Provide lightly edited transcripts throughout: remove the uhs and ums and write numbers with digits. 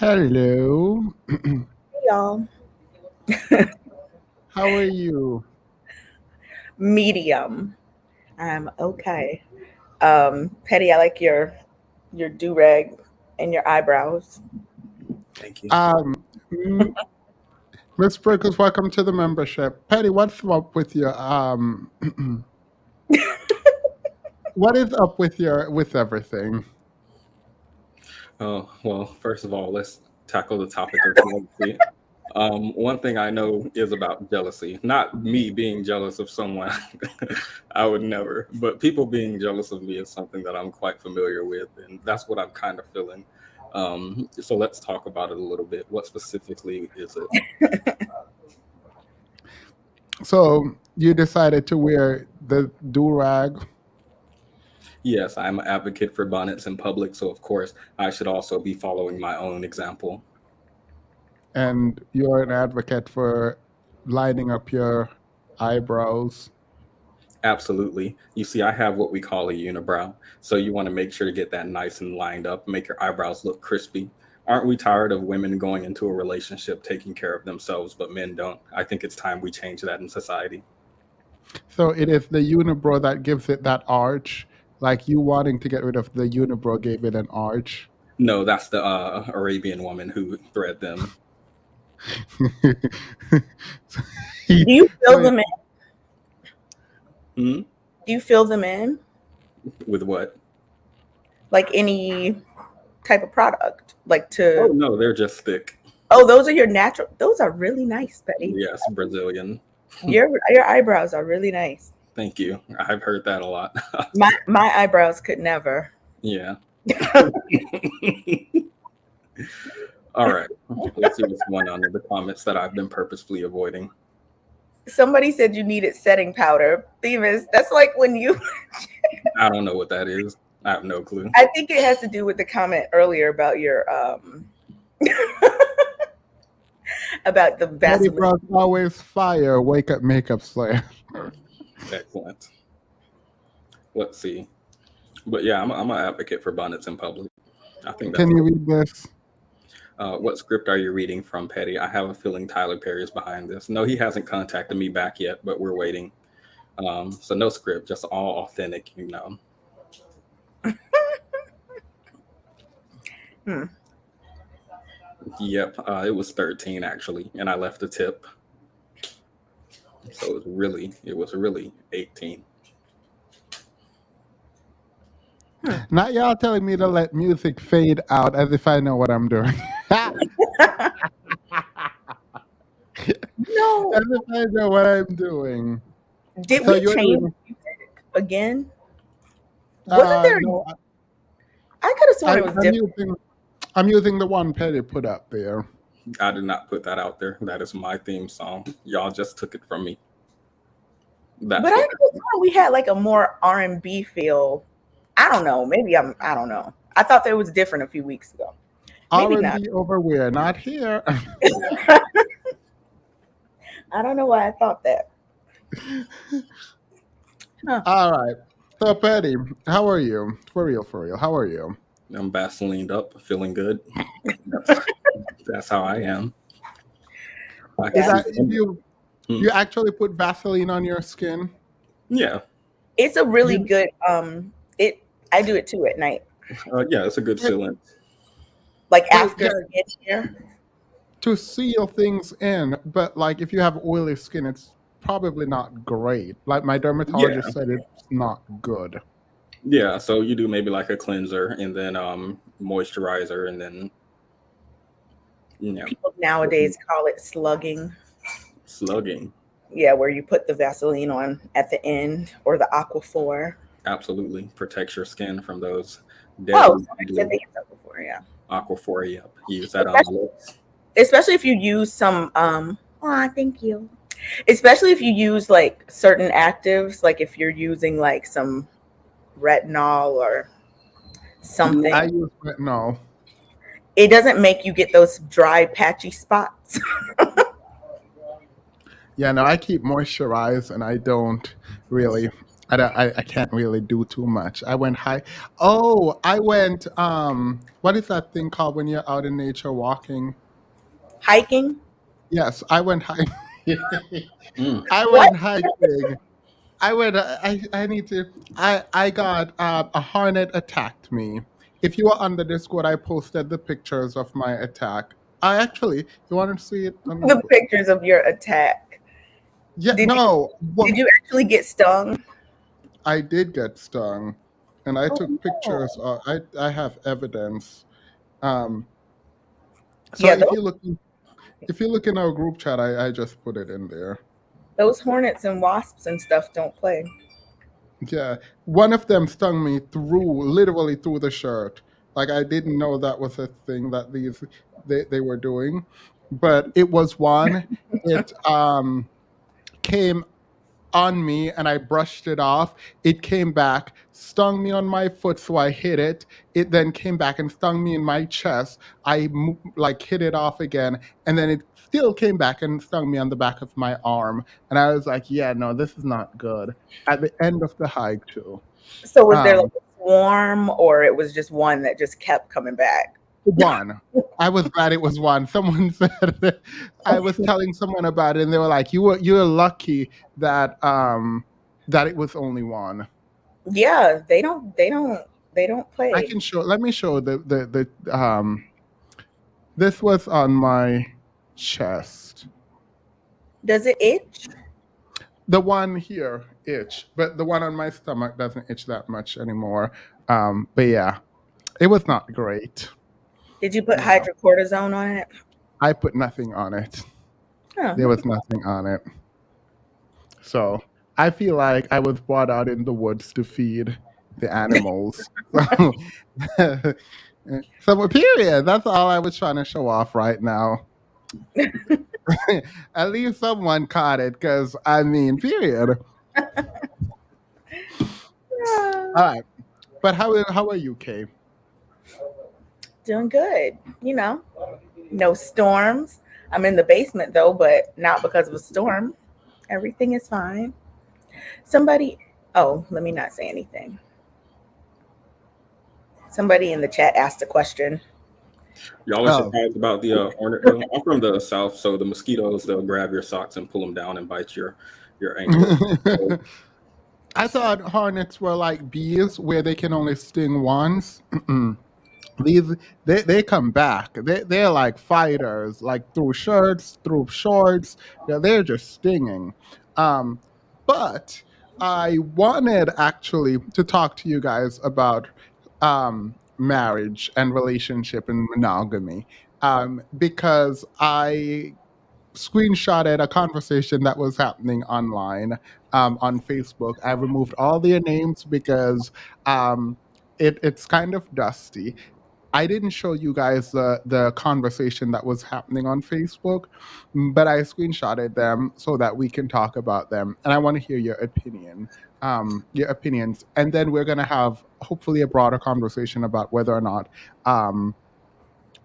Hello. Y'all. How are you? Medium. I'm okay. Petty, I like your do rag and your eyebrows. Thank you. M- Miss Sprinkles, welcome to the membership. Patty, what's up with your what is up with with everything? Oh, well, first of all, let's tackle the topic of jealousy. One thing I know is about jealousy. Not me being jealous of someone, I would never. But people being jealous of me is something that I'm quite familiar with, and that's what I'm kind of feeling. So let's talk about it a little bit. What specifically is it? So you decided to wear the do-rag Yes, I'm an advocate for bonnets in public, so of course I should also be following my own example. and you're an advocate for lining up your eyebrows. Absolutely. You see, I have what we call a unibrow. So you want to make sure to get that nice and lined up, make your eyebrows look crispy. Aren't we tired of women going into a relationship taking care of themselves, but men don't? I think it's time we change that in society. So it is the unibrow that gives it that arch. Like you wanting to get rid of the unibrow gave it an arch. No, that's the Arabian woman who thread them. So Do you so fill them in? Hmm? Do you fill them in? With what? Like any type of product? Like Oh, to no, they're just thick. Oh, those are your natural those are really nice, Petty. Yes, Brazilian. Your eyebrows are really nice. Thank you. I've heard that a lot. My eyebrows could never. Yeah. All right. Let's see what's going on in the comments that I've been purposefully avoiding. Somebody said you needed setting powder. Themis, that's like when you I don't know what that is. I have no clue. I think it has to do with the comment earlier about your about the Patty Vaseline. Brown's always fire. Wake up, makeup slayer. Excellent. Let's see. But yeah, I'm an advocate for bonnets in public. I think Can that's you cool. read this? What script are you reading from, Petty? I have a feeling Tyler Perry is behind this. No, he hasn't contacted me back yet, but we're waiting. So no script, just all authentic. Hmm. Yep, it was 13 actually, and I left a tip, so it was really 18. Not y'all telling me to let music fade out as if I know what I'm doing. As No. if I know what I'm doing. Did So we you're change doing again? Wasn't there no, I could have sworn it was I'm different. using the one Petty put up there. I did not put that out there. That is my theme song. Y'all just took it from me. That's But I what. could have sworn we had like a more R&B feel. I don't know. Maybe I don't know. I thought that was different a few weeks ago. Maybe not. R&B over where? Not here. I don't know why I thought that. Huh. All right. So Petty, how are you? For real, for real. How are you? I'm Vaselined up, feeling good. That's how I am. I can Is Yeah. see that them. you actually put Vaseline on your skin? Yeah, It's a really You, good it I do it too at night. yeah, it's a good sealant. Like after yeah, skincare. to seal things in, but like if you have oily skin, it's probably not great. Like my Yeah, dermatologist said, it's not good. yeah. So you do maybe like a cleanser and then moisturizer and then yeah, People nowadays call it slugging. slugging. Yeah, where you put the Vaseline on at the end or the Aquaphor. Absolutely protects your skin from those Oh, deadly somebody said blue they used that before, yeah. aquaphor. Yep, use that on the Especially, lips. especially if you use some oh, thank you. Especially if you use like certain actives, like if you're using like some retinol or I something, use retinol. it doesn't make you get those dry patchy spots. Yeah, no, I keep moisturized and I don't really. I can't really do too much. I went high. Oh, I went. What is that thing called when you're out in nature walking? Hiking? Yes, I went high. Mm. I What? went hiking. I went. I need to. I got a hornet attacked me. If you were on the Discord, I posted the pictures of my attack. I actually, you want to see it? Let me The put. pictures of your attack. Yeah, Did you no. did you actually get stung? I did get stung, and I Oh took no. pictures. I have evidence. Um, so Yeah, if you look in our group chat, I just put it in there. those hornets and wasps and stuff don't play. Yeah, one of them stung me literally through the shirt. Like I didn't know that was a thing that they were doing, but it was one. It came on me and I brushed it off. It came back, stung me on my foot, so I hit it. It then came back and stung me in my chest. Like hit it off again, and then it still came back and stung me on the back of my arm. And I was like, "Yeah, no, this is not good." At the end of the hike, too. So was there like Um, a swarm or it was just one that just kept coming back? one. I was glad it was one. Someone said that I was telling someone about it, and they were like, "You were lucky that it was only one." Yeah, they don't I play. can show. Let me show this was on my chest. Does it itch? The one here itch, but the one on my stomach doesn't itch that much anymore. But yeah, it was not great. Did you put Yeah, hydrocortisone on it? I put nothing on it. Oh, There look was nothing on it. So I feel like I was brought out in the woods to feed the animals. So, so period. That's all I was trying to show off right now. At least someone caught it, because I mean, period. at. All right, but how are you, Kay? Doing good. No storms. I'm in the basement though, but not because of a storm. Everything is fine. Somebody, oh, let me not say anything. Somebody in the chat asked a question. Y'all are Oh, surprised about the hornet kill? I'm from the south, so the mosquitoes they'll grab your socks and pull them down and bite your ankle. So, I thought hornets were like bees, where they can only sting once. These they come back. They're like fighters, like through shirts, through shorts. Yeah, they're just stinging. Um, but I wanted actually to talk to you guys about marriage and relationship and monogamy, because I screenshotted a conversation that was happening online, on Facebook. I removed all their names because it's kind of dusty. I didn't show you guys the conversation that was happening on Facebook, but I screenshotted them so that we can talk about them. And I want to hear your opinions, and then we're gonna have hopefully a broader conversation about whether or not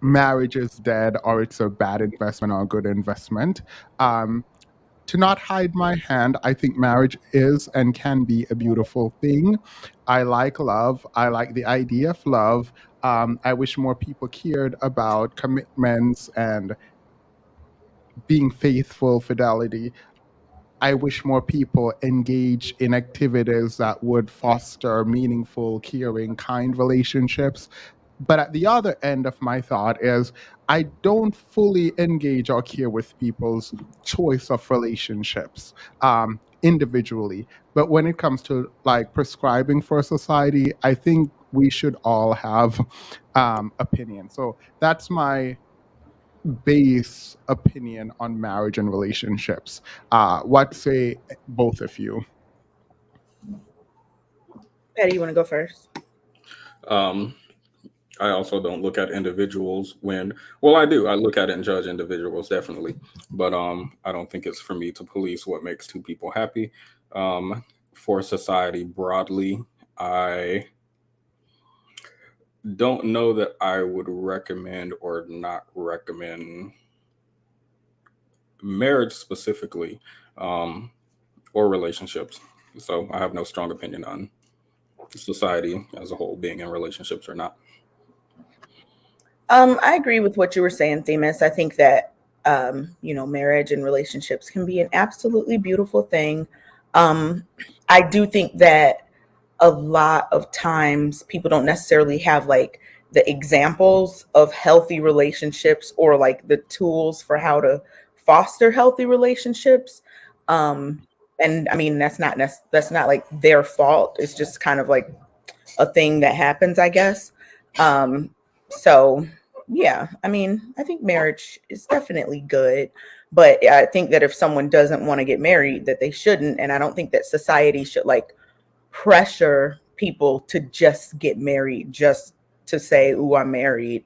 marriage is dead, or it's a bad investment or a good investment. Um, to not hide my hand, I think marriage is and can be a beautiful thing. I like love. I like the idea of love. I wish more people cared about commitments and being faithful, fidelity. I wish more people engage in activities that would foster meaningful, caring, kind relationships. But at the other end of my thought is, I don't fully engage or care with people's choice of relationships, individually. But when it comes to like prescribing for society, I think we should all have opinions. So that's my base opinion on marriage and relationships. What say both of you? Patty, you want to go first? um, I also don't look at individuals when, well, I do. I look at it and judge individuals definitely, but I don't think it's for me to police what makes two people happy. For society broadly, I don't know that I would recommend or not recommend marriage specifically, or relationships. So I have no strong opinion on society as a whole being in relationships or not. I agree with what you were saying, Themis. I think that marriage and relationships can be an absolutely beautiful thing. Um, I do think that a lot of times people don't necessarily have like the examples of healthy relationships or like the tools for how to foster healthy relationships. Um, and I mean that's not like their fault. It's just kind of like a thing that happens, I guess. Um, so yeah, I mean, I think marriage is definitely good, but I think that if someone doesn't want to get married, that they shouldn't. And I don't think that society should like pressure people to just get married just to say, "Ooh, I'm married,"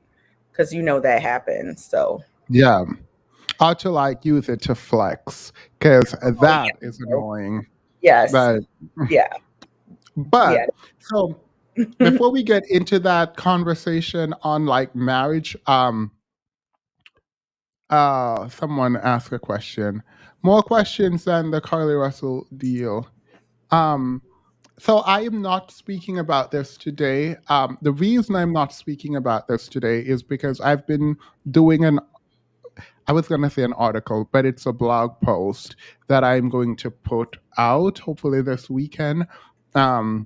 because that happens. So Yeah. Or to like use it to flex, because oh, that is yeah. annoying. Yes, But yeah, yeah. but so before we get into that conversation on like marriage, someone asked a question. More questions than the Carly Russell deal. Um, so I am not speaking about this today. The reason I'm not speaking about this today is because I've been doing I was going to say an article, but it's a blog post that I'm going to put out hopefully this weekend. Um,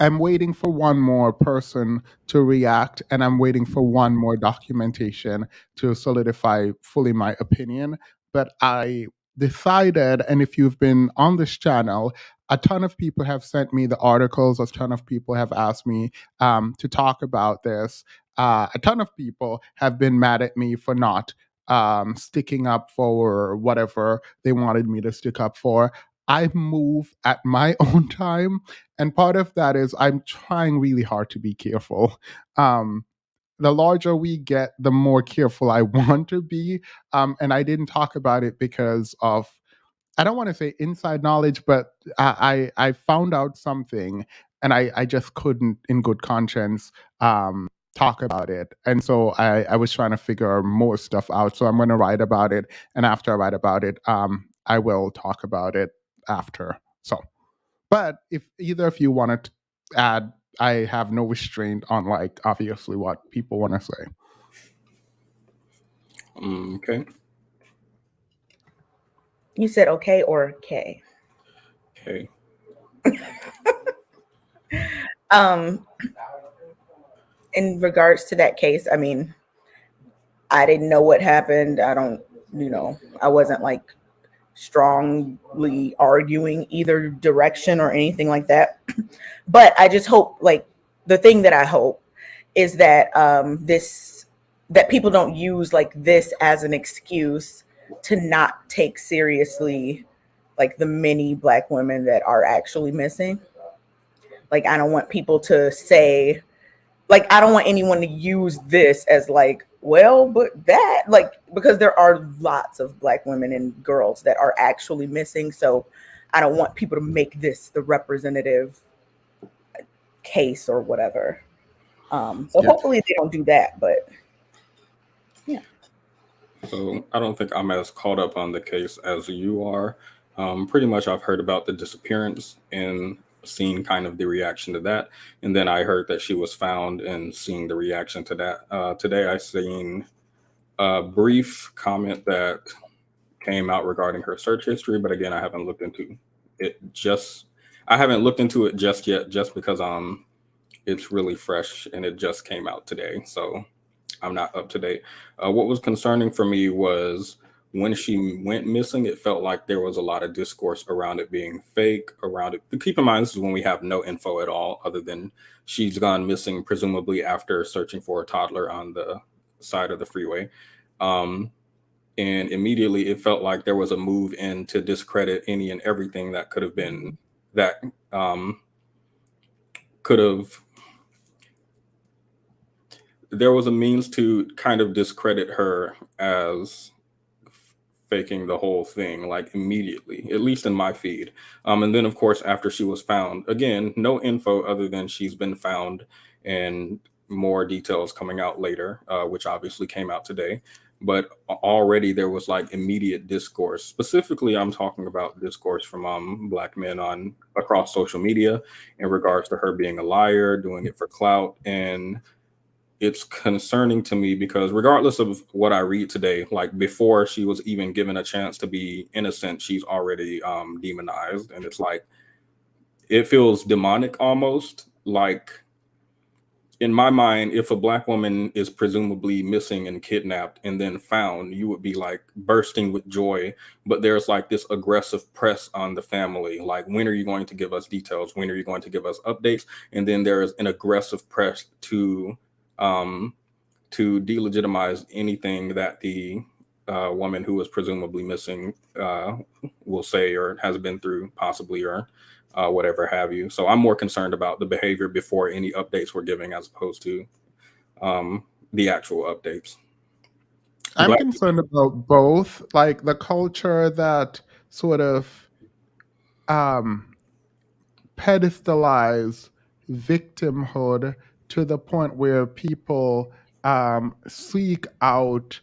I'm waiting for one more person to react, and I'm waiting for one more documentation to solidify fully my opinion. But I decided, and if you've been on this channel, a ton of people have sent me the articles, a ton of people have asked me to talk about this. A ton of people have been mad at me for not sticking up for whatever they wanted me to stick up for. I move at my own time, and part of that is I'm trying really hard to be careful. Um, the larger we get, the more careful I want to be. And I didn't talk about it because of, I don't want to say inside knowledge, but I found out something, and I just couldn't, in good conscience, talk about it. And so I was trying to figure more stuff out. So I'm going to write about it, and after I write about it, I will talk about it after. So. But if either of you want to add, I have no restraint on like obviously what people want to say. Okay. You said okay or K? Okay. Um, in regards to that case, I mean, I didn't know what happened. I don't, I wasn't like strongly arguing either direction or anything like that. But I just hope, like, the thing that I hope is that that people don't use like this as an excuse to not take seriously like the many Black women that are actually missing. Like, I don't want people to say, like, I don't want anyone to use this as like, well, but that, like, because there are lots of Black women and girls that are actually missing. So I don't want people to make this the representative case or whatever. So Yeah. hopefully they don't do that, but yeah. So I don't think I'm as caught up on the case as you are. Pretty much, I've heard about the disappearance and seen kind of the reaction to that, and then I heard that she was found and seeing the reaction to that. Today, I seen a brief comment that came out regarding her search history, but again, I haven't looked into it just. I haven't looked into it just yet, just because it's really fresh and it just came out today. So I'm not up to date. What was concerning for me was when she went missing, it felt like there was a lot of discourse around it being fake, around it. But keep in mind, this is when we have no info at all, other than she's gone missing, presumably after searching for a toddler on the side of the freeway. Um, and immediately it felt like there was a move in to discredit any and everything that could have been, that could have, there was a means to kind of discredit her as faking the whole thing, like immediately, at least in my feed. And then, of course, after she was found, again, no info other than she's been found, and more details coming out later, which obviously came out today. but already there was like immediate discourse. Specifically, I'm talking about discourse from Black men on across social media in regards to her being a liar, doing it for clout, and it's concerning to me because regardless of what I read today, like before she was even given a chance to be innocent, she's already demonized, and it's like it feels demonic almost. Like in my mind, if a Black woman is presumably missing and kidnapped and then found, you would be like bursting with joy. But there's like this aggressive press on the family. Like, when are you going to give us details? When are you going to give us updates? And then there is an aggressive press um, to delegitimize anything that the woman who is presumably missing will say or has been through, possibly, or whatever have you. So I'm more concerned about the behavior before any updates we're giving, as opposed to the actual updates. I'm Black, concerned about both, like the culture that sort of um, pedestalize victimhood to the point where people seek out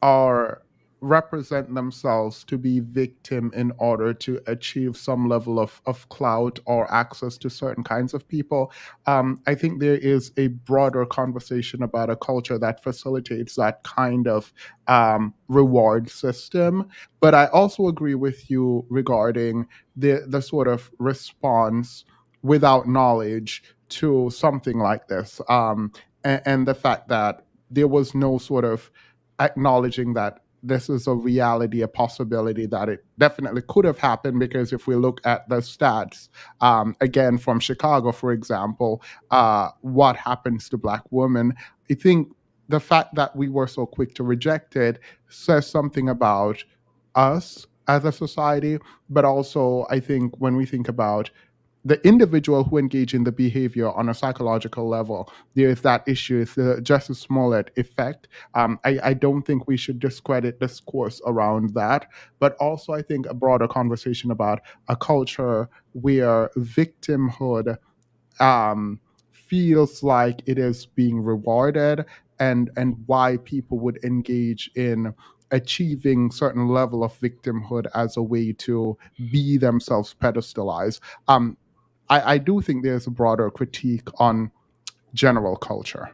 or represent themselves to be victim in order to achieve some level of clout or access to certain kinds of people. I think there is a broader conversation about a culture that facilitates that kind of reward system. But I also agree with you regarding the sort of response without knowledge to something like this, and the fact that there was no sort of acknowledging that this is a reality, a possibility that it definitely could have happened. Because if we look at the stats, again from Chicago, for example, what happens to Black women, I think the fact that we were so quick to reject it says something about us as a society. But also, I think when we think about the individual who engage in the behavior on a psychological level, there is that issue. It's the Justice Smollett effect. I don't think we should discredit discourse around that. But also, I think a broader conversation about a culture where victimhood um, feels like it is being rewarded, and why people would engage in achieving certain level of victimhood as a way to be themselves pedestalized. I do think there's a broader critique on general culture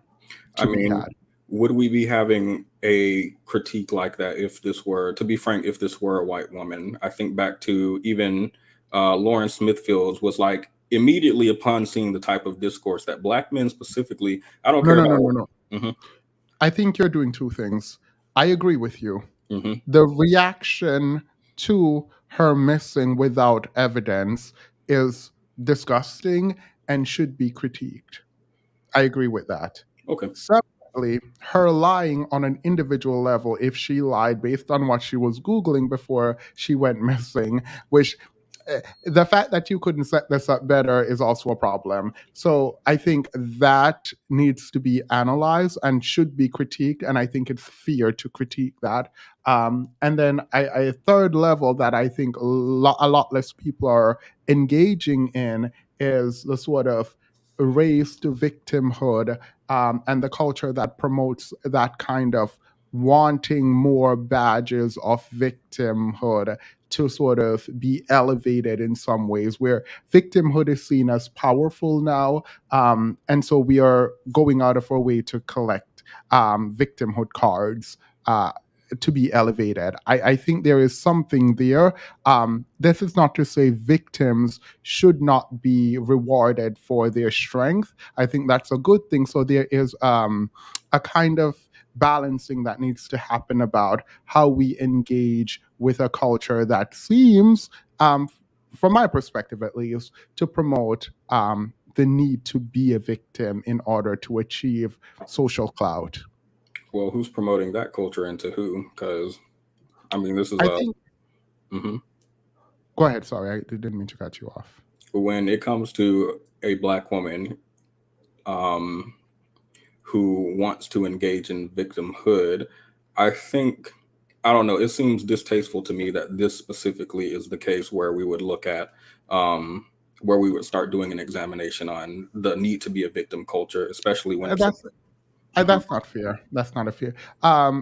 I to be mean, had. would we be having a critique like that if this were, to be frank, if this were a white woman? I think back to even Lauren Smithfields was like immediately upon seeing the type of discourse that Black men specifically, I don't No, care no, no, about. no, no. Hmm. I think you're doing two things. I agree with you. Hmm. The reaction to her missing without evidence is disgusting and should be critiqued. I agree with that. Okay. Separately, her lying on an individual level, if she lied based on what she was Googling before she went missing, which the fact that you couldn't set this up better is also a problem. So I think that needs to be analyzed and should be critiqued. And I think it's fair to critique that. And then a third level that I think a lot less people are engaging in is the sort of race to victimhood, and the culture that promotes that kind of wanting more badges of victimhood to sort of be elevated in some ways, where victimhood is seen as powerful now. And so we are going out of our way to collect victimhood cards. To be elevated. I think there is something there. This is not to say victims should not be rewarded for their strength. I think that's a good thing. So there is a kind of balancing that needs to happen about how we engage with a culture that seems, from my perspective at least, to promote the need to be a victim in order to achieve social clout. Well, who's promoting that culture into who? Because I mean, this is I a. think, Mhm. go ahead, sorry, I didn't mean to cut you off. When it comes to a Black woman um, who wants to engage in victimhood, I think, I don't know, it seems distasteful to me that this specifically is the case where we would look at, um, where we would start doing an examination on the need to be a victim culture, especially when it's That's That's not fair. That's not a fair.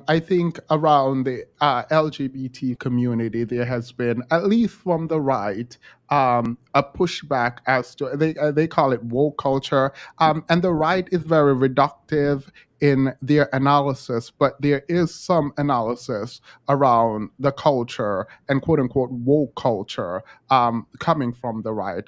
I think around the LGBT community, there has been, at least from the right, a pushback as to they call it woke culture, and the right is very reductive in their analysis, but there is some analysis around the culture and quote unquote woke culture coming from the right.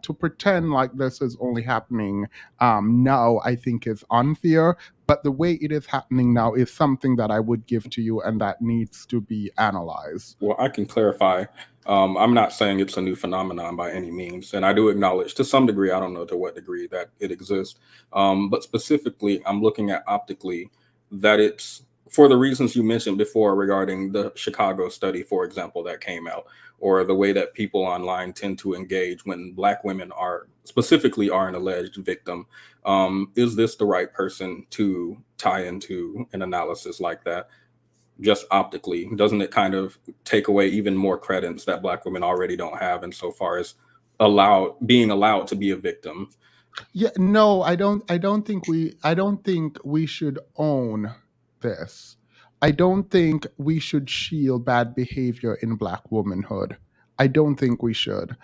To pretend like this is only happening now, I think is unfair, but the way it is happening now is something that I would give to you and that needs to be analyzed. Well, I can clarify. I'm not saying it's a new phenomenon by any means, and I do acknowledge to some degree, I don't know to what degree, that it exists. But specifically, I'm looking at optically that it's for the reasons you mentioned before regarding the Chicago study, for example, that came out, or the way that people online tend to engage when Black women are specifically are an alleged victim. Is this the right person to tie into an analysis like that? Just optically, doesn't it kind of take away even more credence that Black women already don't have insofar as being allowed to be a victim? Yeah, no, I don't think we should own this. I don't think we should shield bad behavior in Black womanhood. I don't think we should.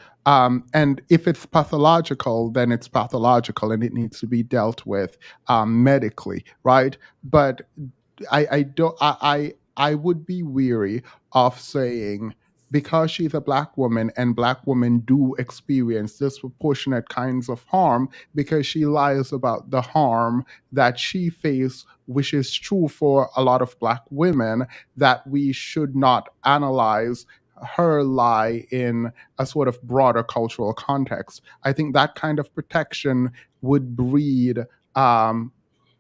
And if it's pathological, then it's pathological and it needs to be dealt with medically, right? But I don't I would be weary of saying because she's a Black woman and Black women do experience disproportionate kinds of harm because she lies about the harm that she faced, which is true for a lot of Black women, that we should not analyze her lie in a sort of broader cultural context. I think that kind of protection would breed um,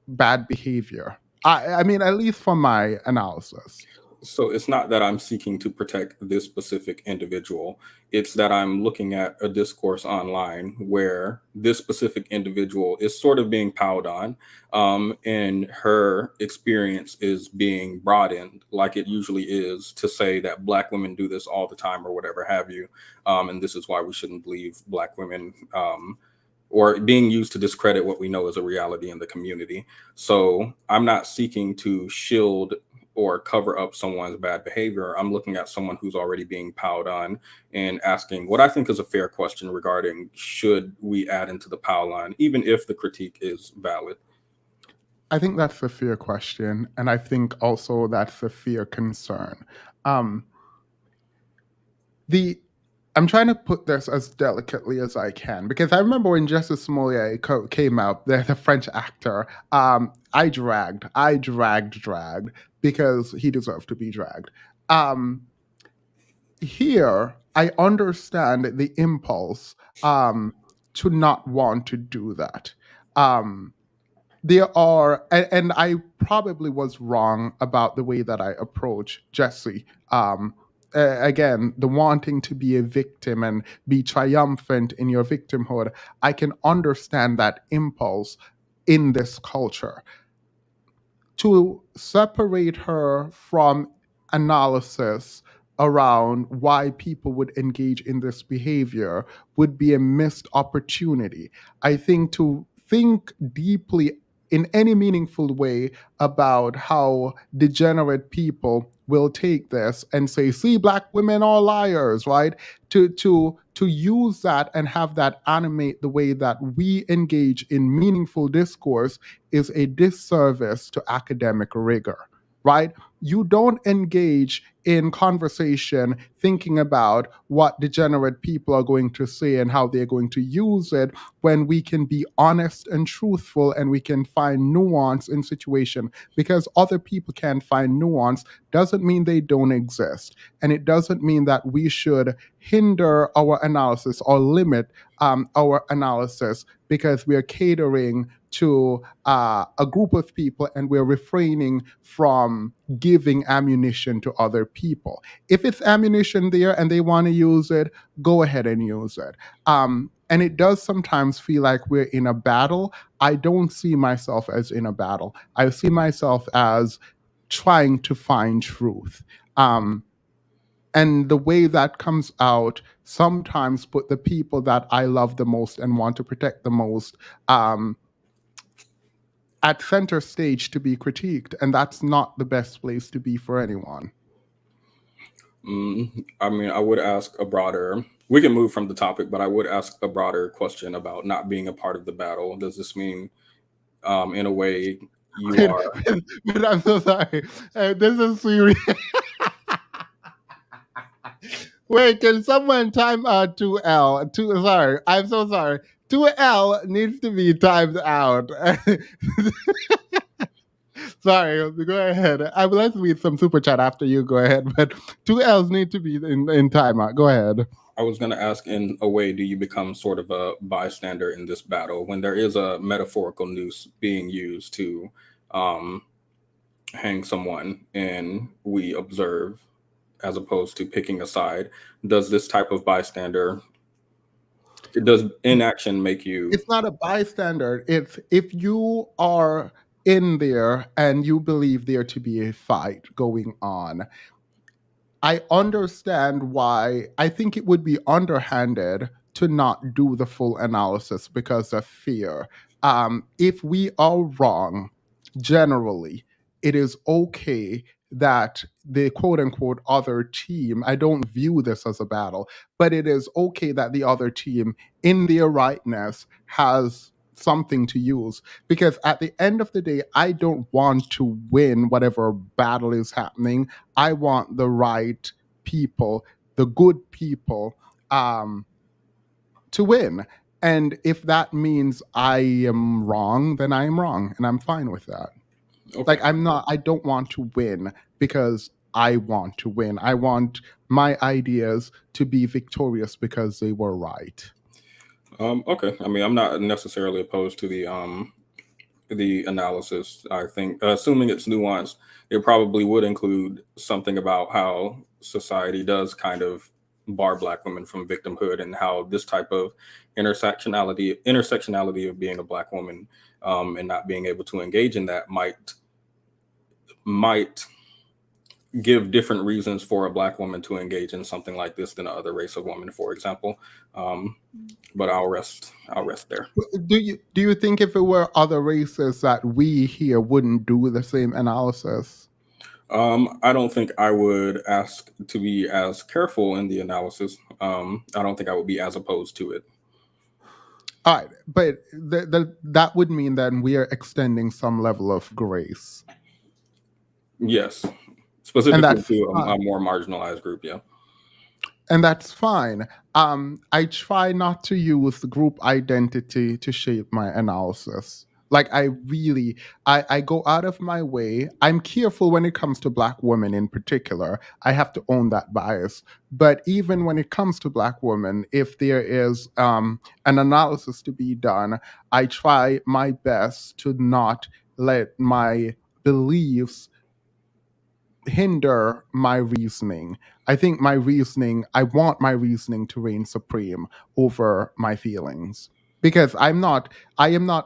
bad behavior. I mean, at least from my analysis. So it's not that I'm seeking to protect this specific individual. It's that I'm looking at a discourse online where this specific individual is sort of being piled on, and her experience is being brought in, like it usually is, to say that Black women do this all the time or whatever have you. And this is why we shouldn't believe Black women. Or being used to discredit what we know is a reality in the community. So I'm not seeking to shield or cover up someone's bad behavior. I'm looking at someone who's already being piled on and asking what I think is a fair question regarding should we add into the pile on, even if the critique is valid. I think that's a fair question. And I think also that's a fair concern. Um, the I'm trying to put this as delicately as I can because I remember when Justice Smollett came out, the French actor. I dragged because he deserved to be dragged. Um, Here, I understand the impulse to not want to do that. Um, there are, and I probably was wrong about the way that I approach Jesse. Again, the wanting to be a victim and be triumphant in your victimhood, I can understand that impulse in this culture. To separate her from analysis around why people would engage in this behavior would be a missed opportunity. I think to think deeply in any meaningful way about how degenerate people will take this and say, see, Black women are liars, right? To use that and have that animate the way that we engage in meaningful discourse is a disservice to academic rigor, right? You don't engage in conversation thinking about what degenerate people are going to say and how they're going to use it when we can be honest and truthful and we can find nuance in situation. Because other people can find nuance doesn't mean they don't exist, and it doesn't mean that we should hinder our analysis or limit our analysis because we are catering to a group of people and we're refraining from giving ammunition to other people. If it's ammunition there and they want to use it, go ahead and use it. And it does sometimes feel like we're in a battle. I don't see myself as in a battle. I see myself as trying to find truth. And the way that comes out sometimes put the people that I love the most and want to protect the most um, at center stage to be critiqued, and that's not the best place to be for anyone. I mean, I would ask a broader. We can move from the topic, but I would ask a broader question about not being a part of the battle. Does this mean, in a way, you Wait, are? but I'm so sorry. This is serious. Wait, can someone time out 2L? Sorry, I'm so sorry. 2L needs to be timed out. Sorry, go ahead. I will let read some super chat after you go ahead, but 2Ls need to be in timeout. Go ahead. I was going to ask, in a way, do you become sort of a bystander in this battle when there is a metaphorical noose being used to hang someone and we observe as opposed to picking a side? Does this type of bystander, does inaction make you? It's not a bystander. It's if you are in there and you believe there to be a fight going on. I understand why. I think it would be underhanded to not do the full analysis because of fear. If we are wrong, generally, it is okay that the quote unquote other team, I don't view this as a battle, but it is okay that the other team, in their rightness, has something to use. Because at the end of the day, I don't want to win whatever battle is happening. I want the right people, the good people, to win. And if that means I am wrong, then I am wrong, and I'm fine with that. Okay. Like I don't want to win because I want to win. I want my ideas to be victorious because they were right. Okay. I mean, I'm not necessarily opposed to the analysis. I think, assuming it's nuanced, it probably would include something about how society does kind of bar Black women from victimhood, and how this type of intersectionality of being a Black woman, and not being able to engage in that might give different reasons for a Black woman to engage in something like this than another race of woman, for example. But I'll rest there. Do you think if it were other races that we here wouldn't do the same analysis? I don't think I would ask to be as careful in the analysis. I don't think I would be as opposed to it. All right, but that would mean that we are extending some level of grace. Yes, specifically to a more marginalized group. Yeah. And that's fine. I try not to use group identity to shape my analysis. Like I go out of my way. I'm careful when it comes to Black women in particular. I have to own that bias. But even when it comes to Black women, if there is an analysis to be done, I try my best to not let my beliefs hinder my reasoning. I want my reasoning to reign supreme over my feelings. Because I am not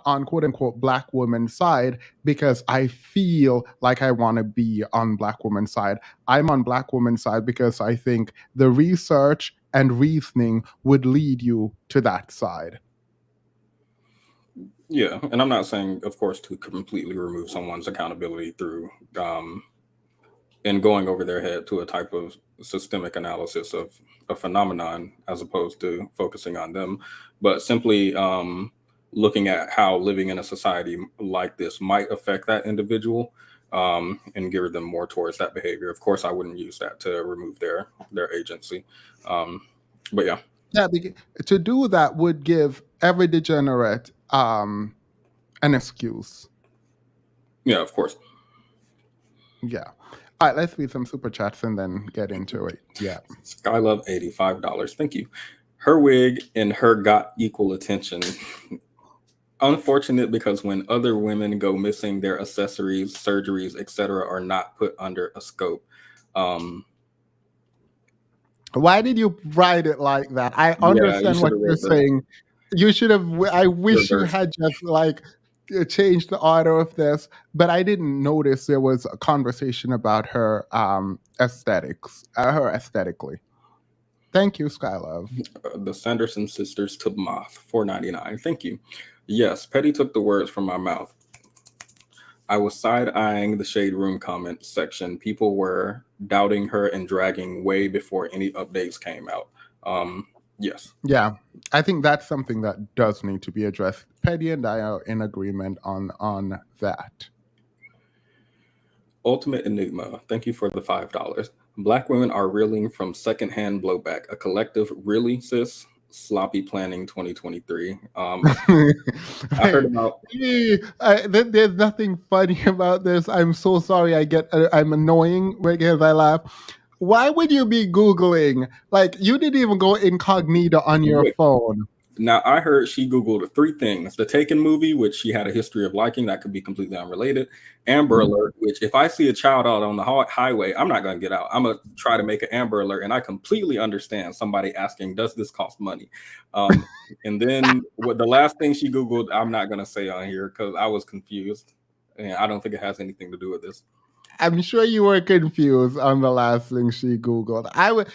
on quote unquote Black woman's side because I feel like I want to be on Black woman's side. I'm on Black woman's side because I think the research and reasoning would lead you to that side. Yeah, and I'm not saying, of course, to completely remove someone's accountability through and going over their head to a type of systemic analysis of a phenomenon as opposed to focusing on them, but simply looking at how living in a society like this might affect that individual, and gear them more towards that behavior. Of course, I wouldn't use that to remove their agency. But yeah. Yeah, to do that would give every degenerate an excuse. Yeah, of course. Yeah. All right, let's read some super chats and then get into it. Yeah. Skylove $85. Thank you. Her wig and her got equal attention. Unfortunate because when other women go missing, their accessories, surgeries, etc., are not put under a scope. Why did you write it like that? I understand what you're saying. You should have. I wish you had just like changed the order of this, but I didn't notice there was a conversation about her aesthetics, her aesthetically. Thank you, Skylove. The Sanderson sisters to Moth, $4.99. Thank you. Yes, Petty took the words from my mouth. I was side-eyeing the Shade Room comment section. People were doubting her and dragging way before any updates came out. Yes. Yeah, I think that's something that does need to be addressed. Petty and I are in agreement on that. Ultimate Enigma, thank you for the $5. Black women are reeling from secondhand blowback. A collective, really, sis? Sloppy planning 2023. I heard about. There's nothing funny about this. I'm so sorry. I'm annoying because I laugh. Why would you be Googling? Like, you didn't even go incognito on your Wait, phone. now, I heard she Googled 3 things: the Taken movie, which she had a history of liking, that could be completely unrelated; Amber Alert, which if I see a child out on the highway, I'm not going to get out. I'm going to try to make an Amber Alert. And I completely understand somebody asking, does this cost money? And then what the last thing she Googled, I'm not going to say on here because I was confused. And I don't think it has anything to do with this. I'm sure you were confused on the last thing she Googled. I would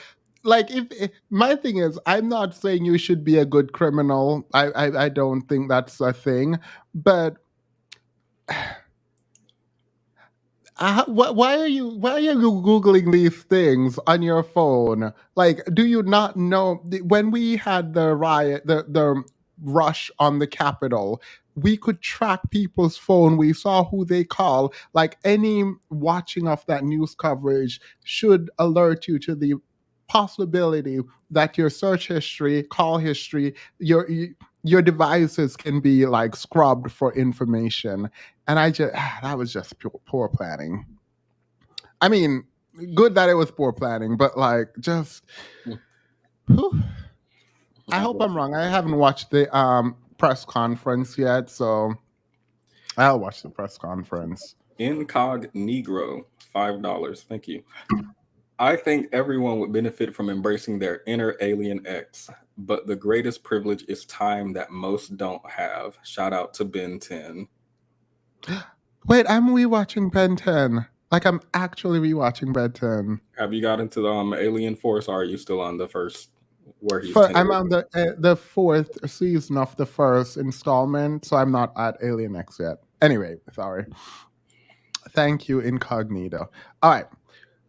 like if my thing is, I'm not saying you should be a good criminal. I don't think that's a thing, but why are you googling these things on your phone? Like, do you not know when we had the riot, the rush on the Capitol? We could track people's phone. We saw who they call. Like, any watching of that news coverage should alert you to the possibility that your search history, call history, your devices can be like scrubbed for information. And that was just poor planning. I mean, good that it was poor planning, but like just whew. I hope I'm wrong. I haven't watched the press conference yet, so I'll watch the press conference. Incognegro, $5. Thank you. I think everyone would benefit from embracing their inner alien X, but the greatest privilege is time that most don't have. Shout out to Ben 10. Wait, I'm rewatching Ben 10. Like, I'm actually rewatching Ben 10. Have you got into the Alien Force, or are you still on the first where he's I'm on the fourth season of the first installment, so I'm not at Alien X yet. Anyway, sorry. Thank you, Incognito. All right.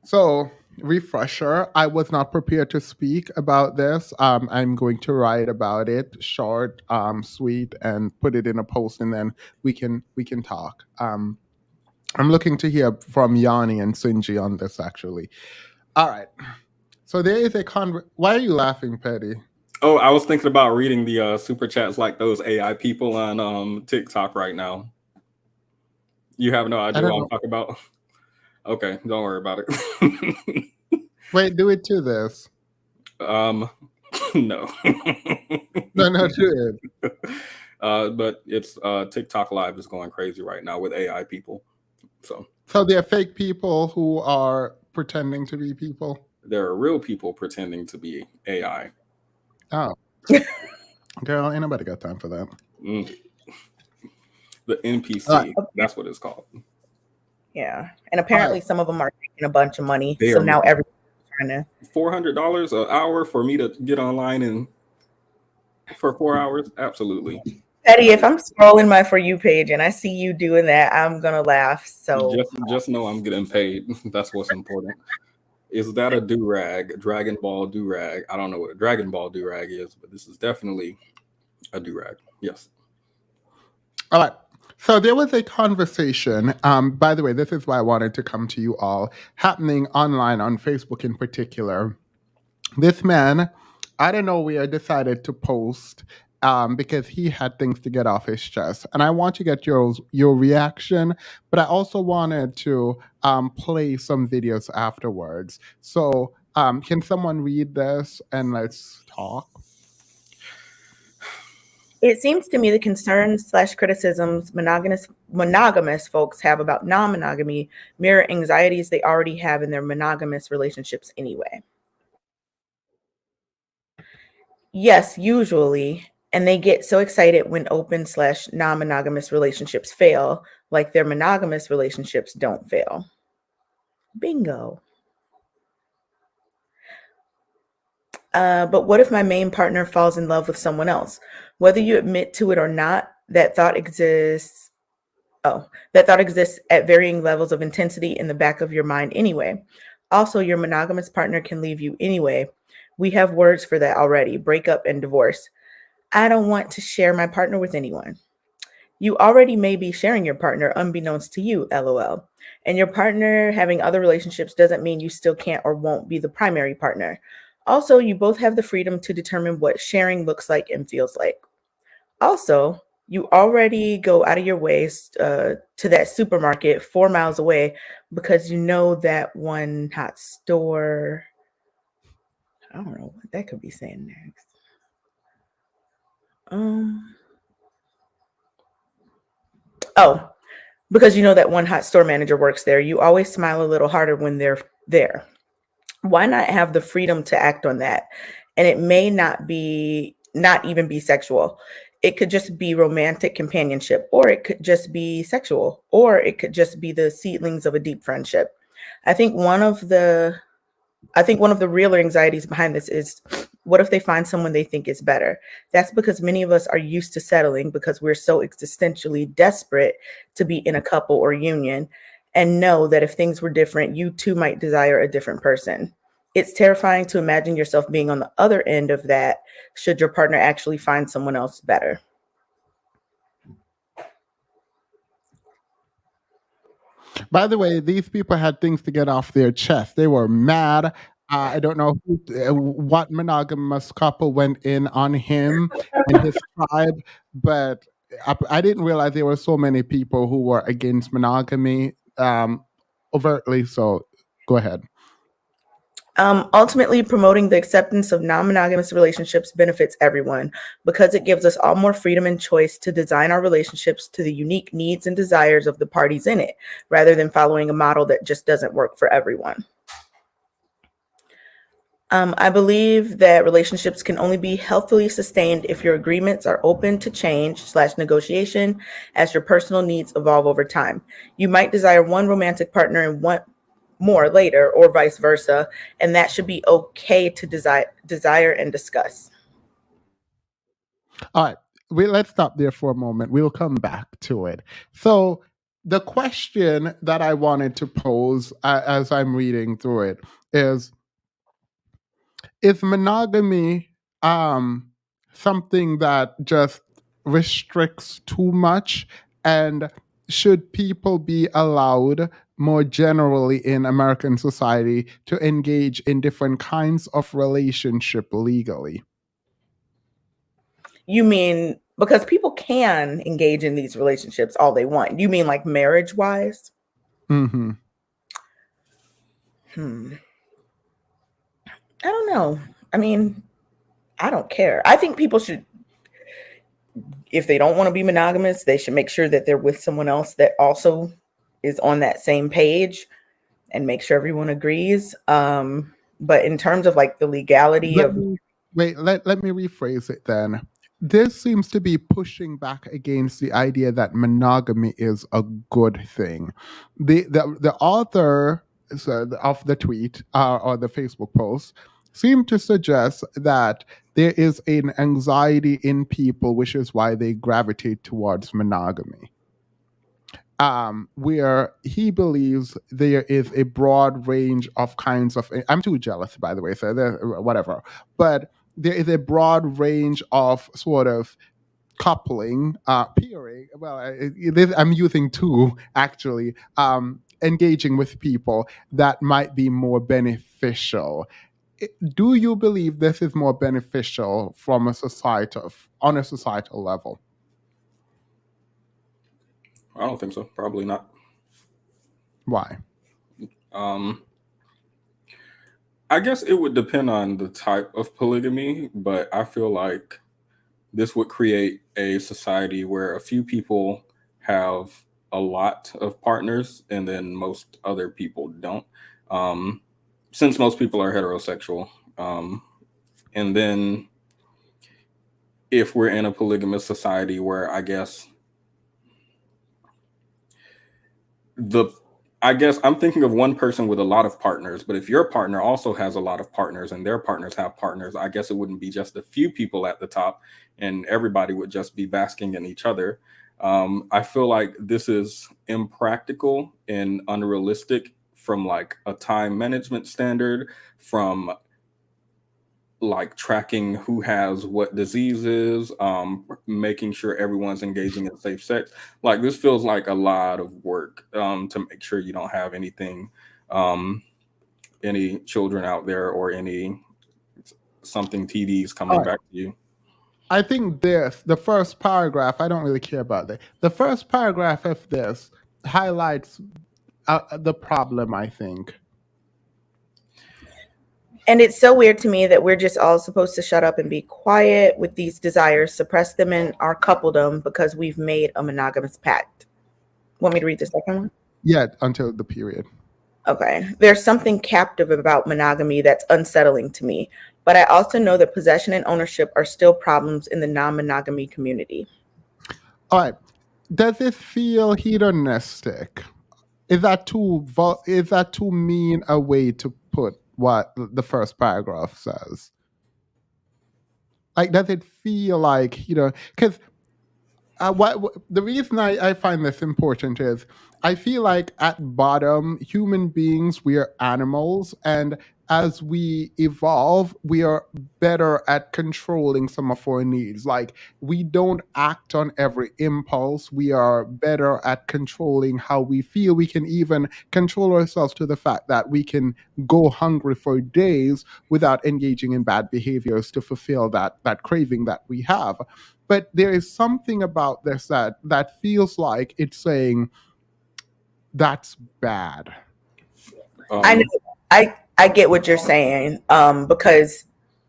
So, refresher, I was not prepared to speak about this. I'm going to write about it, short, sweet, and put it in a post, and then we can talk. I'm looking to hear from Yanni and Sinji on this, actually. All right. So there is a Why are you laughing, Petty? Oh, I was thinking about reading the super chats like those AI people on TikTok right now. You have no idea what I'm talking about? Okay, don't worry about it. Wait, do it to this. No. No, do it. But it's TikTok Live is going crazy right now with AI people. So there are fake people who are pretending to be people? There are real people pretending to be AI. Oh. Girl, ain't nobody got time for that. The NPC, that's what it's called. Yeah. And apparently some of them are taking a bunch of money. So now everyone's trying to $400 an hour for me to get online and for 4 hours? Absolutely. Petty, if I'm scrolling my For You page and I see you doing that, I'm gonna laugh. So just know I'm getting paid. That's what's important. Is that a do-rag? Dragon Ball do-rag? I don't know what a Dragon Ball do-rag is, but this is definitely a do-rag. Yes. All right. So there was a conversation, by the way, this is why I wanted to come to you all, happening online on Facebook in particular. This man, I don't know where, decided to post because he had things to get off his chest. And I want to get your reaction, but I also wanted to play some videos afterwards. So can someone read this and let's talk? It seems to me the concerns / criticisms monogamous folks have about non-monogamy mirror anxieties they already have in their monogamous relationships anyway. Yes, usually. And they get so excited when open / non-monogamous relationships fail, like their monogamous relationships don't fail. Bingo. But what if my main partner falls in love with someone else? Whether you admit to it or not, that thought exists That thought exists at varying levels of intensity in the back of your mind anyway. Also, your monogamous partner can leave you anyway. We have words for that already: breakup and divorce. I don't want to share my partner with anyone. You already may be sharing your partner unbeknownst to you, lol. And your partner having other relationships doesn't mean you still can't or won't be the primary partner. Also, you both have the freedom to determine what sharing looks like and feels like. Also, you already go out of your ways to that supermarket 4 miles away because you know that one hot store. I don't know what that could be saying next. Oh, because you know that one hot store manager works there. You always smile a little harder when they're there. Why not have the freedom to act on that? And it may not even be sexual. It could just be romantic companionship, or it could just be sexual, or it could just be the seedlings of a deep friendship. I think one of the realer anxieties behind this is, what if they find someone they think is better? That's because many of us are used to settling because we're so existentially desperate to be in a couple or union, and know that if things were different, you too might desire a different person. It's terrifying to imagine yourself being on the other end of that should your partner actually find someone else better. By the way, these people had things to get off their chest. They were mad. I don't know what monogamous couple went in on him and his tribe, but I didn't realize there were so many people who were against monogamy overtly. So go ahead. Ultimately, promoting the acceptance of non-monogamous relationships benefits everyone because it gives us all more freedom and choice to design our relationships to the unique needs and desires of the parties in it, rather than following a model that just doesn't work for everyone. I believe that relationships can only be healthily sustained if your agreements are open to change/negotiation as your personal needs evolve over time. You might desire one romantic partner and want more later, or vice versa, and that should be okay to desire and discuss. All right. Let's stop there for a moment. We'll come back to it. So, the question that I wanted to pose as I'm reading through it is monogamy something that just restricts too much, and should people be allowed more generally in American society to engage in different kinds of relationship legally? You mean because people can engage in these relationships all they want? You mean like marriage wise? Mm-hmm. I don't know. I mean, I don't care. I think people should, if they don't want to be monogamous, they should make sure that they're with someone else that also is on that same page, and make sure everyone agrees. But in terms of like the legality Let of, me let me rephrase it then. This seems to be pushing back against the idea that monogamy is a good thing. The author of the tweet or the Facebook post seemed to suggest that there is an anxiety in people, which is why they gravitate towards monogamy. Where he believes there is a broad range of kinds of. I'm too jealous, by the way, so whatever. But there is a broad range of sort of coupling, peering. Well, I'm using two actually. Engaging with people that might be more beneficial. Do you believe this is more beneficial from on a societal level? I don't think so. Probably not. Why? I guess it would depend on the type of polygamy, but I feel like this would create a society where a few people have a lot of partners and then most other people don't. Since most people are heterosexual. And then if we're in a polygamous society where I guess I'm thinking of one person with a lot of partners, but if your partner also has a lot of partners and their partners have partners, I guess it wouldn't be just a few people at the top and everybody would just be basking in each other. I feel like this is impractical and unrealistic from like a time management standard, from like tracking who has what diseases, making sure everyone's engaging in safe sex. Like this feels like a lot of work to make sure you don't have anything, any children out there or any something TDs coming All right. back to you. I think the first paragraph, I don't really care about that. The first paragraph of this highlights the problem, I think. And it's so weird to me that we're just all supposed to shut up and be quiet with these desires, suppress them in our coupledom because we've made a monogamous pact. Want me to read the second one? Yeah, until the period. Okay. There's something captive about monogamy that's unsettling to me, but I also know that possession and ownership are still problems in the non-monogamy community. All right. Does it feel hedonistic? Is that too mean a way to put what the first paragraph says? Like, does it feel like, because the reason I find this important is I feel like at bottom, human beings, we are animals, and as we evolve, we are better at controlling some of our needs. Like, we don't act on every impulse. We are better at controlling how we feel. We can even control ourselves to the fact that we can go hungry for days without engaging in bad behaviors to fulfill that craving that we have. But there is something about this that feels like it's saying that's bad. I know. I get what you're saying, because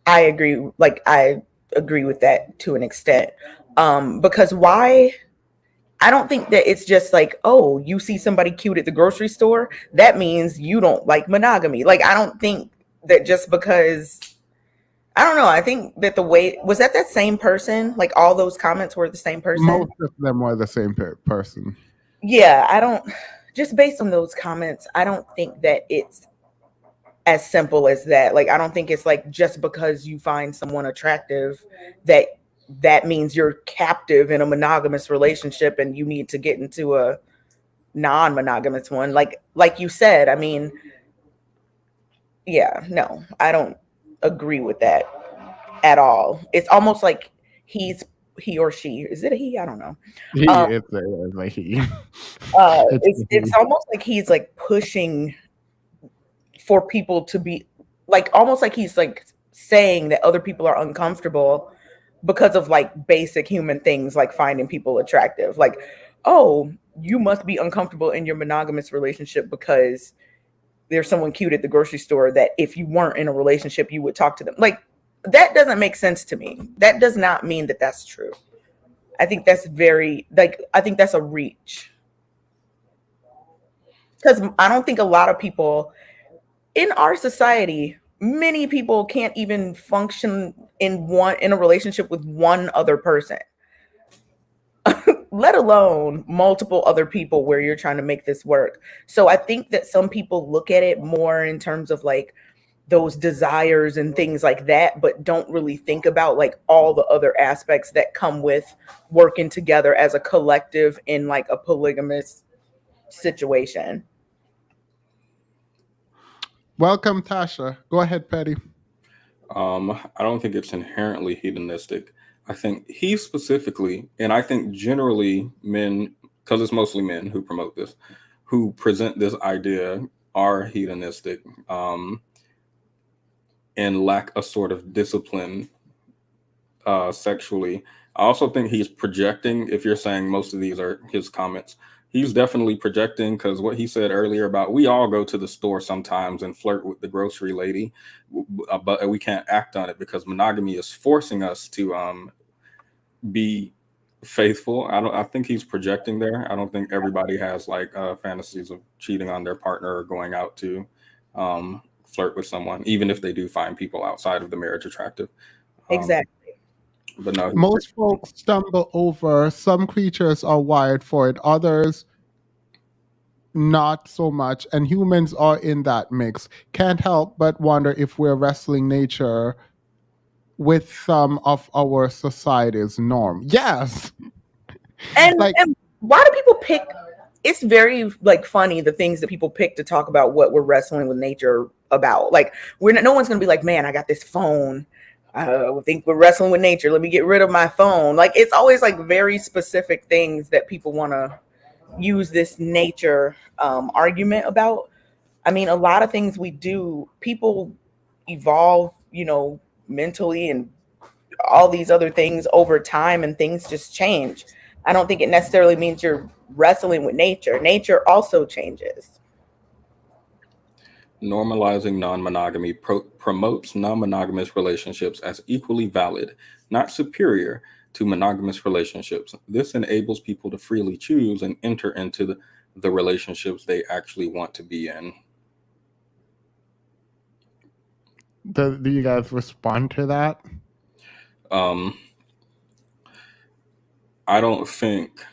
I agree. Like, I agree with that to an extent. Because why? I don't think that it's just like, oh, you see somebody cute at the grocery store, that means you don't like monogamy. Like, I don't think that just because, I don't know. I think that was that same person? Like, all those comments were the same person? Most of them were the same person. Yeah, I don't, just based on those comments, I don't think that it's as simple as that. Like, I don't think it's like just because you find someone attractive that means you're captive in a monogamous relationship and you need to get into a non-monogamous one. Like you said, I mean, yeah, no, I don't agree with that at all. It's almost like he or she, is it a he? I don't know. It's a he. It's almost like he's like pushing for people to be like, almost like he's like saying that other people are uncomfortable because of like basic human things like finding people attractive. Like, oh, you must be uncomfortable in your monogamous relationship because there's someone cute at the grocery store that if you weren't in a relationship, you would talk to them. Like, that doesn't make sense to me. That does not mean that that's true. I think that's I think that's a reach. Because I don't think a lot of people in our society, many people can't even function in a relationship with one other person, let alone multiple other people where you're trying to make this work. So I think that some people look at it more in terms of like those desires and things like that, but don't really think about like all the other aspects that come with working together as a collective in like a polygamous situation. Welcome, Tasha. Go ahead, Patty. I don't think it's inherently hedonistic. I think he specifically, and I think generally men, because it's mostly men who promote this, who present this idea, are hedonistic, and lack a sort of discipline sexually. I also think he's projecting, if you're saying most of these are his comments, he's definitely projecting, because what he said earlier about we all go to the store sometimes and flirt with the grocery lady, but we can't act on it because monogamy is forcing us to be faithful. I think he's projecting there. I don't think everybody has like fantasies of cheating on their partner or going out to flirt with someone, even if they do find people outside of the marriage attractive. Exactly. But no, most folks stumble over. Some creatures are wired for it, others not so much, and humans are in that mix. Can't help but wonder if we're wrestling nature with some of our society's norm. Yes, Like, and why do people pick? It's very like funny the things that people pick to talk about what we're wrestling with nature about. Like no one's gonna be like, man, I got this phone. I think we're wrestling with nature. Let me get rid of my phone. Like it's always like very specific things that people want to use this nature argument about. I mean, a lot of things we do, people evolve, mentally and all these other things over time, and things just change. I don't think it necessarily means you're wrestling with nature. Nature also changes. Normalizing non-monogamy promotes non-monogamous relationships as equally valid, not superior, to monogamous relationships. This enables people to freely choose and enter into the relationships they actually want to be in. do you guys respond to that? I don't think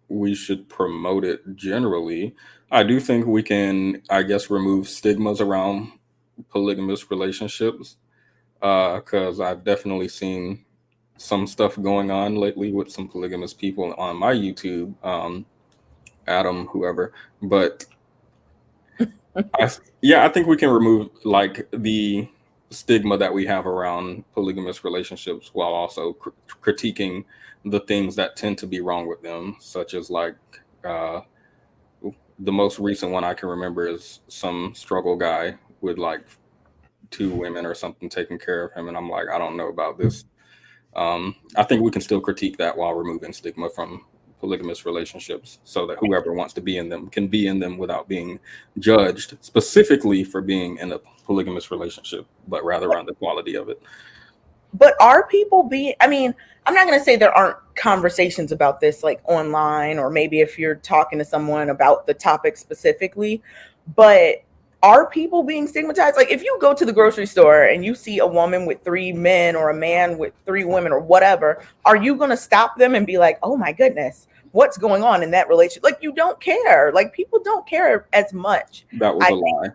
we should promote it generally. I do think we can, I guess, remove stigmas around polygamous relationships, because I've definitely seen some stuff going on lately with some polygamous people on my YouTube, Adam, whoever. But I think we can remove like the stigma that we have around polygamous relationships while also critiquing the things that tend to be wrong with them, such as like the most recent one I can remember is some struggle guy with like 2 women or something taking care of him, and I'm like, I don't know about this. I think we can still critique that while removing stigma from polygamous relationships, so that whoever wants to be in them can be in them without being judged specifically for being in a polygamous relationship, but rather on the quality of it. But are people being, I mean, I'm not going to say there aren't conversations about this like online, or maybe if you're talking to someone about the topic specifically, but are people being stigmatized? Like if you go to the grocery store and you see a woman with 3 men or a man with 3 women or whatever, are you going to stop them and be like, oh my goodness, what's going on in that relationship? Like you don't care. Like people don't care as much. That was a lie.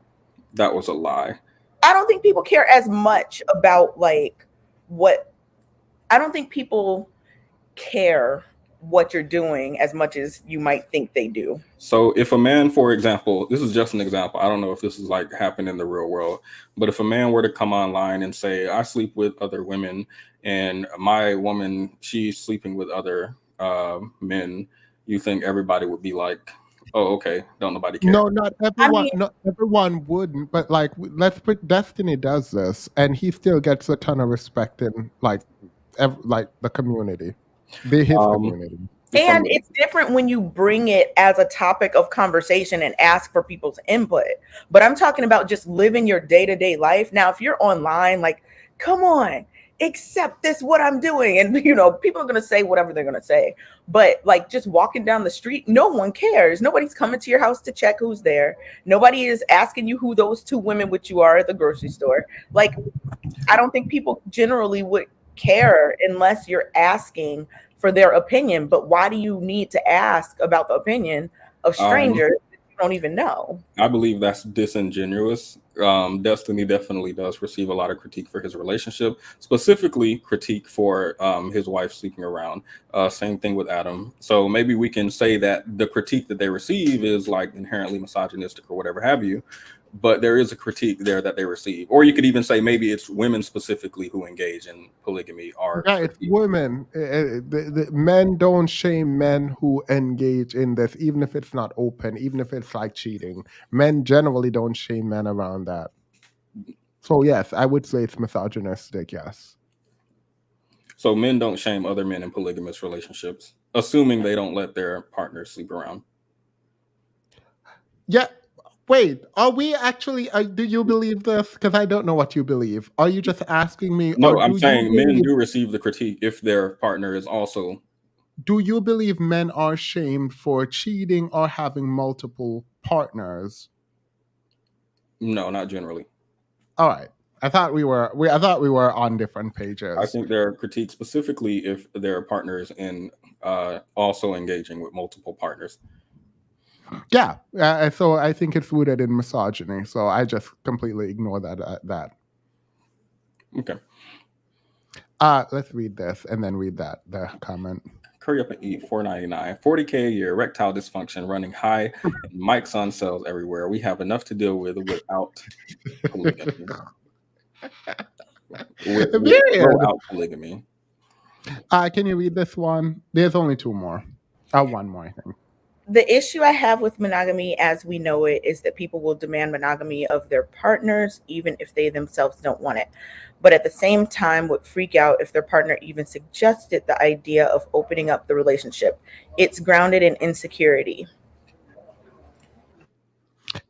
That was a lie. I don't think people care as much about like what, I don't think people care what you're doing as much as you might think they do. So if a man, for example, this is just an example, I don't know if this is like happened in the real world, but if a man were to come online and say, I sleep with other women and my woman, she's sleeping with other men, you think everybody would be like, oh, okay, don't nobody care? No, not I everyone. mean, Not everyone wouldn't. But like, let's put Destiny does this, and he still gets a ton of respect in like the community, his community. and it's different when you bring it as a topic of conversation and ask for people's input. But I'm talking about just living your day-to-day life. Now, if you're online, like, come on, accept this, what I'm doing. And, people are going to say whatever they're going to say. But like just walking down the street, no one cares. Nobody's coming to your house to check who's there. Nobody is asking you who those 2 women with you are at the grocery store. Like, I don't think people generally would care unless you're asking for their opinion. But why do you need to ask about the opinion of strangers that you don't even know? I believe that's disingenuous. Destiny definitely does receive a lot of critique for his relationship, specifically critique for his wife sleeping around. Same thing with Adam. So maybe we can say that the critique that they receive is like inherently misogynistic or whatever have you, but there is a critique there that they receive. Or you could even say maybe it's women specifically who engage in polygamy are Yeah, it's women. The men don't shame men who engage in this, even if it's not open, even if it's like cheating. Men generally don't shame men around that. So yes, I would say it's misogynistic. Yes. So men don't shame other men in polygamous relationships, assuming they don't let their partners sleep around. Yeah. Wait, are we actually? Do you believe this? Because I don't know what you believe. Are you just asking me? No, or I'm do saying you men believe, do receive the critique if their partner is also. Do you believe men are shamed for cheating or having multiple partners? No, not generally. All right. I thought we were on different pages. I think there are critiques specifically if their partners in also engaging with multiple partners. Yeah. So I think it's rooted in misogyny. So I just completely ignore that. Okay. Let's read this and then read the comment. Curry up and eat, $4.99, $40K a year, erectile dysfunction running high, and Mike's on sales everywhere. We have enough to deal with without polygamy. Without polygamy. Can you read this one? There's only two more. One more, I think. The issue I have with monogamy as we know it is that people will demand monogamy of their partners even if they themselves don't want it. But at the same time would freak out if their partner even suggested the idea of opening up the relationship. It's grounded in insecurity.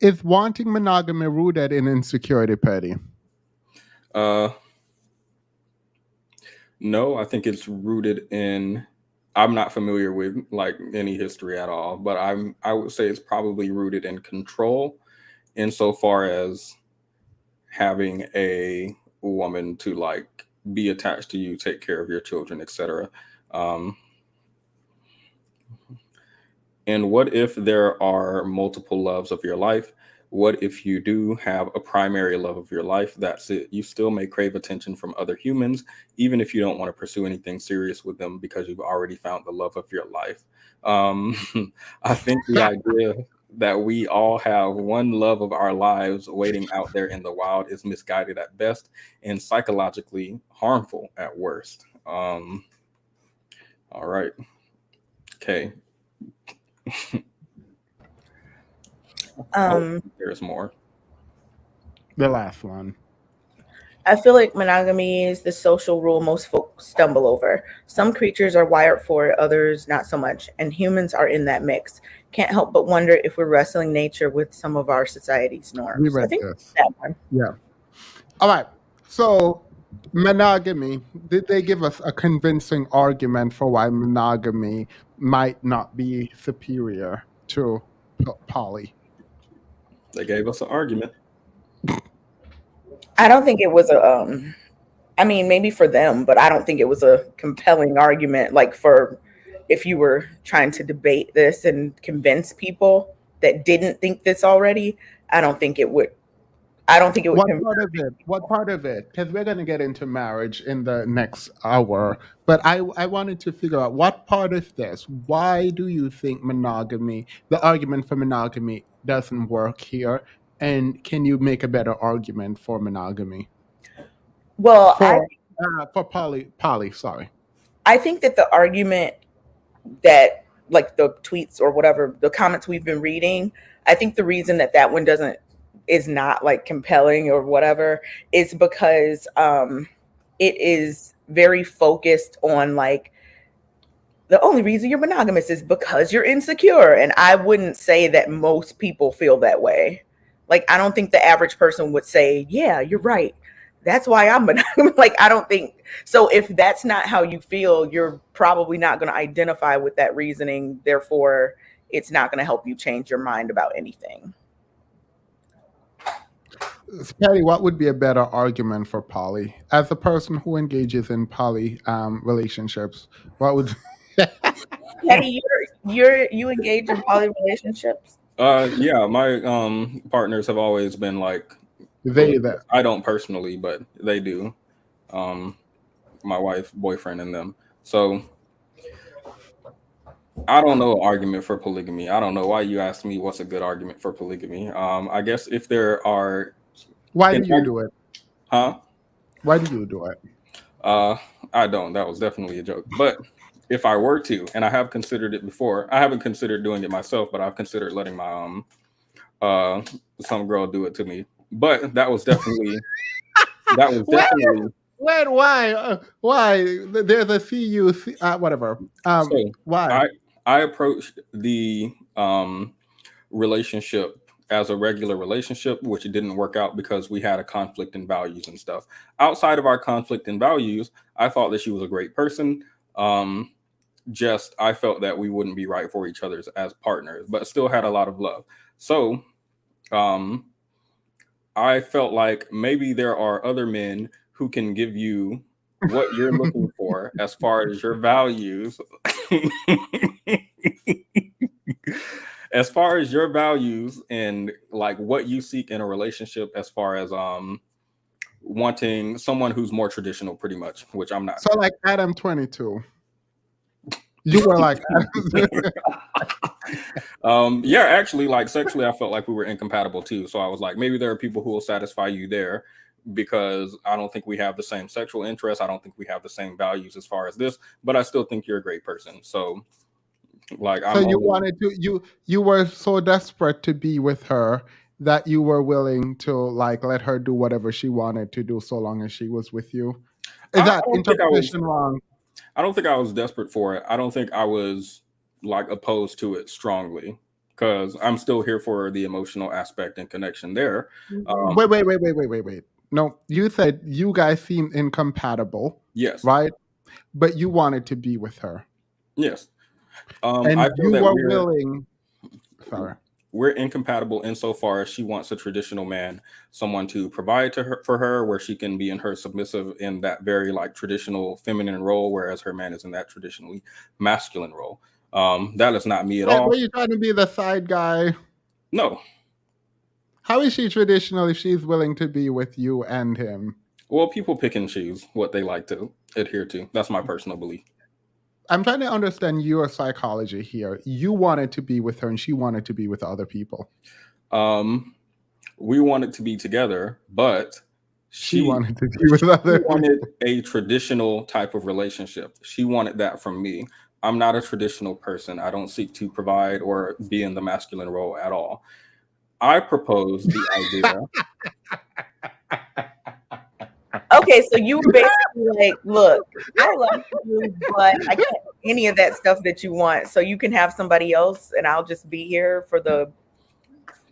Is wanting monogamy rooted in insecurity, Patty? No, I think it's rooted in, I'm not familiar with like any history at all, but I would say it's probably rooted in control insofar as having a woman to like be attached to you, take care of your children, etc. And what if there are multiple loves of your life? What if you do have a primary love of your life? That's it. You still may crave attention from other humans, even if you don't want to pursue anything serious with them because you've already found the love of your life. I think the idea that we all have one love of our lives waiting out there in the wild is misguided at best and psychologically harmful at worst. All right. Okay. There's more. The last one. I feel like monogamy is the social rule most folks stumble over. Some creatures are wired for it, others not so much, and humans are in that mix. Can't help but wonder if we're wrestling nature with some of our society's norms. We read I think this. that one. Yeah. All right. So monogamy, did they give us a convincing argument for why monogamy might not be superior to poly? They gave us an argument. I don't think it was a I mean maybe for them, but I don't think it was a compelling argument like for if you were trying to debate this and convince people that didn't think this already. I don't think it would What part of it? Because we're going to get into marriage in the next hour. But I wanted to figure out what part of this, why do you think monogamy, the argument for monogamy doesn't work here? And can you make a better argument for monogamy? Well, For poly, sorry. I think that the argument that like the tweets or whatever, the comments we've been reading, I think the reason that one is not like compelling or whatever is because it is very focused on like the only reason you're monogamous is because you're insecure. And I wouldn't say that most people feel that way. Like, I don't think the average person would say, yeah, you're right. That's why I'm monogamous. Like, I don't think so. If that's not how you feel, you're probably not going to identify with that reasoning. Therefore, it's not going to help you change your mind about anything. Patty, what would be a better argument for poly? As a person who engages in poly relationships, what would... Patty, you engage in poly relationships? Yeah, my partners have always been like that. I don't personally, but they do. My wife, boyfriend, and them. So I don't know an argument for polygamy. I don't know why you asked me what's a good argument for polygamy. I guess if there are. Why do you do it? Huh? Why do you do it? I don't. That was definitely a joke. But if I were to, and I have considered it before, I haven't considered doing it myself, but I've considered letting my some girl do it to me. But that was definitely Wait, why? There's a CU, whatever. So why? I approached the relationship as a regular relationship, which didn't work out because we had a conflict in values and stuff. Outside of our conflict in values, I thought that she was a great person. Just I felt that we wouldn't be right for each other as partners, but still had a lot of love. So I felt like maybe there are other men who can give you what you're looking for as far as your values. As far as your values and like what you seek in a relationship, as far as wanting someone who's more traditional, pretty much, which I'm not. So like Adam 22. You were like, Yeah, actually, like sexually, I felt like we were incompatible too. So I was like, maybe there are people who will satisfy you there because I don't think we have the same sexual interests. I don't think we have the same values as far as this, but I still think you're a great person. So like, so I'm you only, wanted to, you were so desperate to be with her that you were willing to like let her do whatever she wanted to do so long as she was with you. Is I that don't think I was, interpretation wrong? I don't think I was desperate for it. I don't think I was like opposed to it strongly because I'm still here for the emotional aspect and connection there. Mhm. Wait, wait, wait, wait, wait, wait, wait. No, you said you guys seemed incompatible, Yes, right? But you wanted to be with her. yes. And I feel you that were willing. Sorry. we're incompatible insofar as she wants a traditional man, someone to provide to her for her, where she can be in her submissive in that very like traditional feminine role, whereas her man is in that traditionally masculine role. That is not me at Wait, all. were you trying to be the side guy? No. How is she traditional if she's willing to be with you and him? Well, people pick and choose what they like to adhere to. That's my personal belief. I'm trying to understand your psychology here. You wanted to be with her and she wanted to be with other people. Um, we wanted to be together, but She she wanted to be with she other people. wanted a traditional type of relationship. She wanted that from me. I'm not a traditional person. I don't seek to provide or be in the masculine role at all. I proposed the idea. Okay, so you were basically like, look, I love you, but I can't do any of that stuff that you want. So you can have somebody else and I'll just be here for the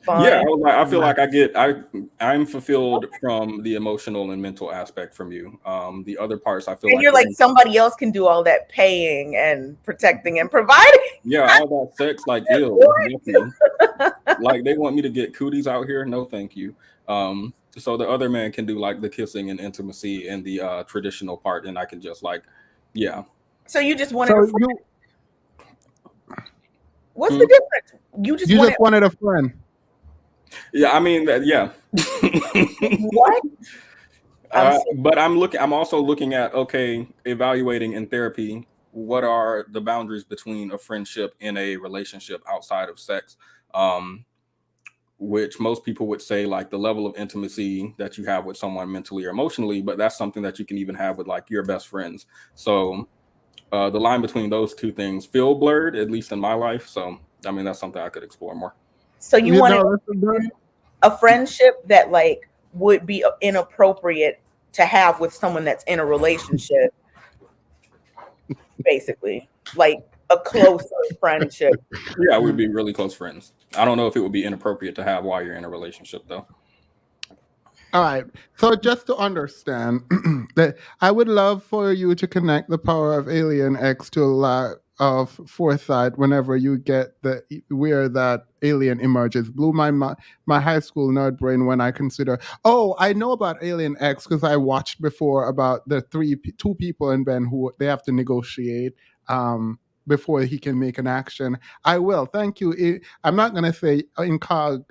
Yeah, I fun. was like, I feel like I'm fulfilled from the emotional and mental aspect from you. The other parts I feel And like you're are like, somebody else can do all that paying and protecting and providing. yeah, all that sex, like ill, yucky. Like they want me to get cooties out here. No, thank you. So the other man can do like the kissing and intimacy and the traditional part, and I can just like, yeah. So you just wanted a So friend. you What's Hmm. the difference? You just you wanted just wanted a friend. Yeah, I mean, yeah. what? I'm so But I'm also looking at okay, evaluating in therapy. What are the boundaries between a friendship and a relationship outside of sex? Um, which most people would say like the level of intimacy that you have with someone mentally or emotionally, but that's something that you can even have with like your best friends. So the line between those two things feel blurred, at least in my life. So I mean, that's something I could explore more. so you You wanted know, listen, a friendship that like would be inappropriate to have with someone that's in a relationship, basically. Like a closer friendship. Yeah, we'd be really close friends. I don't know if it would be inappropriate to have while you're in a relationship, though. all right. So just to understand that I would love for you to connect the power of Alien X to a lot of foresight whenever you get the where that alien emerges. Blew my high school nerd brain when I consider, oh, I know about Alien X because I watched before about the two people in Ben who they have to negotiate before he can make an action. I will. Thank you. I'm not going to say incog.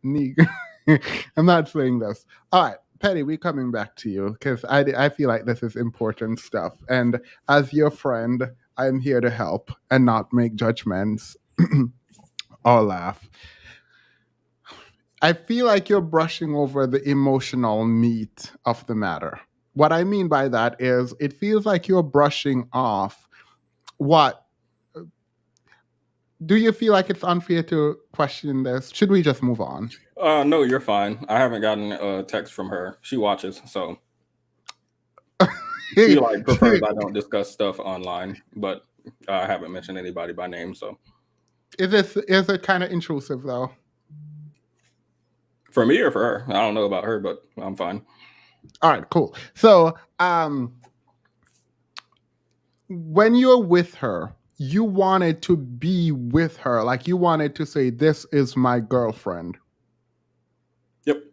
I'm not saying this. All right, Petty, we're coming back to you because I feel like this is important stuff. And as your friend, I'm here to help and not make judgments or laugh. I feel like you're brushing over the emotional meat of the matter. What I mean by that is it feels like you're brushing off what. Do you feel like it's unfair to question this? Should we just move on? No, you're fine. I haven't gotten a text from her. She watches, so she like prefers I don't discuss stuff online. But I haven't mentioned anybody by name. So Is it kind of intrusive though? for me or for her, I don't know about her, but I'm fine. All right, cool. So, when you're with her, you wanted to be with her, like you wanted to say, "This is my girlfriend," Yep.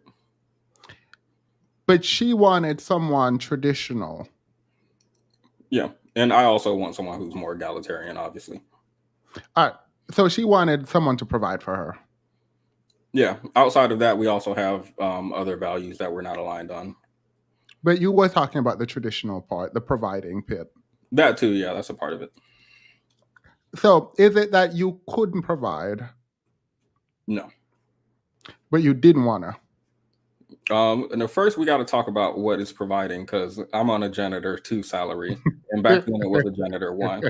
but she wanted someone traditional. Yeah, and I also want someone who's more egalitarian, obviously. All right, so she wanted someone to provide for her. Yeah. Outside of that, we also have other values that we're not aligned on. But you were talking about the traditional part, the providing bit. That too. Yeah, that's a part of it. So is it that you couldn't provide, No. but you didn't want to? And first we got to talk about what is providing, because I'm on a janitor 2 salary, and back then it was a janitor 1.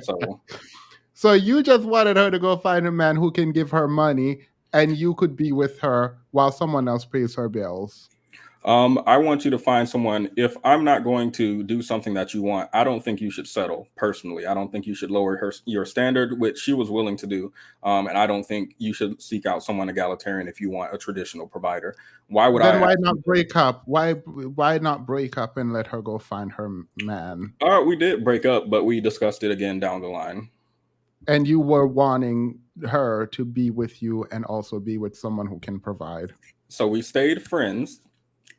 So you just wanted her to go find a man who can give her money, and you could be with her while someone else pays her bills. I want you to find someone. If I'm not going to do something that you want, I don't think you should settle. Personally, I don't think you should lower your standard, which she was willing to do. And I don't think you should seek out someone egalitarian if you want a traditional provider. Why would Then I? why not break up? Why not break up and let her go find her man? We did break up, but we discussed it again down the line. And you were wanting her to be with you and also be with someone who can provide. So we stayed friends.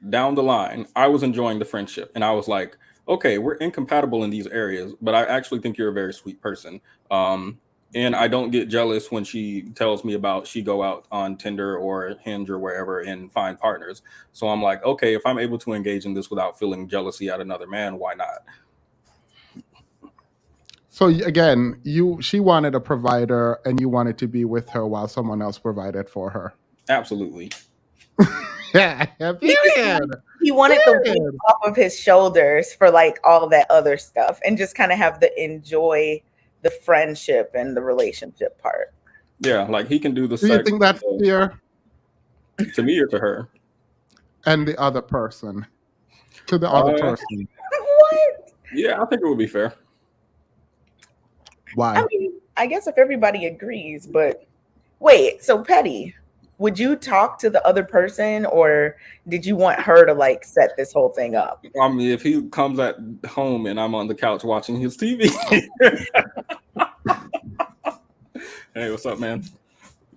Down the line, I was enjoying the friendship, and I was like, okay, we're incompatible in these areas, but I actually think you're a very sweet person. And I don't get jealous when she tells me about she go out on Tinder or Hinge or wherever and find partners. So I'm like, okay, if I'm able to engage in this without feeling jealousy at another man, why not? So again, she wanted a provider, and you wanted to be with her while someone else provided for her. Absolutely. Yeah, period. He wanted the weight off of his shoulders for like all that other stuff, and just kind of have the enjoy the friendship and the relationship part. Yeah, like he can do the Do sex. you think that's fair? To me or to her? And the other person. To the other person. What? Yeah, I think it would be fair. Why? I mean, I guess if everybody agrees, but wait, so Petty, would you talk to the other person, or did you want her to like set this whole thing up? I mean, if he comes at home and I'm on the couch watching his TV. Hey, what's up, man?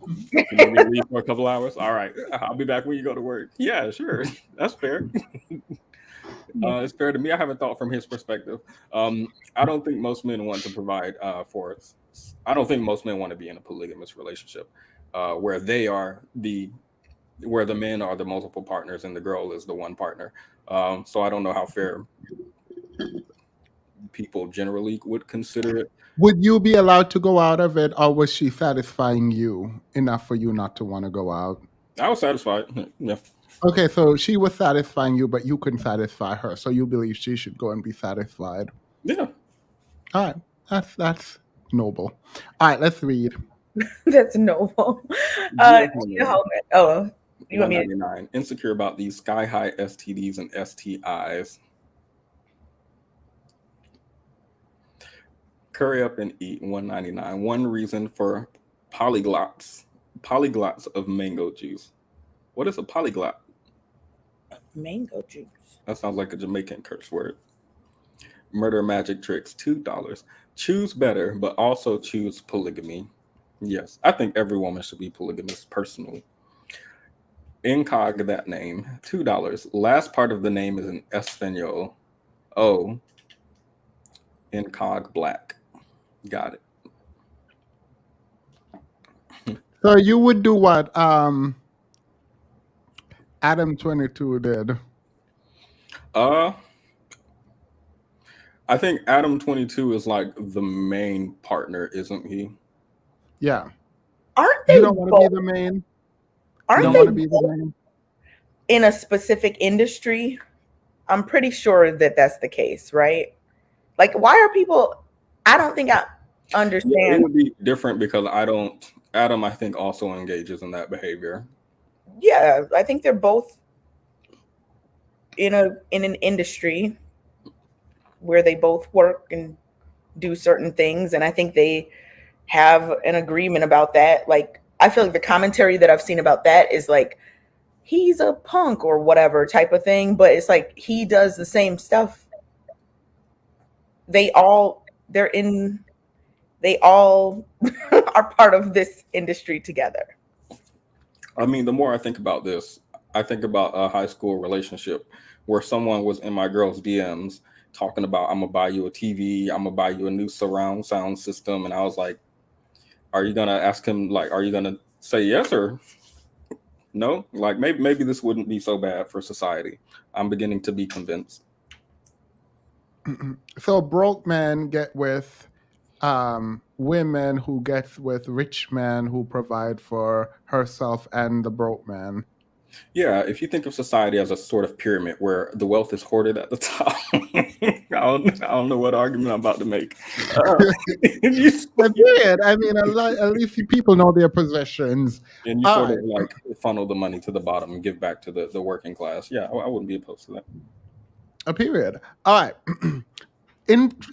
You need me to leave for a couple hours? All right, I'll be back when you go to work. Yeah, sure. That's fair. It's fair to me. I haven't thought from his perspective. I don't think most men want to provide for us. I don't think most men want to be in a polygamous relationship where the men are the multiple partners and the girl is the one partner. So I don't know how fair people generally would consider it. Would you be allowed to go out of it, or was she satisfying you enough for you not to want to go out? I was satisfied. Yeah. Okay, so she was satisfying you, but you couldn't satisfy her. So you believe she should go and be satisfied. Yeah. All right. That's noble. All right, let's read. That's noble. Oh, you want me to? Insecure about these sky-high STDs and STIs. Curry up and eat, $1.99. One reason for polyglots of mango juice. What is a polyglot? Mango juice. That sounds like a Jamaican curse word. Murder magic tricks, $2. Choose better, but also choose polygamy. Yes, I think every woman should be polygamous personally. Incog that name, $2. Last part of the name is in Espanol. Oh, incog black. Got it. So you would do what Adam 22 did? I think Adam 22 is like the main partner, isn't he? Yeah. Aren't they? You don't want to be the main. Aren't you don't they want to be the main in a specific industry? I'm pretty sure that that's the case, right? Like, why are people? I don't think I understand. Yeah, it would be different because Adam, I think, also engages in that behavior. Yeah, I think they're both in an industry where they both work and do certain things, and I think they have an agreement about that. Like, I feel like the commentary that I've seen about that is like he's a punk or whatever type of thing, but it's like he does the same stuff. They all are part of this industry together. I mean, the more I think about this, I think about a high school relationship where someone was in my girl's DMs talking about, I'm gonna buy you a TV, I'm gonna buy you a new surround sound system, and I was like, are you gonna ask him, like, are you gonna say yes or no? Like, maybe this wouldn't be so bad for society. I'm beginning to be convinced. So broke men get with women who gets with rich men who provide for herself and the broke man. Yeah, if you think of society as a sort of pyramid where the wealth is hoarded at the top, I don't know what argument I'm about to make. I did. I mean, at least people know their possessions. And you All sort of right. like funnel the money to the bottom and give back to the working class. Yeah, I wouldn't be opposed to that. A period. All right.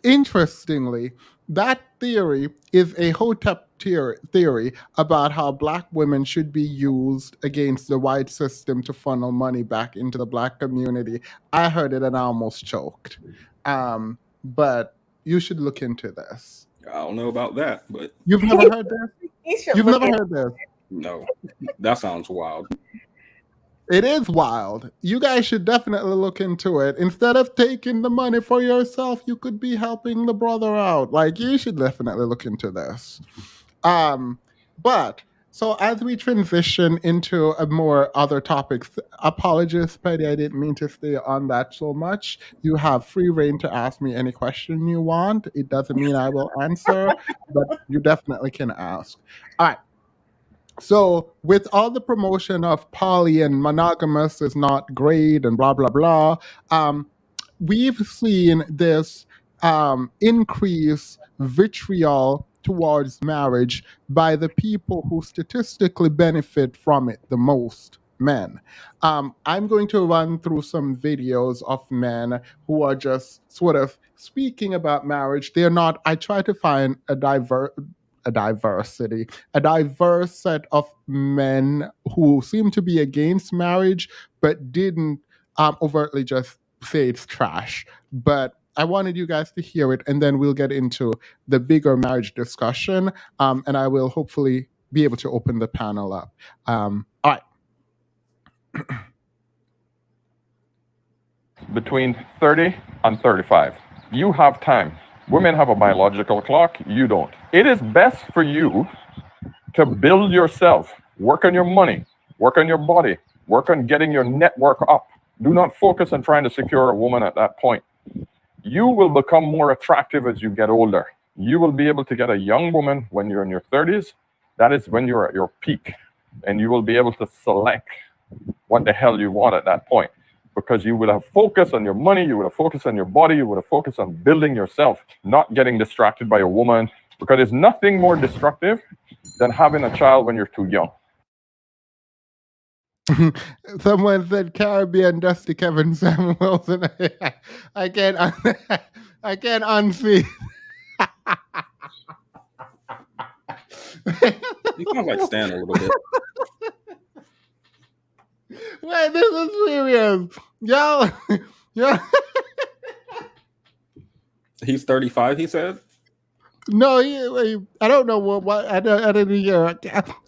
Interestingly, that theory is a Hotep theory about how black women should be used against the white system to funnel money back into the black community. I heard it and I almost choked. But you should look into this. I don't know about that, but You've never heard this? You should You've look never at heard this? no, that sounds wild. It is wild. You guys should definitely look into it. Instead of taking the money for yourself, you could be helping the brother out. Like, you should definitely look into this. But so as we transition into a more other topics, apologies, Petty, I didn't mean to stay on that so much. You have free reign to ask me any question you want. It doesn't mean I will answer, but you definitely can ask. All right. So, with all the promotion of poly and monogamous is not great and blah, blah, blah, we've seen this increase vitriol towards marriage by the people who statistically benefit from it the most, men. I'm going to run through some videos of men who are just sort of speaking about marriage. They're not, I try to find a diverse set of men who seem to be against marriage, but didn't overtly just say it's trash. But I wanted you guys to hear it, and then we'll get into the bigger marriage discussion, and I will hopefully be able to open the panel up. All right. Between 30 and 35. You have time. Women have a biological clock, you don't. It is best for you to build yourself, work on your money, work on your body, work on getting your network up. Do not focus on trying to secure a woman at that point. You will become more attractive as you get older. You will be able to get a young woman when you're in your 30s. That is when you're at your peak. And you will be able to select what the hell you want at that point. Because you would have focused on your money, you would have focused on your body, you would have focused on building yourself, not getting distracted by a woman. Because there's nothing more destructive than having a child when you're too young. Someone said Caribbean Dusty Kevin Samuels, and I can't unsee. You sound like Stan a little bit. Wait, this is serious. Yo. He's 35, he said? No, I don't know what I didn't hear.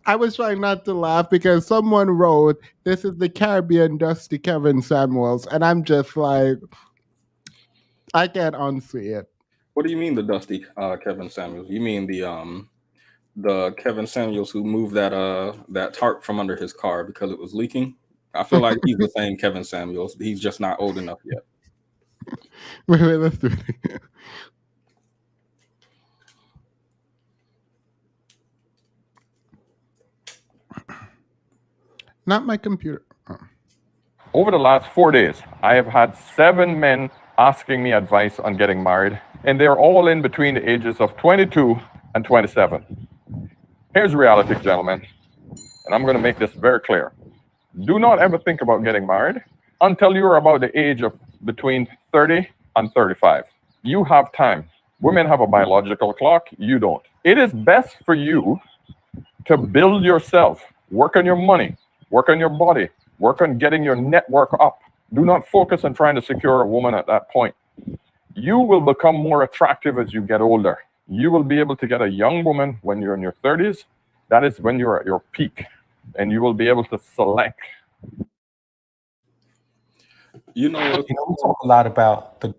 I was trying not to laugh because someone wrote, "This is the Caribbean Dusty Kevin Samuels," and I'm just like, I can't unsee it. What do you mean the dusty Kevin Samuels? You mean the Kevin Samuels who moved that tarp from under his car because it was leaking? I feel like he's the same Kevin Samuels. He's just not old enough yet. Wait, let's do it. Not my computer. Oh. Over the last 4 days, I have had 7 men asking me advice on getting married, and they're all in between the ages of 22 and 27. Here's reality, gentlemen, and I'm going to make this very clear. Do not ever think about getting married until you're about the age of between 30 and 35. You have time. Women have a biological clock, you don't. It is best for you to build yourself, work on your money, work on your body, work on getting your network up. Do not focus on trying to secure a woman at that point. You will become more attractive as you get older. You will be able to get a young woman when you're in your 30s. That is when you're at your peak. And you will be able to select. You know, we talk a lot about the.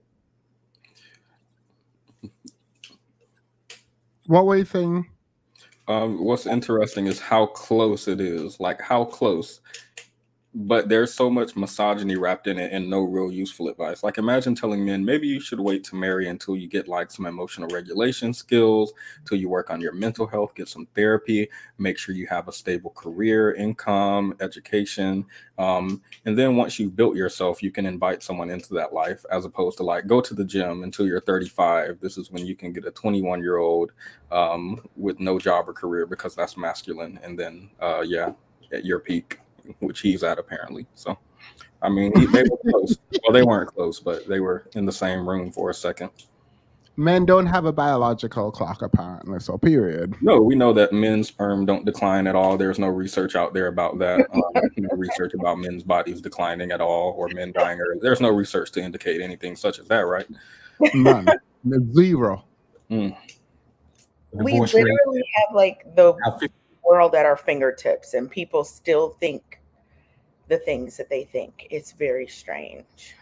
What were you saying? What's interesting is how close it is. Like how close. But there's so much misogyny wrapped in it and no real useful advice. Like imagine telling men, maybe you should wait to marry until you get like some emotional regulation skills, till you work on your mental health, get some therapy, make sure you have a stable career, income, education. And then once you've built yourself, you can invite someone into that life, as opposed to like go to the gym until you're 35. This is when you can get a 21-year-old with no job or career, because that's masculine. And then at your peak, which he's at apparently. So, I mean, they were close. Well, they weren't close, but they were in the same room for a second. Men don't have a biological clock, apparently, so period. No, we know that men's sperm don't decline at all. There's no research out there about that. No research about men's bodies declining at all, or men dying early. There's no research to indicate anything such as that, right? None. Zero. We literally have like the world at our fingertips, and people still think the things that they think. It's very strange.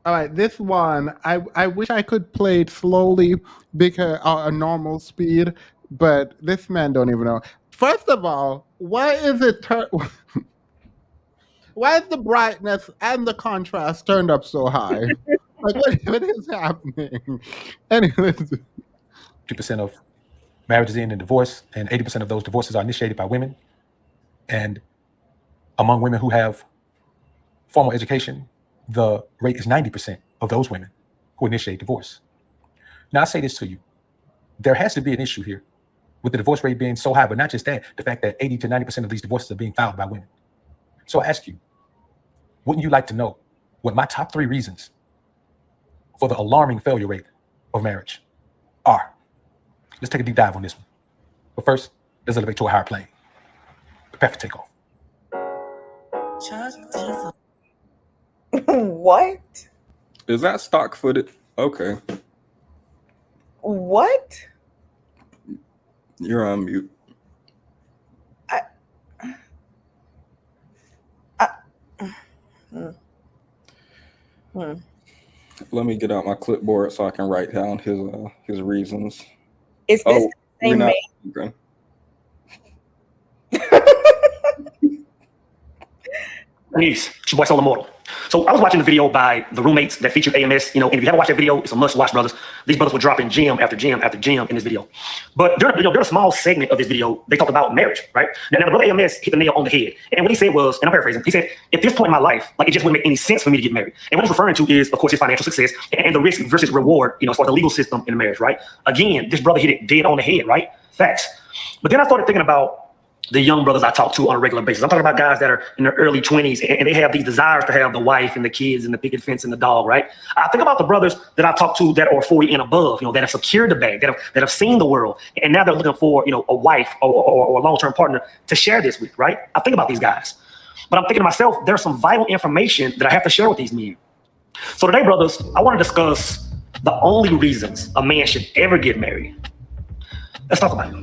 All right, this one, I wish I could play it slowly because a normal speed, but this man don't even know. First of all, why is it why is the brightness and the contrast turned up so high? Like what is happening? Anyways, 50% of marriages end in divorce, and 80% of those divorces are initiated by women. And among women who have formal education, the rate is 90% of those women who initiate divorce. Now, I say this to you. There has to be an issue here with the divorce rate being so high, but not just that, the fact that 80 to 90% of these divorces are being filed by women. So I ask you, wouldn't you like to know what my top 3 reasons for the alarming failure rate of marriage are? Let's take a deep dive on this one. But first, let's elevate to a higher plane. Prepare for takeoff. What? Is that stock footage? Okay. What? You're on mute. Let me get out my clipboard so I can write down his reasons. Is this the same man? Okay. Peace. It's your boy Solar Mortal. So I was watching the video by the roommates that featured AMS. And if you haven't watched that video, it's a must watch, brothers. These brothers were dropping gem after gem after gem in this video. But during a small segment of this video, they talked about marriage, right? Now the brother AMS hit the nail on the head. And what he said was, and I'm paraphrasing, he said, at this point in my life, like it just wouldn't make any sense for me to get married. And what he's referring to is, of course, his financial success and the risk versus reward, as far as the legal system in marriage, right? Again, this brother hit it dead on the head, right? Facts. But then I started thinking about the young brothers I talk to on a regular basis. I'm talking about guys that are in their early 20s and they have these desires to have the wife and the kids and the picket fence and the dog, right? I think about the brothers that I talk to that are 40 and above, that have secured the bag, that have seen the world, and now they're looking for, a wife or a long-term partner to share this with, right? I think about these guys. But I'm thinking to myself, there's some vital information that I have to share with these men. So today, brothers, I want to discuss the only reasons a man should ever get married. Let's talk about it.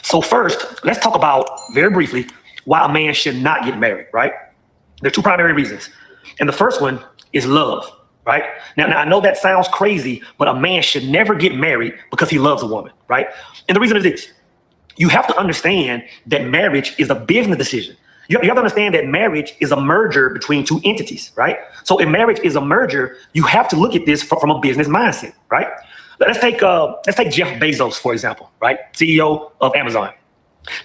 So first, let's talk about, very briefly, why a man should not get married, right? There are 2 primary reasons. And the first one is love, right? Now, I know that sounds crazy, but a man should never get married because he loves a woman, right? And the reason is this. You have to understand that marriage is a business decision. You have to understand that marriage is a merger between 2 entities, right? So if marriage is a merger, you have to look at this from a business mindset, right? Let's take Jeff Bezos, for example, right? CEO of Amazon.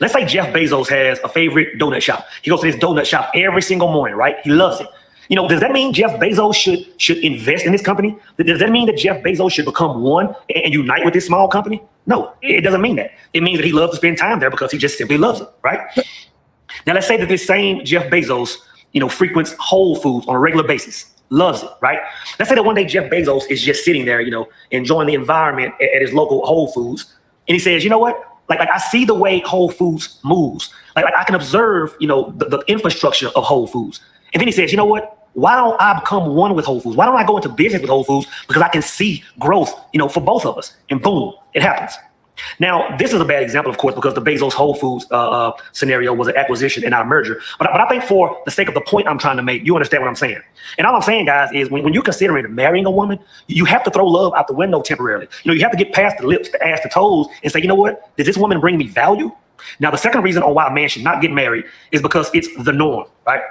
Let's say Jeff Bezos has a favorite donut shop. He goes to this donut shop every single morning, right? He loves it. Does that mean Jeff Bezos should invest in this company? Does that mean that Jeff Bezos should become one and unite with this small company? No, it doesn't mean that. It means that he loves to spend time there because he just simply loves it, right? Now, let's say that this same Jeff Bezos, frequents Whole Foods on a regular basis. Loves it, right? Let's say that one day Jeff Bezos is just sitting there, enjoying the environment at his local Whole Foods. And he says, you know what? Like I see the way Whole Foods moves. Like I can observe, the infrastructure of Whole Foods. And then he says, you know what? Why don't I become one with Whole Foods? Why don't I go into business with Whole Foods? Because I can see growth, for both of us. And boom, it happens. Now, this is a bad example, of course, because the Bezos Whole Foods scenario was an acquisition and not a merger. But I think for the sake of the point I'm trying to make, you understand what I'm saying. And all I'm saying, guys, is when you're considering marrying a woman, you have to throw love out the window temporarily. You have to get past the lips, the ass, the toes, and say, you know what? Did this woman bring me value? Now, the second reason on why a man should not get married is because it's the norm, right?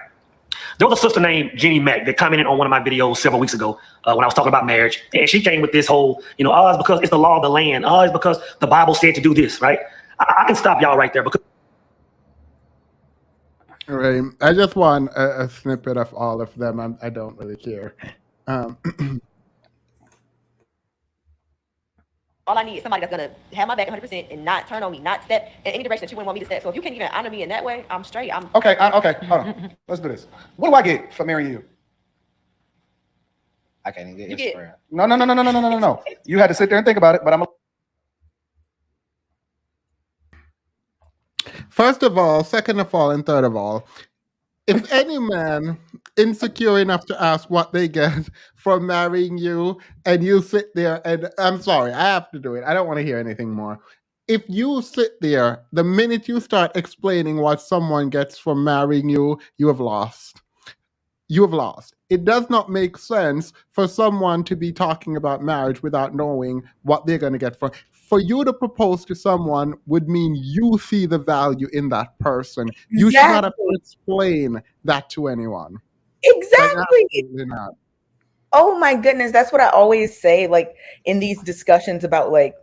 There was a sister named Jenny Mack that commented on one of my videos several weeks ago when I was talking about marriage. And she came with this whole, it's because it's the law of the land. It's because the Bible said to do this, right? I can stop y'all right there because. Right. I just want a snippet of all of them. I don't really care. All I need is somebody that's going to have my back 100% and not turn on me, not step in any direction that you wouldn't want me to step. So if you can't even honor me in that way, I'm straight. Okay, hold on. Let's do this. What do I get for marrying you? I can't even You get get- Instagram. No. You had to sit there and think about it, but I'm First of all, second of all, and third of all, if any man insecure enough to ask what they get from marrying you, and you sit there and I'm sorry, I have to do it. I don't want to hear anything more. If you sit there, the minute you start explaining what someone gets from marrying you, you have lost. You have lost. It does not make sense for someone to be talking about marriage without knowing what they're going to get from. For you to propose to someone would mean you see the value in that person. You should not have to explain that to anyone. Exactly. Absolutely not. Oh my goodness, that's what I always say, like in these discussions about like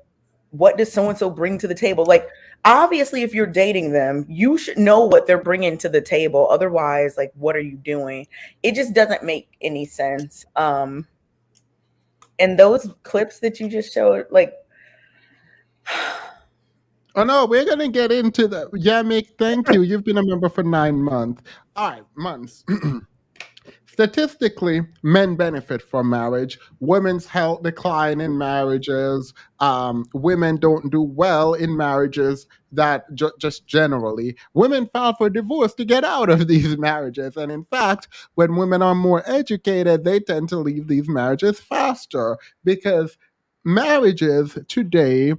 what does so and so bring to the table? Like obviously if you're dating them, you should know what they're bringing to the table. Otherwise, like what are you doing? It just doesn't make any sense. And those clips that you just showed, like Oh no, we're gonna get into that. Yeah, Mick, thank you. You've been a member for 9 months. All right, months. Statistically, men benefit from marriage. Women's health decline in marriages. Women don't do well in marriages that just generally. Women file for divorce to get out of these marriages. And in fact, when women are more educated, they tend to leave these marriages faster because marriages today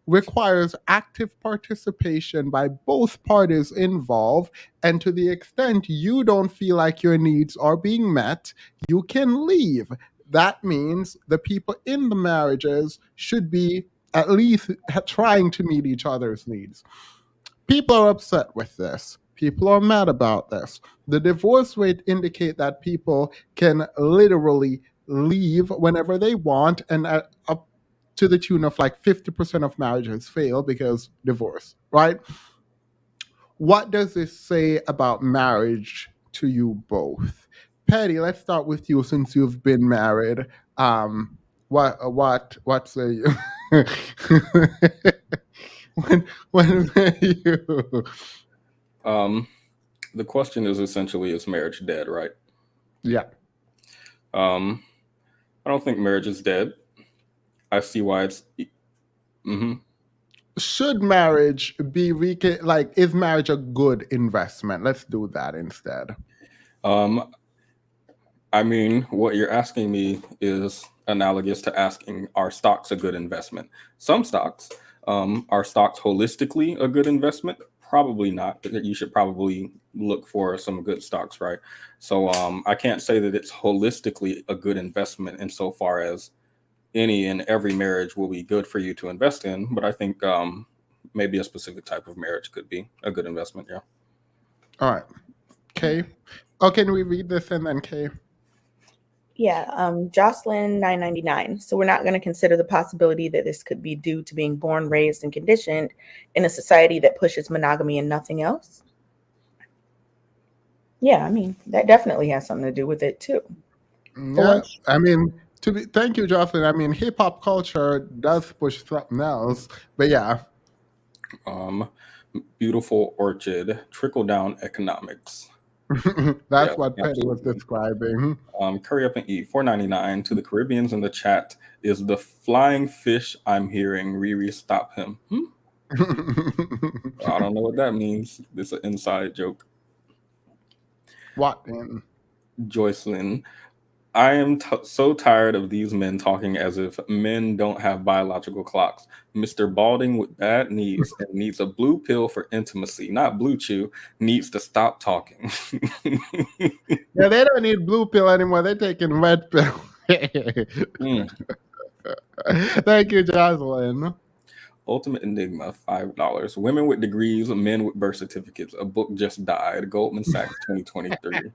requires active participation by both parties involved. And to the extent you don't feel like your needs are being met, you can leave. That means the people in the marriages should be at least trying to meet each other's needs. People are upset with this. People are mad about this. The divorce rate indicate that people can literally leave whenever they want, and up to the tune of like 50% of marriages fail because divorce, right? What does this say about marriage to you both? Patty, let's start with you since you've been married. What say you? when you? The question is essentially, is marriage dead, right? Yeah. I don't think marriage is dead. I see why it's. Should marriage be is marriage a good investment? Let's do that instead. I mean, what you're asking me is analogous to asking, are stocks a good investment? Some stocks, are stocks holistically a good investment? Probably not. You should probably look for some good stocks, right? So I can't say that it's holistically a good investment insofar as any and every marriage will be good for you to invest in, but I think maybe a specific type of marriage could be a good investment. Yeah. All right. Kay. Oh, can we read this and then Kay? yeah, Jocelyn 999. So we're not going to consider the possibility that this could be due to being born, raised, and conditioned in a society that pushes monogamy and nothing else. Yeah, I mean, that definitely has something to do with it too. Yeah, I mean, thank you, Jocelyn. I mean, hip hop culture does push something else, but yeah. Beautiful orchid, trickle down economics. That's what Penny was describing. Curry Up and Eat, $4.99 to the Caribbeans in the chat. Is the flying fish I'm hearing? Riri, stop him. I don't know what that means. It's an inside joke. What then? Joycelyn, I am so tired of these men talking as if men don't have biological clocks. Mr. Balding with bad knees and needs a blue pill for intimacy, not blue chew, needs to stop talking. Yeah, they don't need blue pill anymore. They're taking red pill. Mm. Thank you, Jocelyn. Ultimate Enigma, $5. Women with degrees, men with birth certificates. A book just died. Goldman Sachs, 2023.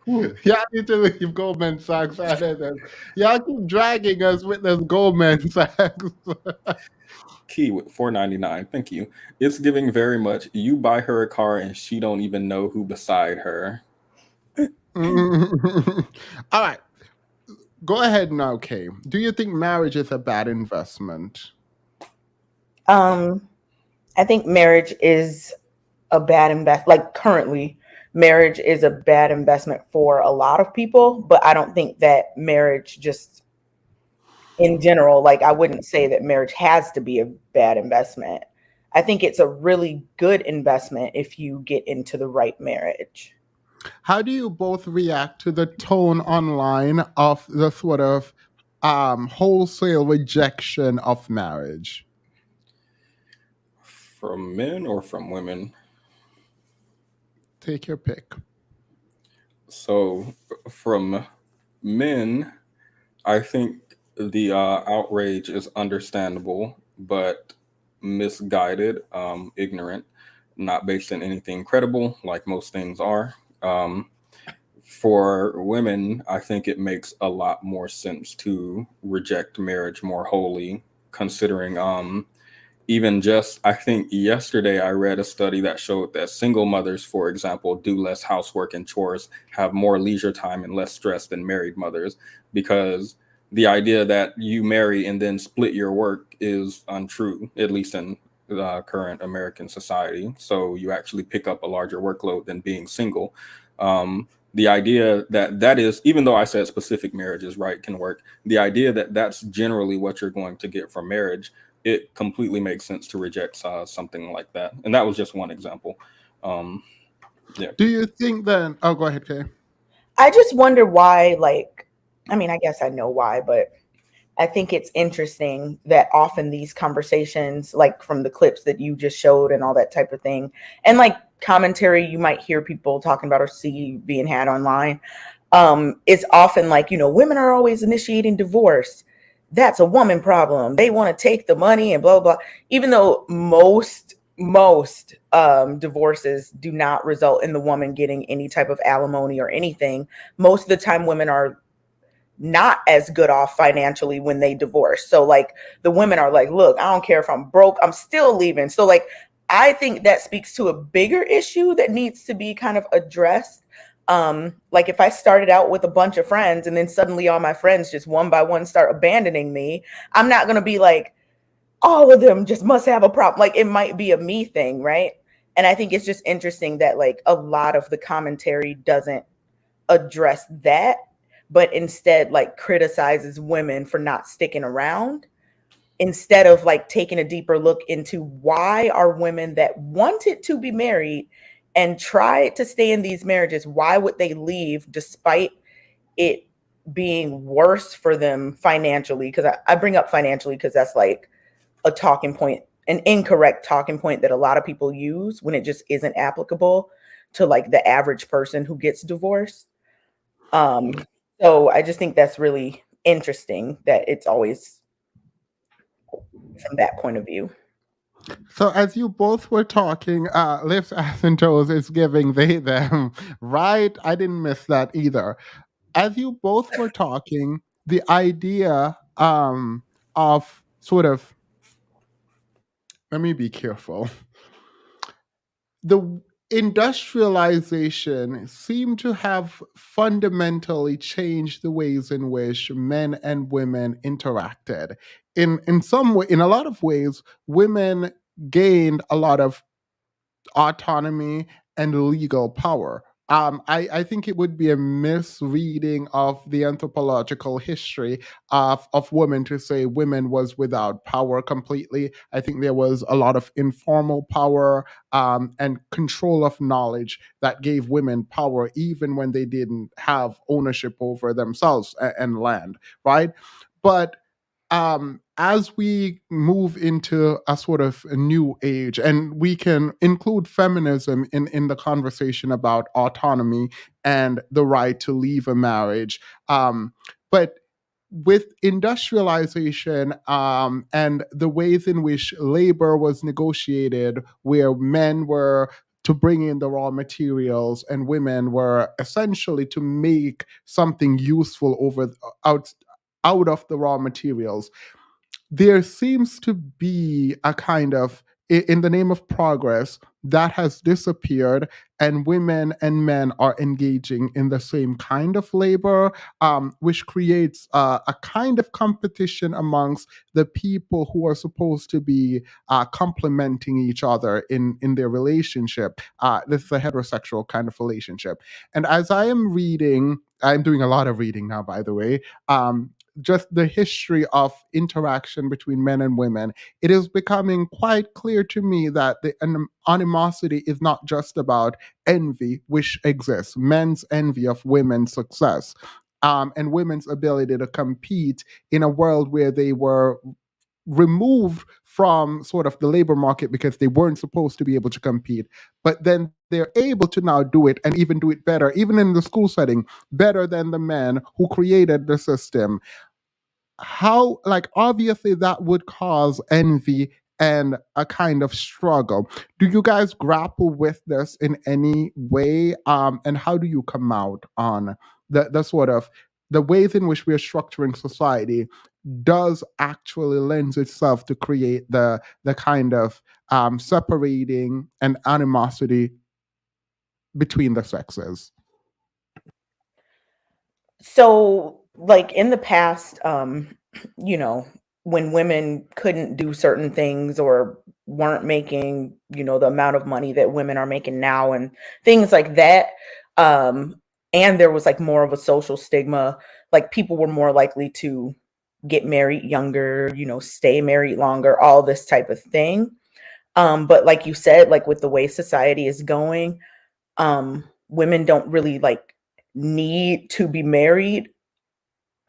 Whew. Y'all need to leave Goldman Sachs out of this. Y'all keep dragging us with this Goldman Sachs. Key with $4.99. Thank you. It's giving very much. You buy her a car and she don't even know who beside her. All right. Go ahead now, Kay. Do you think marriage is a bad investment? I think marriage is a bad investment. Like currently, marriage is a bad investment for a lot of people, but I don't think that marriage just in general, like I wouldn't say that marriage has to be a bad investment. I think it's a really good investment if you get into the right marriage. How do you both react to the tone online of the sort of wholesale rejection of marriage? From men or from women? Take your pick. So, from men, I think the outrage is understandable, but misguided, ignorant, not based in anything credible, like most things are. For women, I think it makes a lot more sense to reject marriage more wholly, considering even just, I think yesterday I read a study that showed that single mothers, for example, do less housework and chores, have more leisure time and less stress than married mothers, because the idea that you marry and then split your work is untrue, at least in current American society. So you actually pick up a larger workload than being single. The idea that is, even though I said specific marriages, right, can work, the idea that that's generally what you're going to get from marriage, it completely makes sense to reject something like that. And that was just one example. Yeah. Do you think then? Oh, go ahead, Kay. I just wonder why, like, I mean, I guess I know why, but I think it's interesting that often these conversations, like from the clips that you just showed and all that type of thing, and like commentary you might hear people talking about or see being had online, it's often like, you know, women are always initiating divorce. That's a woman problem. They want to take the money and blah, blah, blah. Even though most divorces do not result in the woman getting any type of alimony or anything. Most of the time women are not as good off financially when they divorce. So like the women are like, look, I don't care if I'm broke, I'm still leaving. So like, I think that speaks to a bigger issue that needs to be kind of addressed. Like if I started out with a bunch of friends and then suddenly all my friends just one by one start abandoning me, I'm not going to be like, all of them just must have a problem. Like it might be a me thing, right? And I think it's just interesting that like a lot of the commentary doesn't address that, but instead like criticizes women for not sticking around, instead of like taking a deeper look into why are women that wanted to be married and tried to stay in these marriages, why would they leave despite it being worse for them financially? Because I bring up financially because that's like a talking point, an incorrect talking point that a lot of people use when it just isn't applicable to like the average person who gets divorced. So I just think that's really interesting that it's always from that point of view. So as you both were talking, lips, ass, and toes is giving they them, right? I didn't miss that either. As you both were talking, the idea of sort of, let me be careful. The industrialization seemed to have fundamentally changed the ways in which men and women interacted. In some way, in a lot of ways, women gained a lot of autonomy and legal power. I think it would be a misreading of the anthropological history of women to say women was without power completely. I think there was a lot of informal power and control of knowledge that gave women power even when they didn't have ownership over themselves and land, right? But as we move into a sort of a new age, and we can include feminism in the conversation about autonomy and the right to leave a marriage. But with industrialization and the ways in which labor was negotiated, where men were to bring in the raw materials and women were essentially to make something useful out of the raw materials, there seems to be a kind of, in the name of progress, that has disappeared, and women and men are engaging in the same kind of labor, which creates a kind of competition amongst the people who are supposed to be complementing each other in their relationship. This is a heterosexual kind of relationship. And as I am reading, I'm doing a lot of reading now, by the way, just the history of interaction between men and women, it is becoming quite clear to me that the animosity is not just about envy, which exists, men's envy of women's success. And women's ability to compete in a world where they were removed from sort of the labor market because they weren't supposed to be able to compete. But then they're able to now do it and even do it better, even in the school setting, better than the men who created the system. How, like, obviously that would cause envy and a kind of struggle. Do you guys grapple with this in any way? And how do you come out on the sort of the ways in which we are structuring society does actually lends itself to create the kind of separating and animosity between the sexes? So, like in the past, you know, when women couldn't do certain things or weren't making, the amount of money that women are making now and things like that, um, and there was like more of a social stigma, like people were more likely to get married younger, stay married longer, all this type of thing. But like you said, like with the way society is going, women don't really like need to be married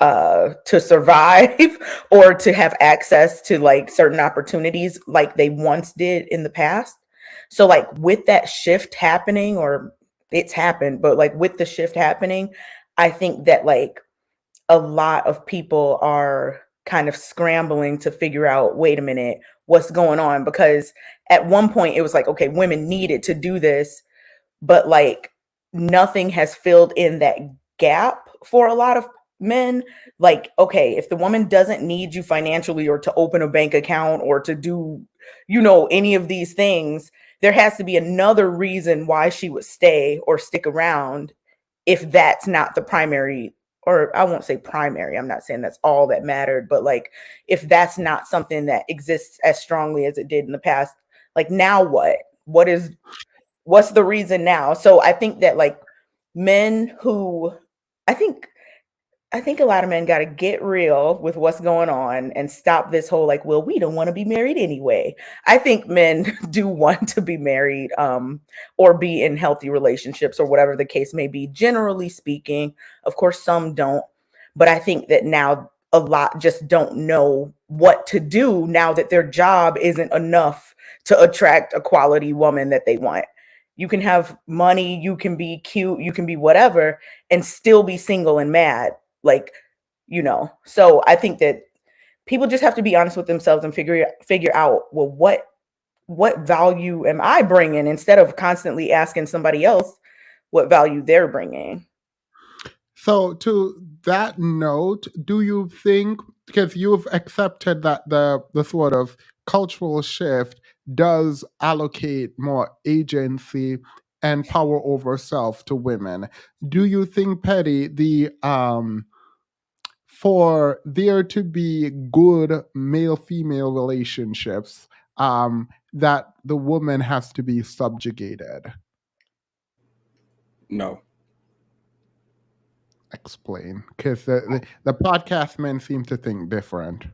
to survive or to have access to like certain opportunities like they once did in the past. So like with that shift happening, or it's happened, but like with the shift happening, I think that like a lot of people are kind of scrambling to figure out, wait a minute, what's going on? Because at one point it was like, okay, women needed to do this, but like nothing has filled in that gap for a lot of men. Like, okay, if the woman doesn't need you financially or to open a bank account or to do, any of these things, there has to be another reason why she would stay or stick around if that's not the primary, or I won't say primary, I'm not saying that's all that mattered, but like if that's not something that exists as strongly as it did in the past, like now what's the reason now? So I think that like men who I think I think a lot of men got to get real with what's going on and stop this whole like, well, we don't want to be married anyway. I think men do want to be married or be in healthy relationships or whatever the case may be, generally speaking. Of course, some don't. But I think that now a lot just don't know what to do now that their job isn't enough to attract a quality woman that they want. You can have money, you can be cute, you can be whatever, and still be single and mad. Like, so I think that people just have to be honest with themselves and figure out, well, what value am I bringing, instead of constantly asking somebody else what value they're bringing. So, to that note, do you think, because you've accepted that the sort of cultural shift does allocate more agency and power over self to women, do you think, Petty, the for there to be good male female relationships, that the woman has to be subjugated? No. Explain, because the podcast men seem to think different.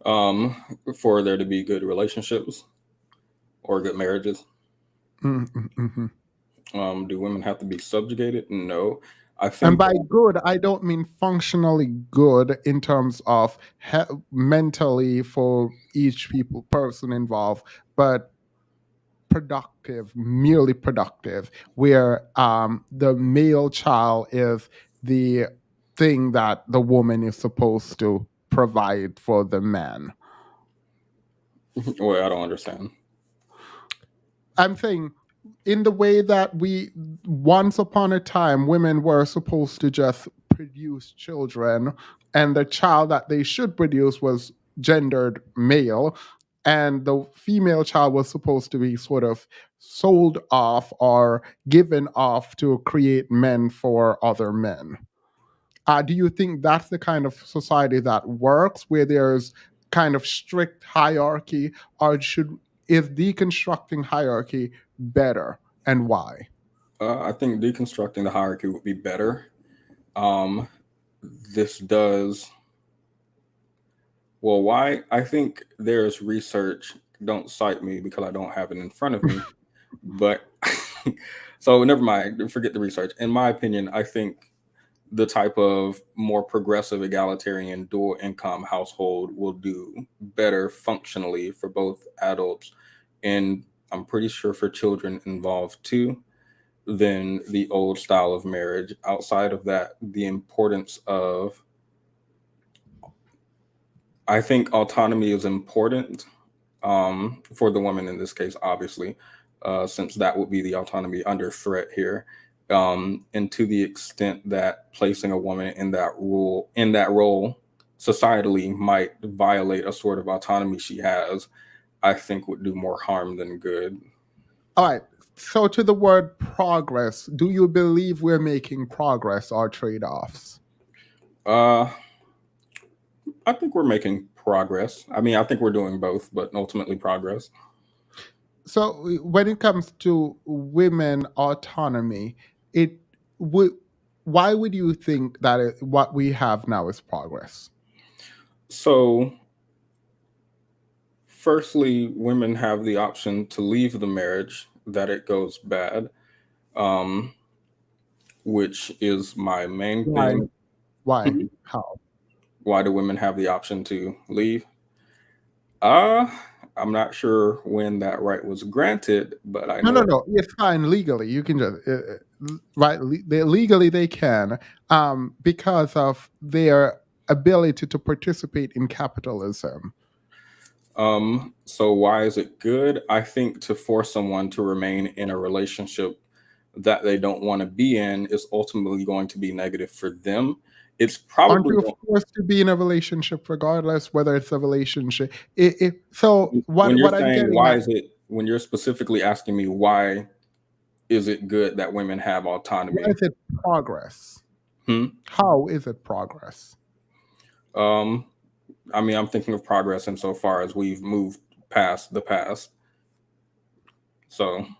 For there to be good relationships or good marriages. Mm-hmm. Do women have to be subjugated? No. I And think by good, I don't mean functionally good in terms of mentally for each person involved, but productive, merely productive, where the male child is the thing that the woman is supposed to provide for the man. well, I don't understand. I'm saying in the way that once upon a time, women were supposed to just produce children, and the child that they should produce was gendered male, and the female child was supposed to be sort of sold off or given off to create men for other men. Do you think that's the kind of society that works, where there's kind of strict hierarchy, or is deconstructing hierarchy better, and why? I think deconstructing the hierarchy would be better. This does well. Why? I think there's research. Don't cite me because I don't have it in front of me. But so never mind. Forget the research. In my opinion, I think the type of more progressive, egalitarian, dual income household will do better functionally for both adults and I'm pretty sure for children involved too than the old style of marriage. Outside of that, the importance of, I think autonomy is important for the woman in this case, obviously, since that would be the autonomy under threat here. And to the extent that placing a woman in that role societally might violate a sort of autonomy she has, I think would do more harm than good. All right. So, to the word progress, do you believe we're making progress or trade-offs? I think we're making progress. I mean, I think we're doing both, but ultimately progress. So, when it comes to women autonomy, it would. Why would you think that what we have now is progress? So, firstly, women have the option to leave the marriage that it goes bad, which is my main Why? thing. Why? How? Why do women have the option to leave? I'm not sure when that right was granted, but I know No. It's fine legally. You can just right. Legally, they can because of their ability to participate in capitalism. So why is it good? I think to force someone to remain in a relationship that they don't want to be in is ultimately going to be negative for them. It's Aren't probably you forced to be in a relationship regardless whether it's a relationship? So when you're what I'm saying getting why at, is it when you're specifically asking me why is it good that women have why autonomy? is it progress? Hmm? How is it progress? I mean, I'm thinking of progress insofar as we've moved past the past. So, I mean,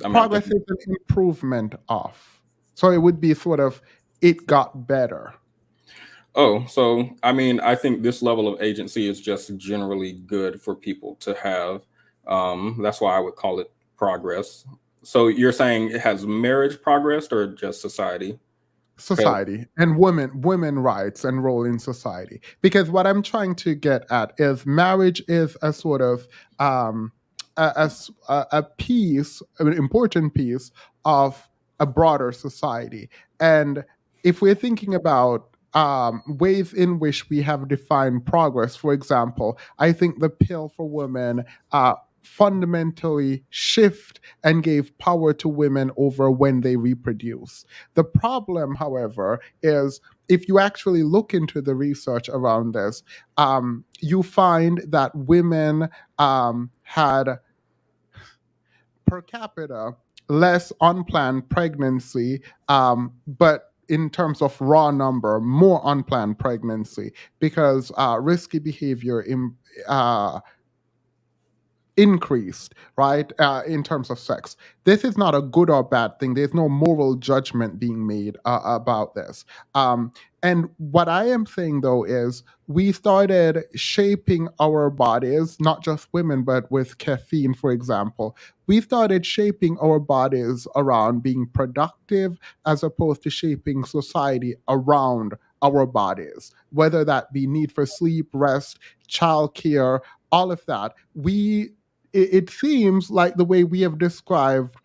I'm Progress thinking, is an improvement of. So it would be sort of it got better. oh, so I mean, I think this level of agency is just generally good for people to have. That's why I would call it progress. So you're saying it has marriage progressed or just society? 'Cause- Society and women rights and role in society, because what I'm trying to get at is marriage is a sort of a piece, an important piece of a broader society. And if we're thinking about ways in which we have defined progress, for example, I think the pill for women fundamentally shift and gave power to women over when they reproduce. The problem, however, is if you actually look into the research around this, you find that women had per capita less unplanned pregnancy, but in terms of raw number, more unplanned pregnancy because risky behavior increased, right, in terms of sex. This is not a good or bad thing. There's no moral judgment being made about this. And what I am saying, though, is we started shaping our bodies, not just women, but with caffeine, for example. We started shaping our bodies around being productive as opposed to shaping society around our bodies, whether that be need for sleep, rest, childcare, all of that. It seems like the way we have described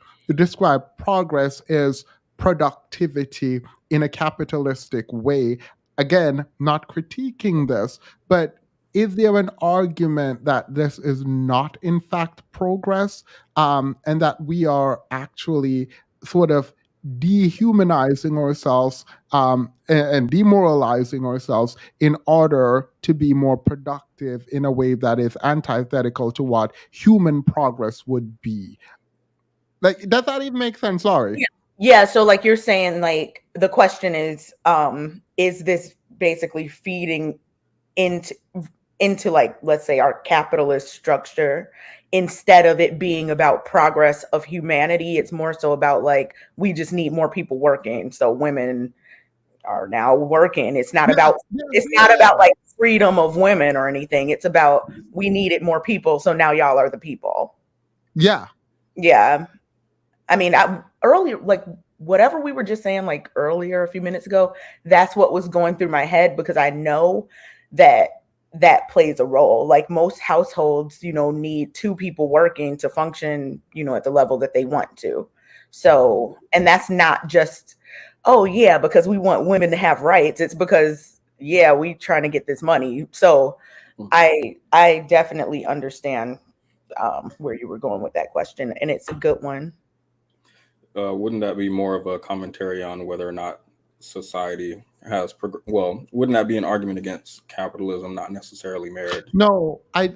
progress is productivity in a capitalistic way. Again, not critiquing this, but is there an argument that this is not in fact progress, and that we are actually sort of dehumanizing ourselves, and demoralizing ourselves in order to be more productive in a way that is antithetical to what human progress would be? Like, does that even make sense? Sorry. Yeah, so like you're saying, like the question is this basically feeding into like, let's say, our capitalist structure, instead of it being about progress of humanity? It's more so about like, we just need more people working, so women are now working. It's not about like freedom of women or anything. It's about, we needed more people, so now y'all are the people. Yeah. I mean, earlier, like whatever we were just saying like earlier a few minutes ago, that's what was going through my head, because I know that plays a role. Like most households, need two people working to function, at the level that they want to. So, and that's not just, oh yeah, because we want women to have rights. It's because, yeah, we trying to get this money. So I definitely understand where you were going with that question, and it's a good one. Wouldn't that be more of a commentary on whether or not society has wouldn't that be an argument against capitalism, not necessarily marriage? No, I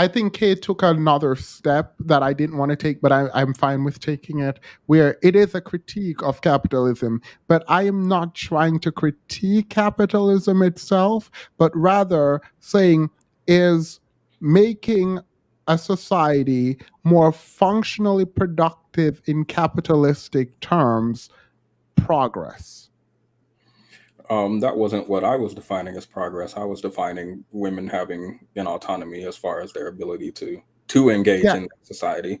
think Kay took another step that I didn't want to take, but I'm fine with taking it, where it is a critique of capitalism, but I am not trying to critique capitalism itself, but rather saying, is making a society more functionally productive in capitalistic terms progress? That wasn't what I was defining as progress. I was defining women having an autonomy as far as their ability to engage in society.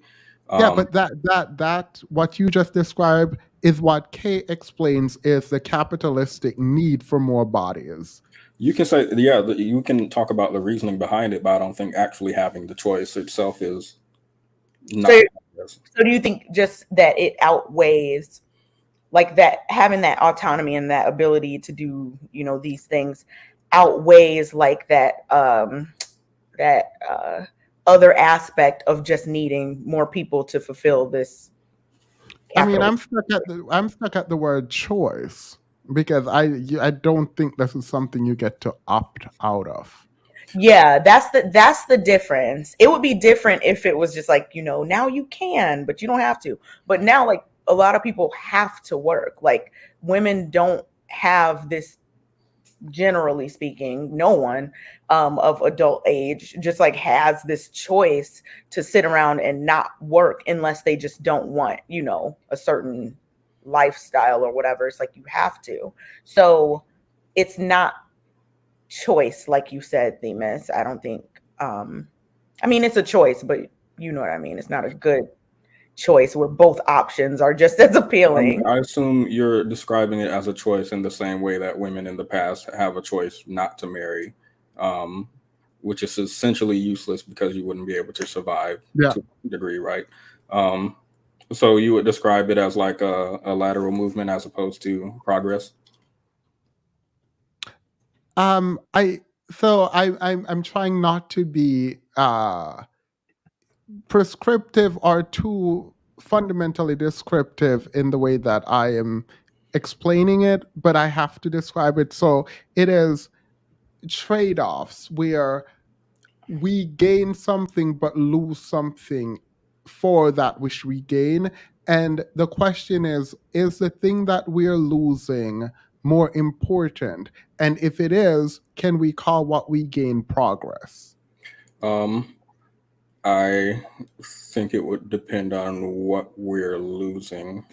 Yeah, but that what you just described is what Kay explains is the capitalistic need for more bodies. You can say, yeah, you can talk about the reasoning behind it, but I don't think actually having the choice itself is not. So do you think just that it outweighs, like that having that autonomy and that ability to do, these things outweighs like that other aspect of just needing more people to fulfill this capital? I mean, I'm stuck at the word choice, because I don't think this is something you get to opt out of. Yeah, that's the difference. It would be different if it was just like, now you can, but you don't have to. But now, like, a lot of people have to work. Like, women don't have this, generally speaking, no one of adult age just like has this choice to sit around and not work unless they just don't want, a certain lifestyle or whatever. It's like you have to. So it's not choice, like you said, Themis. I don't think I mean, it's a choice, but you know what I mean. It's not a good choice where both options are just as appealing. I assume you're describing it as a choice in the same way that women in the past have a choice not to marry, which is essentially useless because you wouldn't be able to survive to a degree, right? So you would describe it as like a lateral movement as opposed to progress? I'm trying not to be prescriptive or too fundamentally descriptive in the way that I am explaining it, but I have to describe it. So it is trade-offs where we gain something but lose something for that which we gain. And the question is the thing that we're losing more important? And if it is, can we call what we gain progress? I think it would depend on what we're losing.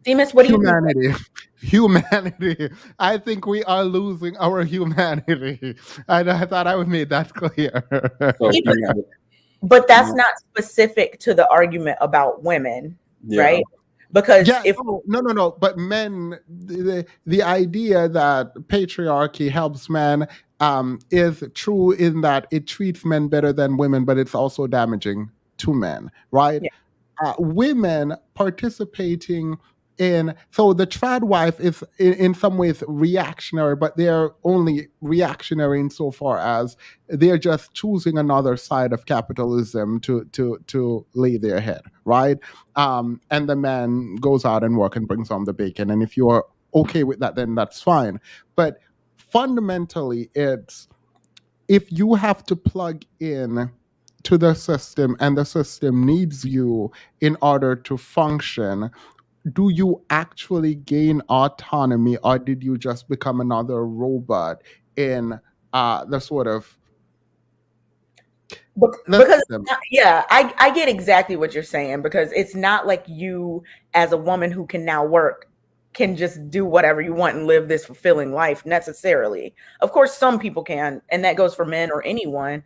Demas, what do you think? Humanity. I think we are losing our humanity. I thought I would make that clear. So Yeah, humanity, but that's not specific to the argument about women, yeah. right? Because Yeah, if no. But men, the idea that patriarchy helps men is true in that it treats men better than women, but it's also damaging to men, right? Yeah. Women participating in, so the trad wife is in some ways reactionary, but they're only reactionary insofar as they're just choosing another side of capitalism to lay their head, right? And the man goes out and work and brings home the bacon, and if you're okay with that, then that's fine. But fundamentally, it's if you have to plug in to the system and the system needs you in order to function, do you actually gain autonomy, or did you just become another robot in the sort of the because system? I get exactly what you're saying, because it's not like you as a woman who can now work can just do whatever you want and live this fulfilling life necessarily. Of course, some people can, and that goes for men or anyone.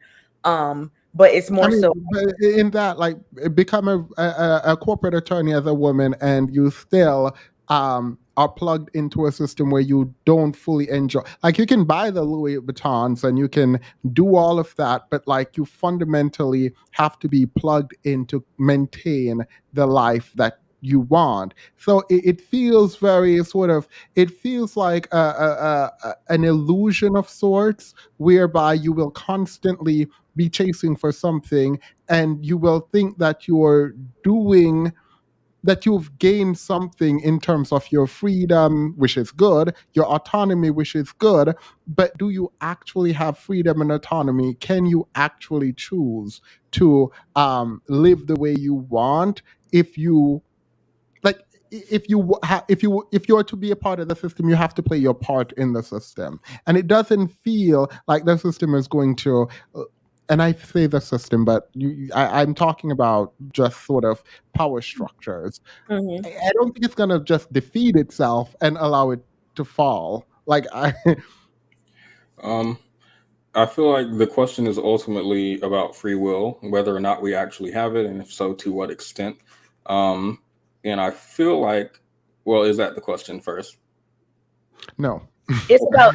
But it's more so. But in that, like, become a corporate attorney as a woman, and you still are plugged into a system where you don't fully enjoy. Like, you can buy the Louis Vuittons and you can do all of that, but like, you fundamentally have to be plugged in to maintain the life that you want. So it feels very sort of. It feels like an illusion of sorts, whereby you will constantly be chasing for something, and you will think that you're doing that you've gained something in terms of your freedom, which is good, your autonomy, which is good, but do you actually have freedom and autonomy? Can you actually choose to live the way you want? If you like, if you're to be a part of the system, you have to play your part in the system, and it doesn't feel like the system is going to and I say the system, but I'm talking about just sort of power structures. Mhm. I don't think it's going to just defeat itself and allow it to fall. Like, I feel like the question is ultimately about free will, whether or not we actually have it, and if so, to what extent. And I feel like, well, is that the question first? no. It's about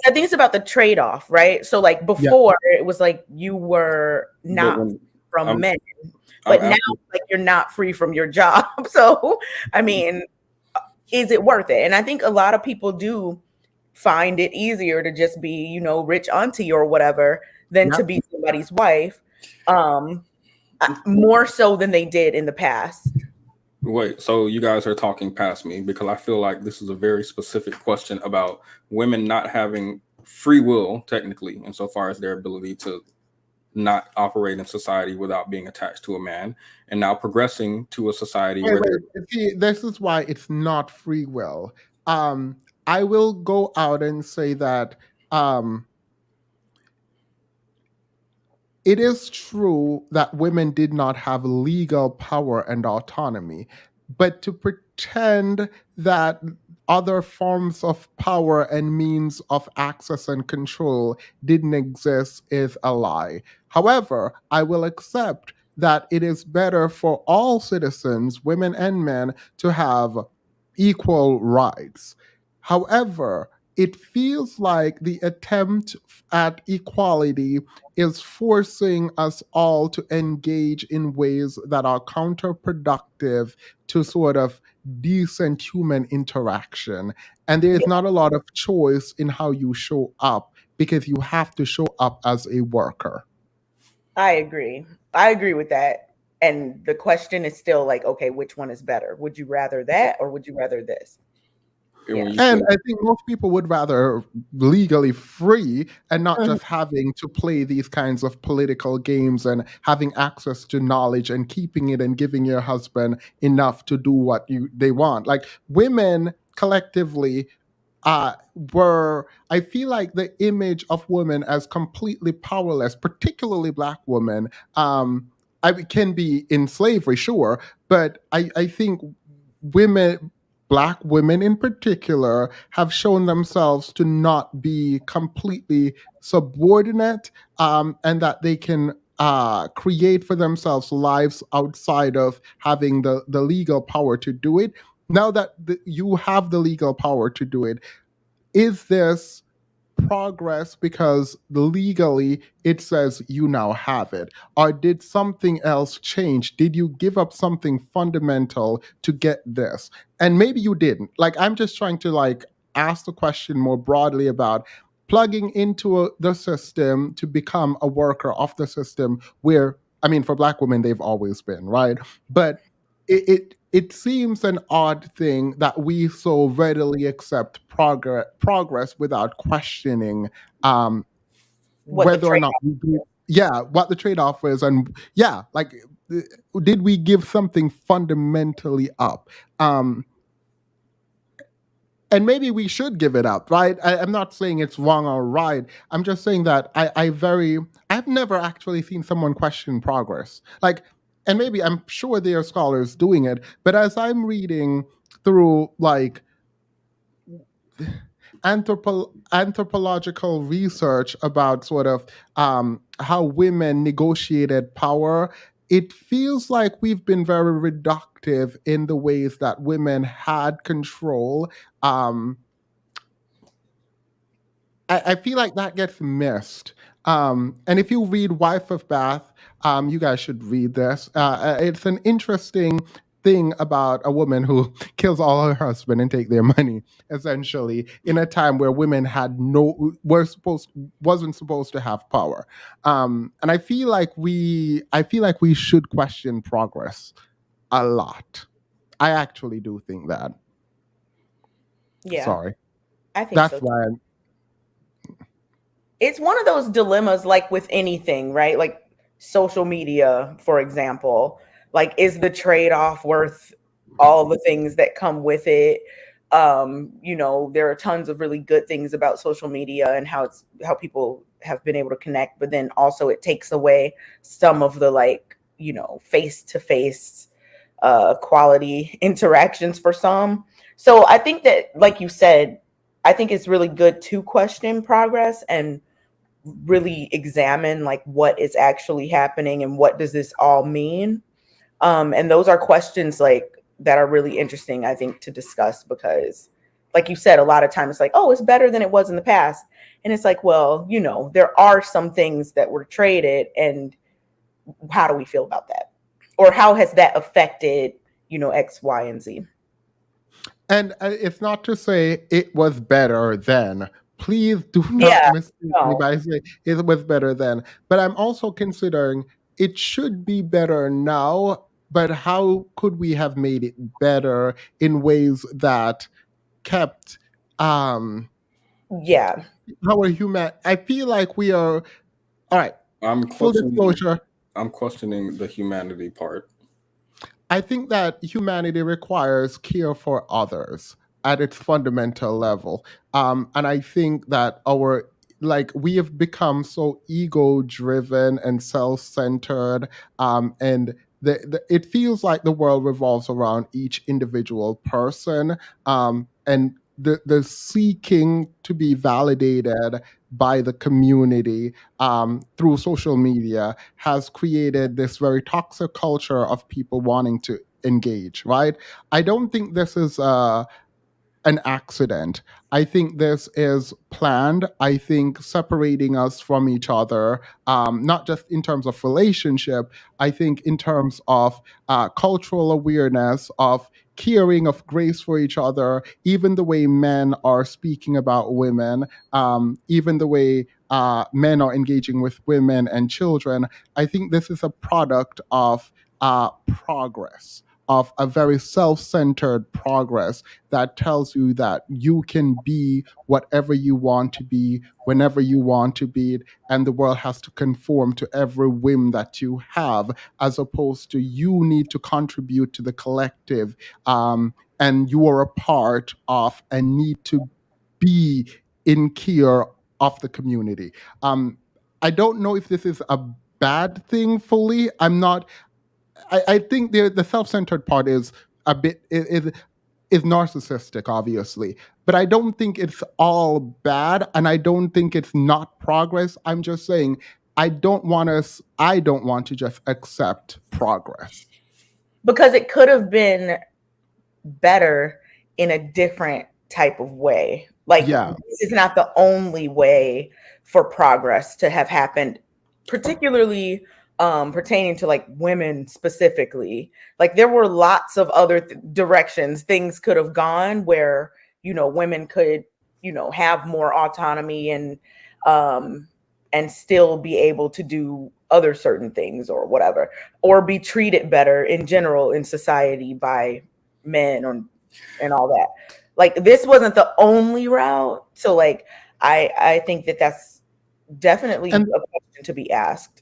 I think it's about the trade-off, right? So like before it was like you were not from men, but now like you're not free from your job. So I mean, is it worth it? And I think a lot of people do find it easier to just be, you know, rich auntie or whatever than to be somebody's wife. More so than they did in the past. Wait, so you guys are talking past me, because I feel like this is a very specific question about women not having free will, technically, insofar as their ability to not operate in society without being attached to a man, and now progressing to a society where See, this is why it's not free will. I will go out and say that it is true that women did not have legal power and autonomy, but to pretend that other forms of power and means of access and control didn't exist is a lie. However, I will accept that it is better for all citizens, women and men, to have equal rights. However, it feels like the attempt at equality is forcing us all to engage in ways that are counterproductive to sort of decent human interaction. And there is not a lot of choice in how you show up, because you have to show up as a worker. I agree. I agree with that. And the question is still like, okay, which one is better? Would you rather that or would you rather this? And I think most people would rather legally free and not just having to play these kinds of political games and having access to knowledge and keeping it and giving your husband enough to do what they want. Like, women collectively were, I feel like the image of women as completely powerless, particularly black women, can be in slavery, sure, but I think women, black women in particular, have shown themselves to not be completely subordinate, and that they can create for themselves lives outside of having the legal power to do it. Now that you have the legal power to do it, is this progress because legally it says you now have it? Or did something else change? Did you give up something fundamental to get this? And maybe you didn't. Like, I'm just trying to like ask the question more broadly about plugging into the system to become a worker of the system where, I mean, for black women, they've always been, right? But it seems an odd thing that we so readily accept progress without questioning What the whether or not we do, yeah, what the trade-off is, and yeah, like did we give something fundamentally up? And maybe we should give it up, right? I'm not saying it's wrong or right. I'm just saying that I've never actually seen someone question progress. Like, and maybe I'm sure there are scholars doing it, but as I'm reading through like anthropological research about sort of how women negotiated power, it feels like we've been very reductive in the ways that women had control. I feel like that gets missed. And if you read Wife of Bath, you guys should read this. It's an interesting thing about a woman who kills all her husband and take their money, essentially, in a time where women had wasn't supposed to have power. And I feel like we should question progress a lot. I actually do think that. Yeah, Sorry. I think That's so. why It's one of those dilemmas, like with anything, right? Like social media, for example. Like, is the trade-off worth all the things that come with it? There are tons of really good things about social media and how people have been able to connect, but then also it takes away some of the face-to-face quality interactions for some. So I think that, like you said, I think it's really good to question progress and really examine like what is actually happening and what does this all mean. And those are questions like that are really interesting, I think, to discuss, because like you said, a lot of times it's like, oh, it's better than it was in the past. And it's like, well, there are some things that were traded, and how do we feel about that? Or how has that affected, X, Y, and Z? And it's not to say it was better then. Please do not Yeah, mistake me no. by saying it was better then. But I'm also considering it should be better now. But how could we have made it better in ways that kept Yeah. our human? I feel like we are. All right. I'm Full questioning. disclosure. I'm questioning the humanity part. I think that humanity requires care for others at its fundamental level. And I think that we have become so ego driven and self centered. And it feels like the world revolves around each individual person. And the seeking to be validated by the community through social media has created this very toxic culture of people wanting to engage, right? I don't think this is an accident. I think this is planned. I think separating us from each other, not just in terms of relationship, I think in terms of cultural awareness, of caring, of grace for each other, even the way men are speaking about women, even the way men are engaging with women and children. I think this is a product of progress, of a very self centered progress that tells you that you can be whatever you want to be, whenever you want to be it, and the world has to conform to every whim that you have, as opposed to you need to contribute to the collective, and you are a part of and need to be in care of the community. I don't know if this is a bad thing fully. I think the self-centered part is a bit is narcissistic, obviously, but I don't think it's all bad, and I don't think it's not progress. I'm just saying I don't want to just accept progress. Because it could have been better in a different type of way. Like, Yeah. this is not the only way for progress to have happened, particularly pertaining to like women specifically. Like, there were lots of other directions things could have gone where, you know, women could, you know, have more autonomy and still be able to do other certain things or whatever, or be treated better in general in society by men and all that. Like, this wasn't the only route. So like, I think that that's definitely And a question to be asked.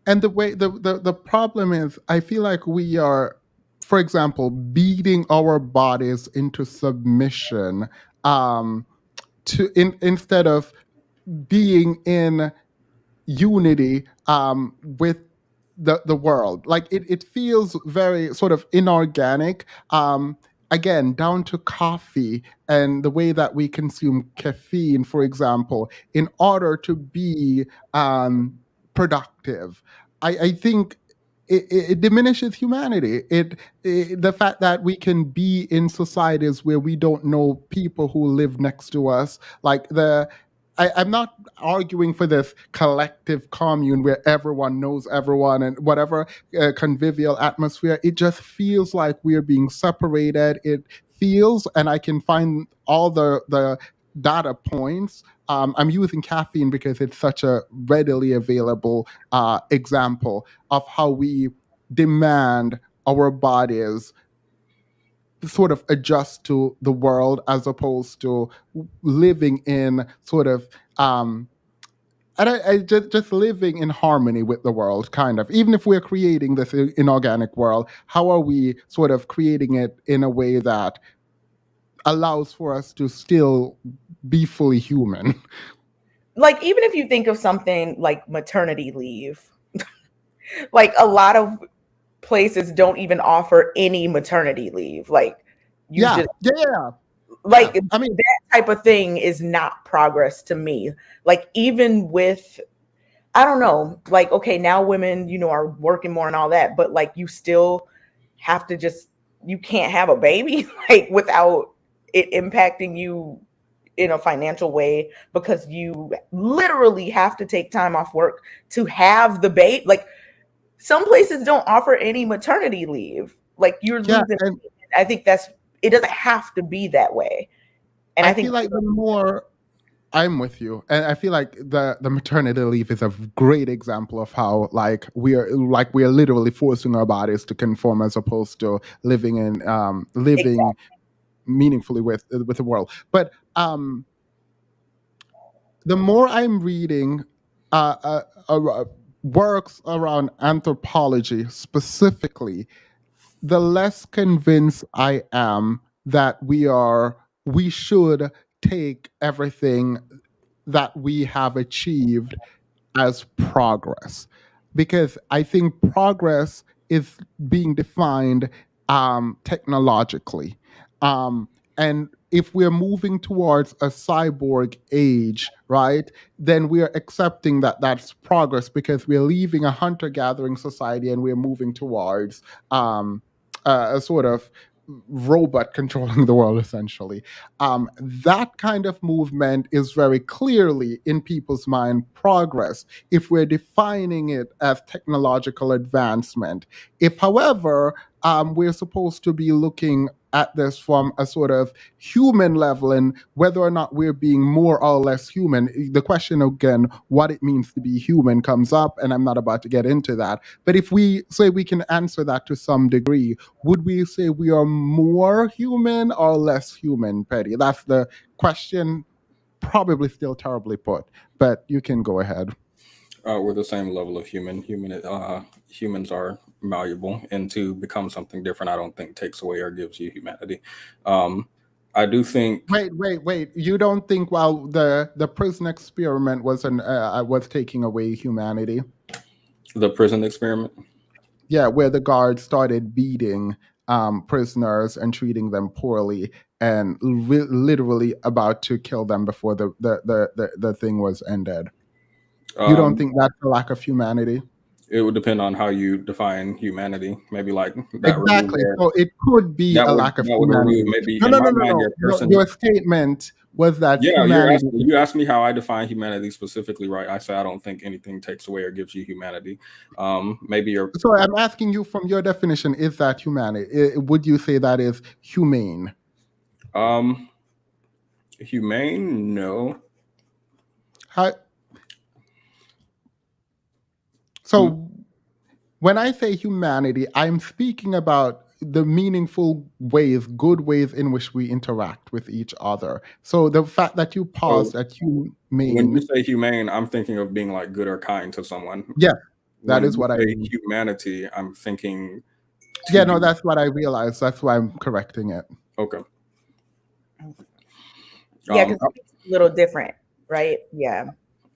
and the way the problem is, I feel like we are, for example, beating our bodies into submission, instead of being in unity with the world. Like, it feels very sort of inorganic. Again, down to coffee and the way that we consume caffeine, for example, in order to be productive. I think it diminishes humanity. The fact that we can be in societies where we don't know people who live next to us, like I'm not arguing for this collective commune where everyone knows everyone and whatever convivial atmosphere. It just feels like we're being separated. It feels, and I can find all the data points. I'm using caffeine because it's such a readily available example of how we demand our bodies sort of adjust to the world as opposed to living in sort of and I just living in harmony with the world, kind of. Even if we're creating this inorganic world, how are we sort of creating it in a way that allows for us to still be fully human? Like, even if you think of something like maternity leave, like, a lot of places don't even offer any maternity leave. Like, you Yeah, just yeah. like, Yeah. I mean, that type of thing is not progress to me. Like, even with, I don't know, like, okay, now women, you know, are working more and all that, but like, you still have to just, you can't have a baby like without it impacting you in a financial way, because you literally have to take time off work to have the baby. Like, some places don't offer any maternity leave. Like, you're yeah, losing. and I think it doesn't have to be that way. And I I feel think like the more I'm with you, and I feel like the maternity leave is a great example of how we are literally forcing our bodies to conform as opposed to living meaningfully with the world. But the more I'm reading works around anthropology specifically, the less convinced I am that we should take everything that we have achieved as progress, because I think progress is being defined technologically. Um, and if we're moving towards a cyborg age, right, then we're accepting that that's progress because we're leaving a hunter gathering society and we're moving towards a sort of robot controlling the world, essentially. That kind of movement is very clearly in people's mind progress if we're defining it as technological advancement. If, however, we're supposed to be looking at this from a sort of human level and whether or not we're being more or less human, the question again, what it means to be human, comes up, and I'm not about to get into that. But if we say we can answer that to some degree, would we say we are more human or less human, Petty? That's the question, probably still terribly put, but you can go ahead. We're the same level of humans are malleable, and to become something different, I don't think takes away or gives you humanity. I do think Wait. You don't think while the prison experiment was taking away humanity? the prison experiment. Yeah, where the guards started beating prisoners and treating them poorly and literally about to kill them before the thing was ended. You don't think that's a lack of humanity? It would depend on how you define humanity. Maybe like Exactly. So it could be a lack of that would humanity. remove maybe No, in no, my no, no, mind no. your person. Your statement was that Yeah, humanity. you asked me how I define humanity specifically, right? I say I don't think anything takes away or gives you humanity. Maybe you're. So I'm asking you from your definition: is that humanity? Would you say that is humane? Humane? No. So when I say humanity, I'm speaking about the meaningful ways, good ways in which we interact with each other. So the fact that you paused at humane. When you say humane, I'm thinking of being like good or kind to someone. Yeah, that when is what I say mean. Humanity, I'm thinking. Yeah, no, that's what I realized. That's why I'm correcting it. Okay. Yeah, because it's a little different, right? Yeah.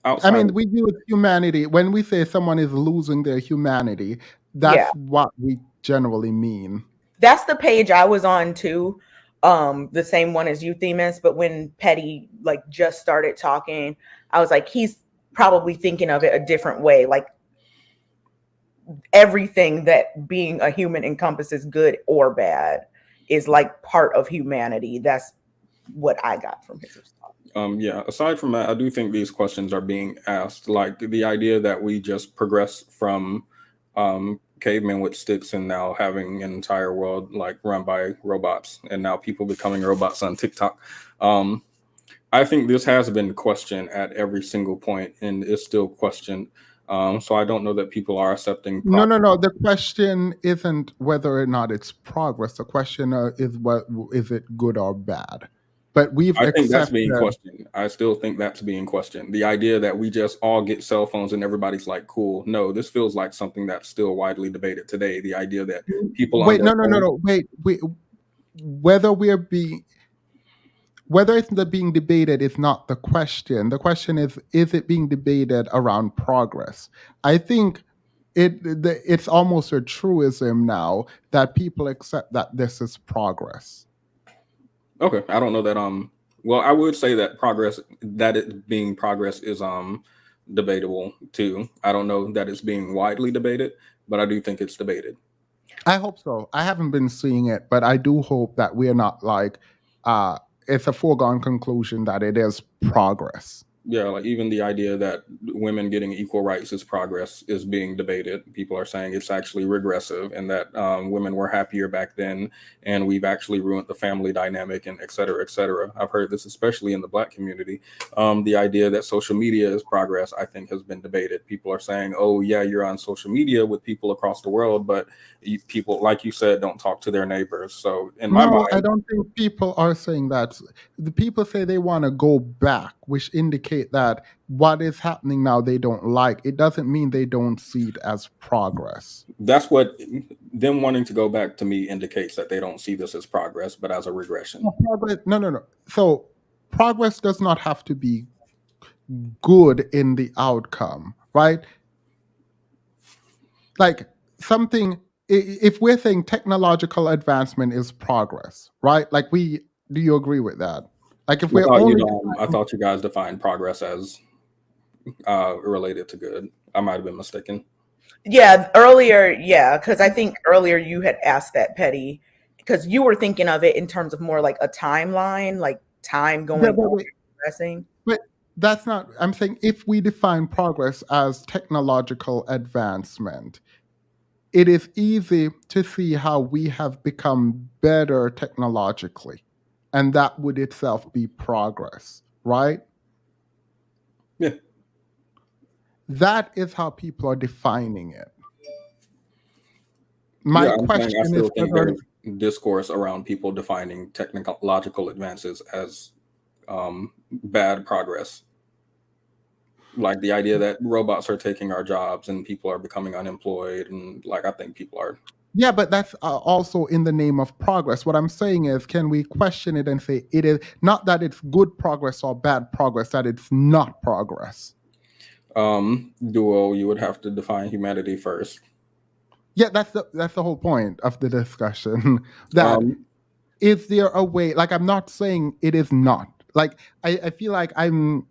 I mean, we use humanity. When we say someone is losing their humanity, that's what we generally mean. That's the page I was on too. The same one as you, Themis. But when Petty like just started talking, I was like, he's probably thinking of it a different way. Like everything that being a human encompasses, good or bad, is like part of humanity. That's what I got from his response. Yeah, aside from that, I do think these questions are being asked. Like the idea that we just progress from cavemen with sticks and now having an entire world like run by robots and now people becoming robots on TikTok. I think this has been questioned at every single point and is still questioned. So I don't know that people are accepting. No. The question isn't whether or not it's progress. The question is it good or bad? But I think that's being questioned. I still think that's being questioned. The idea that we just all get cell phones and everybody's like, cool. No, this feels like something that's still widely debated today. The idea that people wait, whether it's being debated is not the question. The question is it being debated around progress? I think it's almost a truism now that people accept that this is progress. Okay, I don't know that. Well, I would say that it being progress is debatable too. I don't know that it's being widely debated, but I do think it's debated. I hope so. I haven't been seeing it, but I do hope that we're not like it's a foregone conclusion that it is progress. Yeah, like even the idea that women getting equal rights is progress is being debated. People are saying it's actually regressive and that women were happier back then and we've actually ruined the family dynamic and et cetera, et cetera. I've heard this especially in the Black community. The idea that social media is progress, I think, has been debated. People are saying, oh, yeah, you're on social media with people across the world, but people, like you said, don't talk to their neighbors. So in my mind, I don't think people are saying that. The people say they want to go back, which indicate that what is happening now they don't like. It doesn't mean they don't see it as progress. That's what them wanting to go back to me indicates, that they don't see this as progress, but as a regression. No. So progress does not have to be good in the outcome, right? Like something, if we're saying technological advancement is progress, right? Like do you agree with that? Like if we're I thought you guys defined progress as related to good. I might have been mistaken. Yeah, earlier, because I think earlier you had asked that, Petty, because you were thinking of it in terms of more like a timeline, like time going progressing. But that's not, I'm saying if we define progress as technological advancement, it is easy to see how we have become better technologically. And that would itself be progress, right? Yeah. That is how people are defining it. My question I still is think there's discourse around people defining technological advances as bad progress. Like the idea that robots are taking our jobs and people are becoming unemployed, and like I think people are Yeah, but that's also in the name of progress. What I'm saying is, can we question it and say it is not that it's good progress or bad progress, that it's not progress? Duo, you would have to define humanity first. Yeah, that's the whole point of the discussion. That Um, is there a way, like, I'm not saying it is not, like, I feel like I'm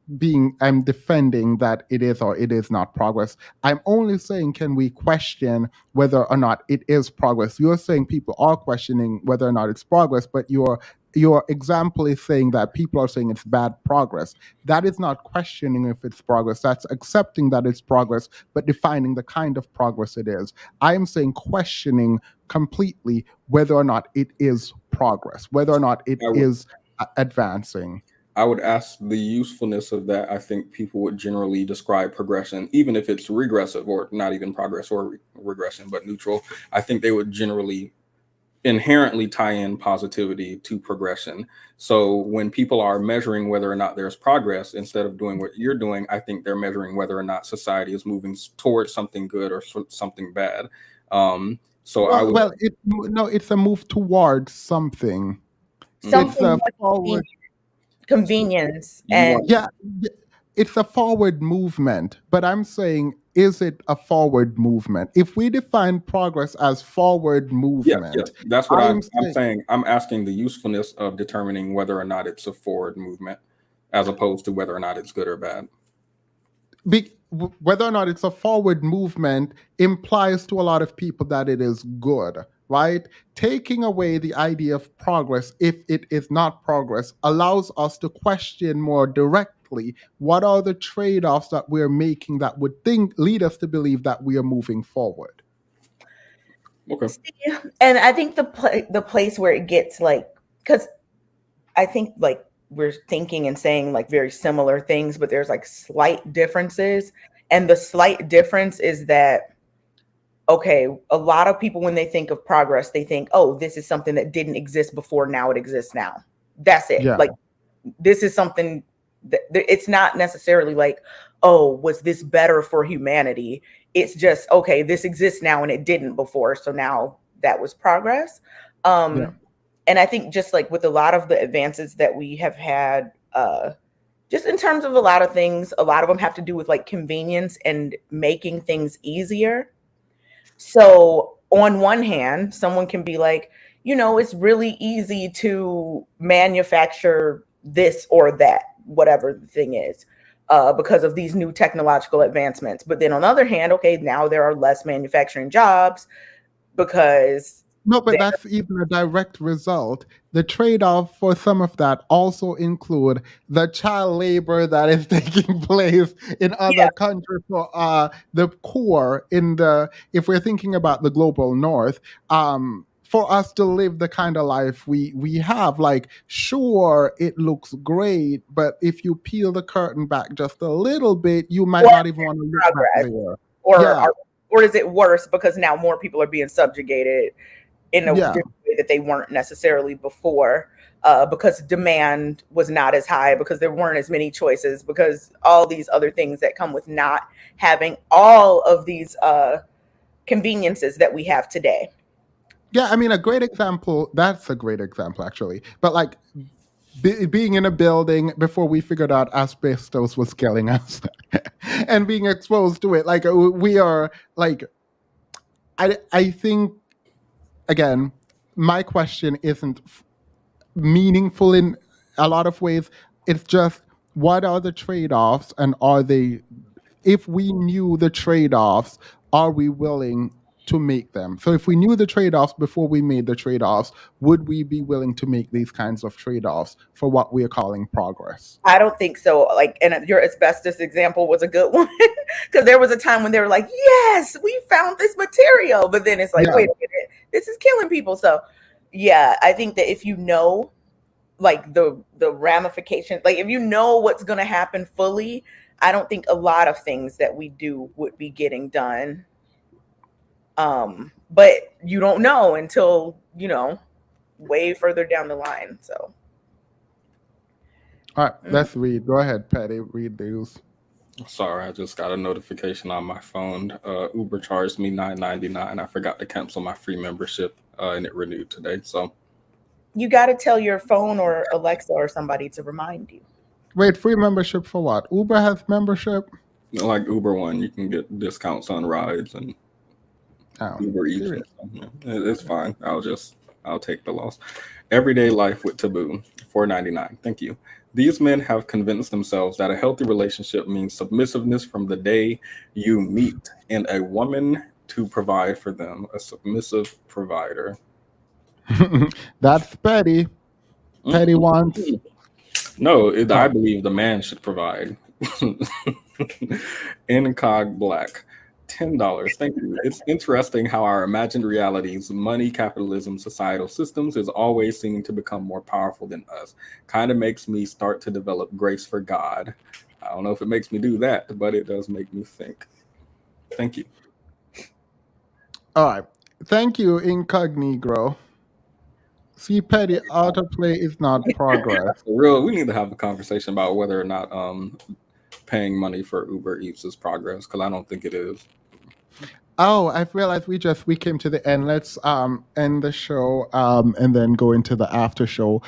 defending that it is or it is not progress. I'm only saying, can we question whether or not it is progress? You're saying people are questioning whether or not it's progress, but your example is saying that people are saying it's bad progress. That is not questioning if it's progress. That's accepting that it's progress, but defining the kind of progress it is. I am saying questioning completely whether or not it is progress, whether or not it I would is advancing. I would ask the usefulness of that. I think people would generally describe progression, even if it's regressive or not even progress or regression, but neutral. I think they would generally inherently tie in positivity to progression. So when people are measuring whether or not there's progress, instead of doing what you're doing, I think they're measuring whether or not society is moving towards something good or something bad. So I would. Well, no, it's a move towards something. It's Something a more forward. convenience You and want Yeah, it's a forward movement, but I'm saying, is it a forward movement? If we define progress as forward Yes, yes. movement, That's what I'm I'm saying, saying. I'm asking the usefulness of determining whether or not it's a forward movement, as opposed to whether or not it's good or bad. whether or not it's a forward movement implies to a lot of people that it is good, right? Taking away the idea of progress, if it is not progress, allows us to question more directly what are the trade-offs that we're making that would lead us to believe that we are moving forward. Okay. and I think the place where it gets like, because I think like we're thinking and saying like very similar things, but there's like slight differences. And the slight difference is that, okay, a lot of people, when they think of progress, they think, oh, this is something that didn't exist before, now it exists now. That's it. Yeah. Like, this is something that it's not necessarily like, oh, was this better for humanity? It's just, okay, this exists now and it didn't before. So now that was progress. Yeah. And I think just like with a lot of the advances that we have had, just in terms of a lot of things, a lot of them have to do with like convenience and making things easier. So on one hand, someone can be like, it's really easy to manufacture this or that, whatever the thing is, because of these new technological advancements. But then on the other hand, okay, now there are less manufacturing jobs because No, but that's even a direct result. The trade-off for some of that also include the child labor that is taking place in yeah, other countries. So, the core if we're thinking about the global north, for us to live the kind of life we have, like, sure, it looks great, but if you peel the curtain back just a little bit, you might or not even want to look back progress, there. or Yeah, or is it worse because now more people are being subjugated in a yeah. different way that they weren't necessarily before, because demand was not as high, because there weren't as many choices, because all these other things that come with not having all of these conveniences that we have today. Yeah, I mean, that's a great example, actually. But, like, being in a building before we figured out asbestos was killing us and being exposed to it, like, we are, like, I think, again, my question isn't meaningful in a lot of ways. It's just, what are the trade-offs, and if we knew the trade-offs, are we willing to make them? So if we knew the trade-offs before we made the trade-offs, would we be willing to make these kinds of trade-offs for what we are calling progress? I don't think so. Like, and your asbestos example was a good one, because there was a time when they were like, yes, we found this material, but then it's like, Yeah. wait a minute, this is killing people. So yeah, I think that if you know like the ramification, like if you know what's going to happen fully, I don't think a lot of things that we do would be getting done. But you don't know until way further down the line. So All right, let's read. Go ahead, Patty. Read these. Sorry, I just got a notification on my phone. Uber charged me $9.99. I forgot to cancel my free membership, and it renewed today. So You got to tell your phone or Alexa or somebody to remind you. Wait, free membership for what? Uber has membership? like Uber One, you can get discounts on rides and Oh, Uber Eats. period. And stuff. Yeah, it's fine. I'll take the loss. Everyday life with taboo, $4.99. Thank you. These men have convinced themselves that a healthy relationship means submissiveness from the day you meet, and a woman to provide for them, a submissive provider. That's petty. Petty wants. No, I Oh, believe the man should provide. Incog Black. $10. Thank you. It's interesting how our imagined realities, money, capitalism, societal systems, is always seeming to become more powerful than us. Kind of makes me start to develop grace for God. I don't know if it makes me do that, but it does make me think. Thank you. all right. Thank you, Incognegro. See, petty autoplay is not progress. For real, we need to have a conversation about whether or not paying money for Uber Eats is progress, because I don't think it is. Oh, I've realized we came to the end. Let's end the show and then go into the after show.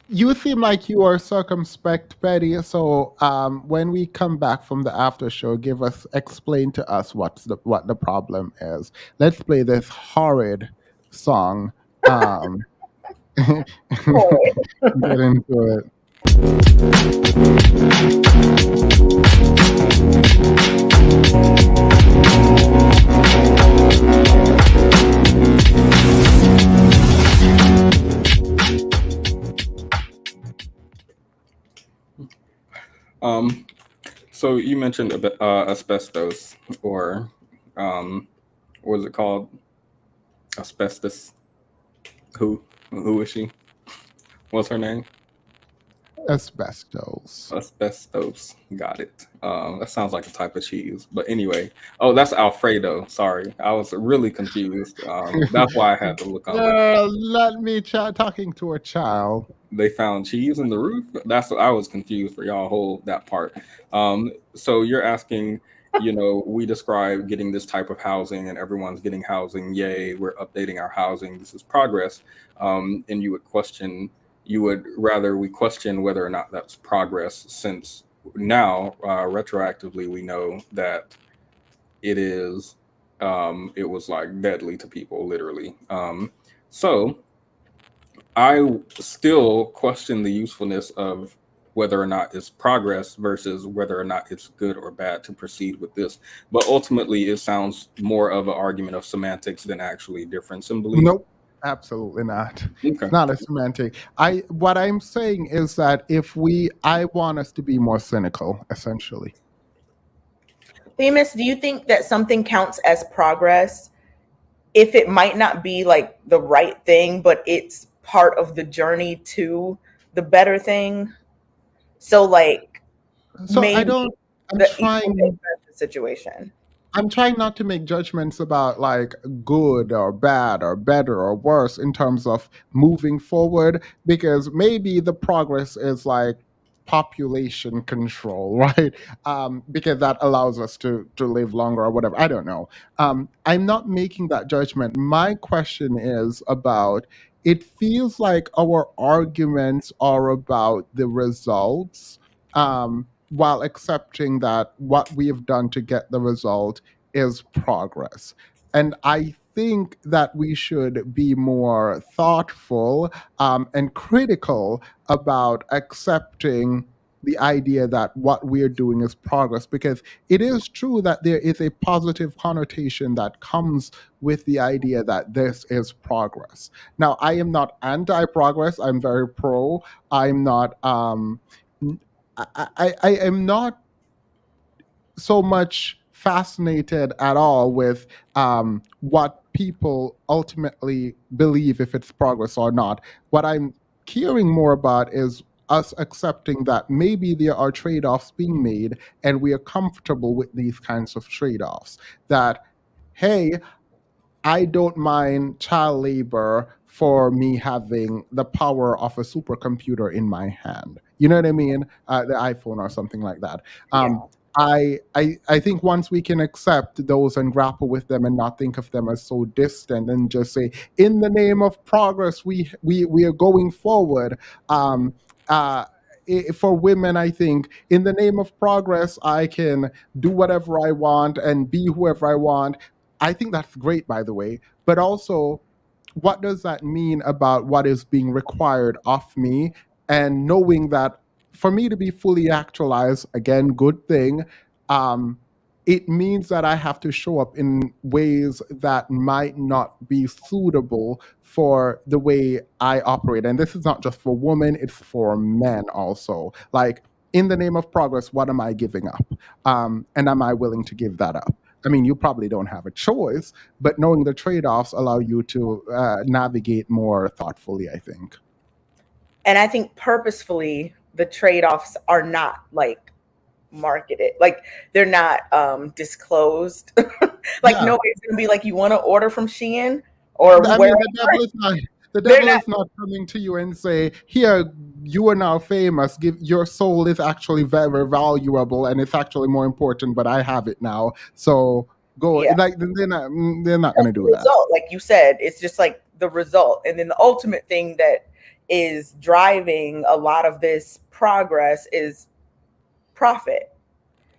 You seem like you are circumspect, Petty. So when we come back from the after show, explain to us what the problem is. Let's play this horrid song. Get into it. So you mentioned asbestos, or what is it called? Asbestos. Who is she? What's her name? Asbestos. Asbestos. Got it. That sounds like a type of cheese. But anyway, oh, that's Alfredo. Sorry, I was really confused. That's why I had to look on. Let me talking to a child. They found cheese in the roof. That's what I was confused for y'all. Hold that part. So you're asking, we describe getting this type of housing, and everyone's getting housing. Yay, we're updating our housing. This is progress. And you would rather we question whether or not that's progress, since now retroactively we know that it is. It was like deadly to people, literally. So I still question the usefulness of whether or not it's progress versus whether or not it's good or bad to proceed with this. But ultimately, it sounds more of an argument of semantics than actually difference in belief. Nope, absolutely not. Okay. It's not a semantic. What I'm saying is that I want us to be more cynical, essentially. Famous, do you think that something counts as progress if it might not be like the right thing, but it's part of the journey to the better thing? So like, So maybe the trying situation. I'm trying not to make judgments about like good or bad or better or worse in terms of moving forward, because maybe the progress is like population control, right? Because that allows us to live longer or whatever. I don't know. I'm not making that judgment. My question is about, it feels like our arguments are about the results, while accepting that what we have done to get the result is progress. And I think that we should be more thoughtful and critical about accepting the idea that what we're doing is progress, because it is true that there is a positive connotation that comes with the idea that this is progress. Now, I am not anti-progress. I'm very pro. I'm not I am not so much fascinated at all with what people ultimately believe, if it's progress or not. What I'm caring more about is us accepting that maybe there are trade-offs being made, and we are comfortable with these kinds of trade-offs. That, hey, I don't mind child labor for me having the power of a supercomputer in my hand. You know what I mean? The iPhone or something like that. I think once we can accept those and grapple with them and not think of them as so distant and just say, in the name of progress, we are going forward. Um, for women, I think in the name of progress, I can do whatever I want and be whoever I want. I think that's great, by the way. But also, what does that mean about what is being required of me? And knowing that for me to be fully actualized, again, good thing, it means that I have to show up in ways that might not be suitable for the way I operate. And this is not just for women, it's for men also. Like, in the name of progress, what am I giving up? And am I willing to give that up? I mean, you probably don't have a choice, but knowing the trade-offs allow you to navigate more thoughtfully, I think. And I think purposefully the trade-offs are not like marketed, like they're not disclosed. Like nobody's gonna be like, you want to order from Shein or I where? mean, the devil is not coming to you and say, here, you are now famous. Your soul is actually very valuable and it's actually more important, but I have it now. So go. Yeah. Like they're not going to do that. Result, like you said, it's just like the result. And then the ultimate thing that is driving a lot of this progress is profit.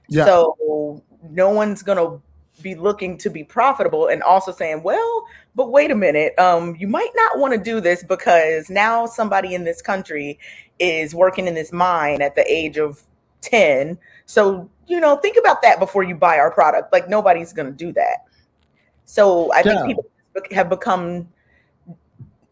Yeah. So no one's gonna be looking to be profitable and also saying, well, but wait a minute, you might not want to do this because now somebody in this country is working in this mine at the age of 10. So, think about that before you buy our product. Like nobody's gonna do that. So I think people have become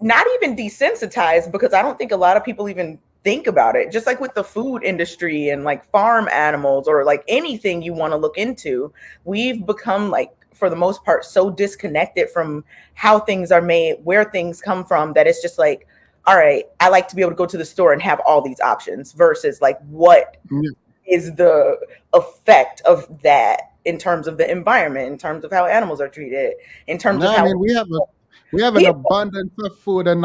not even desensitized, because I don't think a lot of people even think about it. Just like with the food industry and like farm animals or like anything you want to look into, we've become, like, for the most part, so disconnected from how things are made, where things come from, that it's just like, all right, I like to be able to go to the store and have all these options versus like what is the effect of that in terms of the environment, in terms of how animals are treated, in terms of how we have an abundance of food, and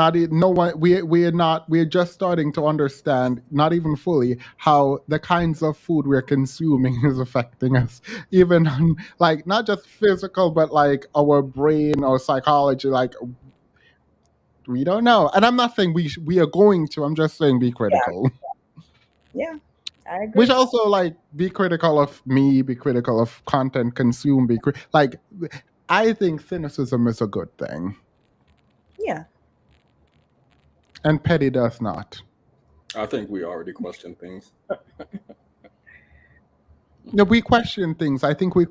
we're just starting to understand, not even fully, how the kinds of food we're consuming is affecting us, even on, like, not just physical, but like our brain or psychology. Like, we don't know. And I'm not saying we are going to. I'm just saying be critical. Yeah, I agree. Which also, like, be critical of me, be critical of content consumed, like, I think cynicism is a good thing. Yeah. And petty does not. I think we already question things. No, we question things. I think we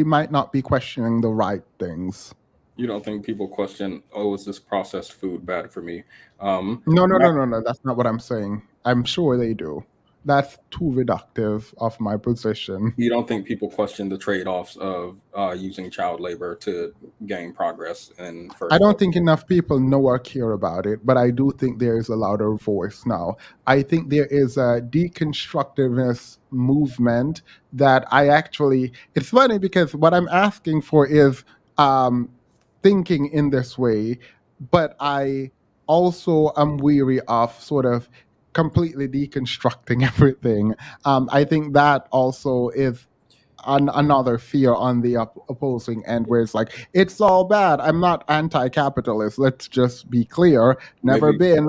might not be questioning the right things. You don't think people question, oh, is this processed food bad for me? No. That's not what I'm saying. I'm sure they do. That's too reductive of my position. You don't think people question the trade-offs of using child labor to gain progress? I don't think enough people know or care about it, but I do think there is a louder voice now. I think there is a deconstructiveness movement that it's funny because what I'm asking for is thinking in this way, but I also am weary of sort of completely deconstructing everything. I think that also is another fear on the opposing end, where it's like, it's all bad. I'm not anti-capitalist. Let's just be clear. Never been.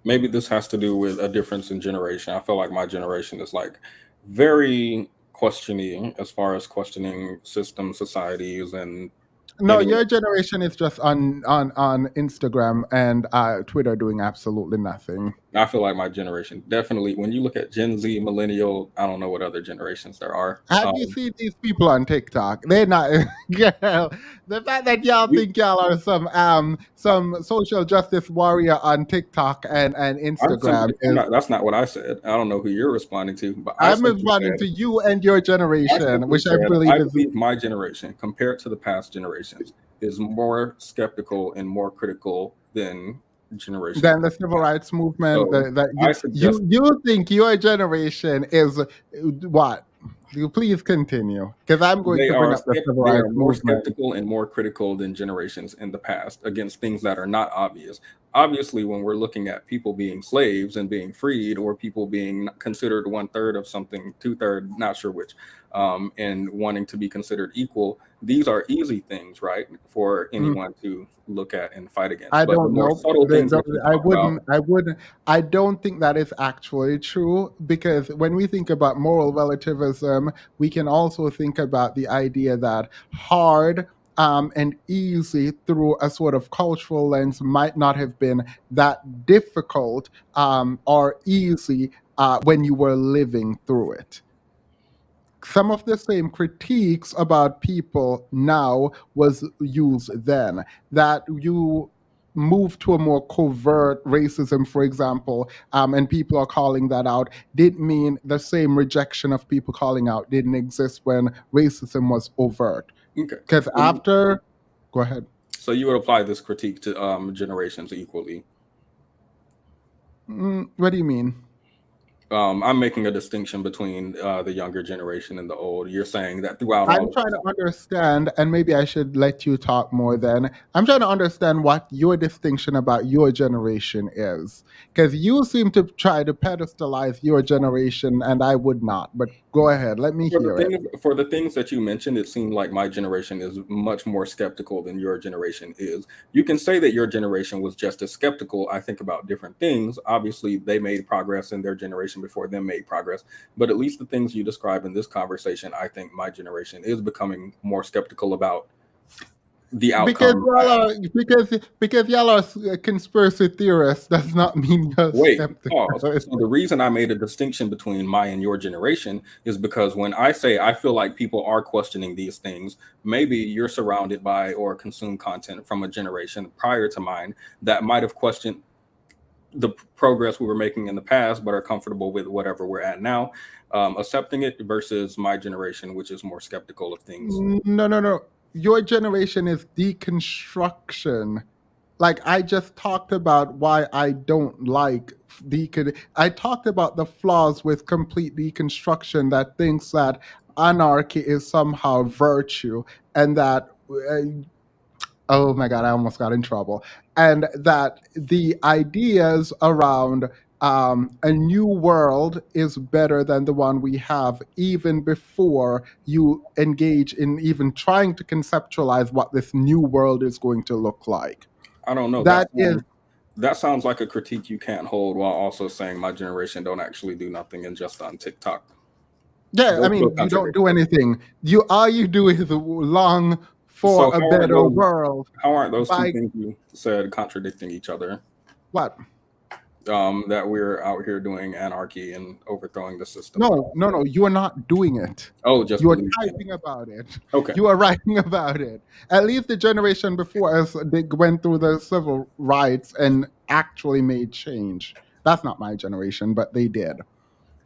Maybe this has to do with a difference in generation. I feel like my generation is like very questioning as far as questioning systems, societies, and no, your generation is just on Instagram and Twitter doing absolutely nothing. I feel like my generation, definitely, when you look at Gen Z, millennial, I don't know what other generations there are. Have you seen these people on TikTok? They're not, girl. The fact that y'all think y'all are some social justice warrior on TikTok and Instagram that's not what I said. I don't know who you're responding to, but I'm responding to you and your generation, which I believe my generation, compared to the past generations, is more skeptical and more critical than generation. Than the civil rights movement. You think your generation is what? You please continue, because I'm going They to bring are up the civil they rights are more movement. skeptical and more critical than generations in the past against things that are not obvious. Obviously, when we're looking at people being slaves and being freed, or people being considered 1/3 of something, 2/3, not sure which, and wanting to be considered equal, these are easy things, right, for Mm. anyone to look at and fight against. I But the don't more know. subtle things that you talk about, I wouldn't. I don't think that is actually true, because when we think about moral relativism, we can also think about the idea that hard and easy through a sort of cultural lens might not have been that difficult or easy when you were living through it. Some of the same critiques about people now was used then. That you move to a more covert racism, for example, and people are calling that out, didn't mean the same rejection of people calling out didn't exist when racism was overt. okay. Because after, go ahead. So you would apply this critique to generations equally. What do you mean? I'm making a distinction between the younger generation and the old. You're saying that throughout all I'm of trying this. to understand, and maybe I should let you talk more then. I'm trying to understand what your distinction about your generation is. Because you seem to try to pedestalize your generation, and I would not. But go ahead, let me hear it. For the things that you mentioned, it seemed like my generation is much more skeptical than your generation is. You can say that your generation was just as skeptical. I think about different things. Obviously, they made progress, and their generation before them made progress. But at least the things you describe in this conversation, I think my generation is becoming more skeptical about the Because outcome. y'all are because y'all are conspiracy theorists does not mean you're Wait, skeptical. pause. So the reason I made a distinction between my and your generation is because when I say I feel like people are questioning these things, maybe you're surrounded by or consume content from a generation prior to mine that might have questioned the progress we were making in the past, but are comfortable with whatever we're at now, accepting it, versus my generation, which is more skeptical of things. No. Your generation is deconstruction. Like, I just talked about why I don't like I talked about the flaws with complete deconstruction that thinks that anarchy is somehow virtue, and that oh my god, I almost got in trouble. And that the ideas around a new world is better than the one we have, even before you engage in even trying to conceptualize what this new world is going to look like. I don't know. That is, That sounds like a critique you can't hold while also saying my generation don't actually do nothing and just on TikTok. yeah, I Those mean, feel you don't contradictory. do anything. All you do is long for So a better world. how aren't those two By things you said contradicting each other? what? That we're out here doing anarchy and overthrowing the system. No, you are not doing it. Oh, just You are believe in it. typing about it. Okay. You are writing about it. At least the generation before us, they went through the civil rights and actually made change. That's not my generation, but they did.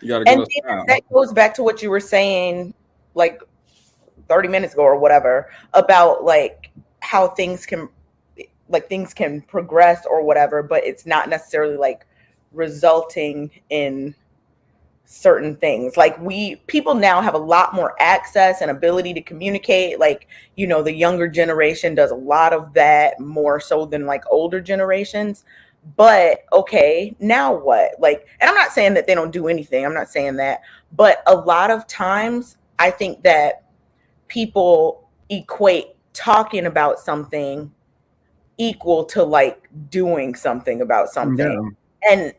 You got to give And us time. that goes back to what you were saying, like 30 minutes ago or whatever, about like how things can progress or whatever, but it's not necessarily like resulting in certain things. Like people now have a lot more access and ability to communicate. Like, the younger generation does a lot of that more so than like older generations. But okay, now what? Like, and I'm not saying that they don't do anything. I'm not saying that. But a lot of times I think that people equate talking about something equal to like doing something about something. Yeah.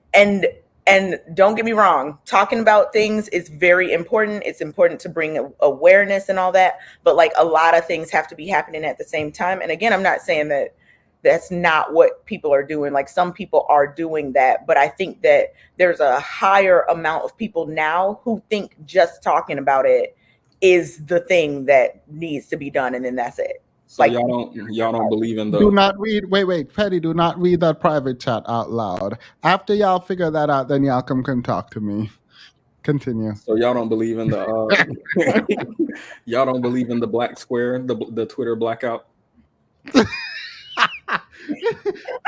And don't get me wrong, talking about things is very important. It's important to bring awareness and all that, but like a lot of things have to be happening at the same time. And again, I'm not saying that that's not what people are doing. Like, some people are doing that, but I think that there's a higher amount of people now who think just talking about it is the thing that needs to be done, and then that's it. So Like, y'all don't believe in Do the. not read. Wait, Petty. Do not read that private chat out loud. After y'all figure that out, then y'all can talk to me. Continue. So y'all don't believe in the. Y'all don't believe in the black square, the Twitter blackout.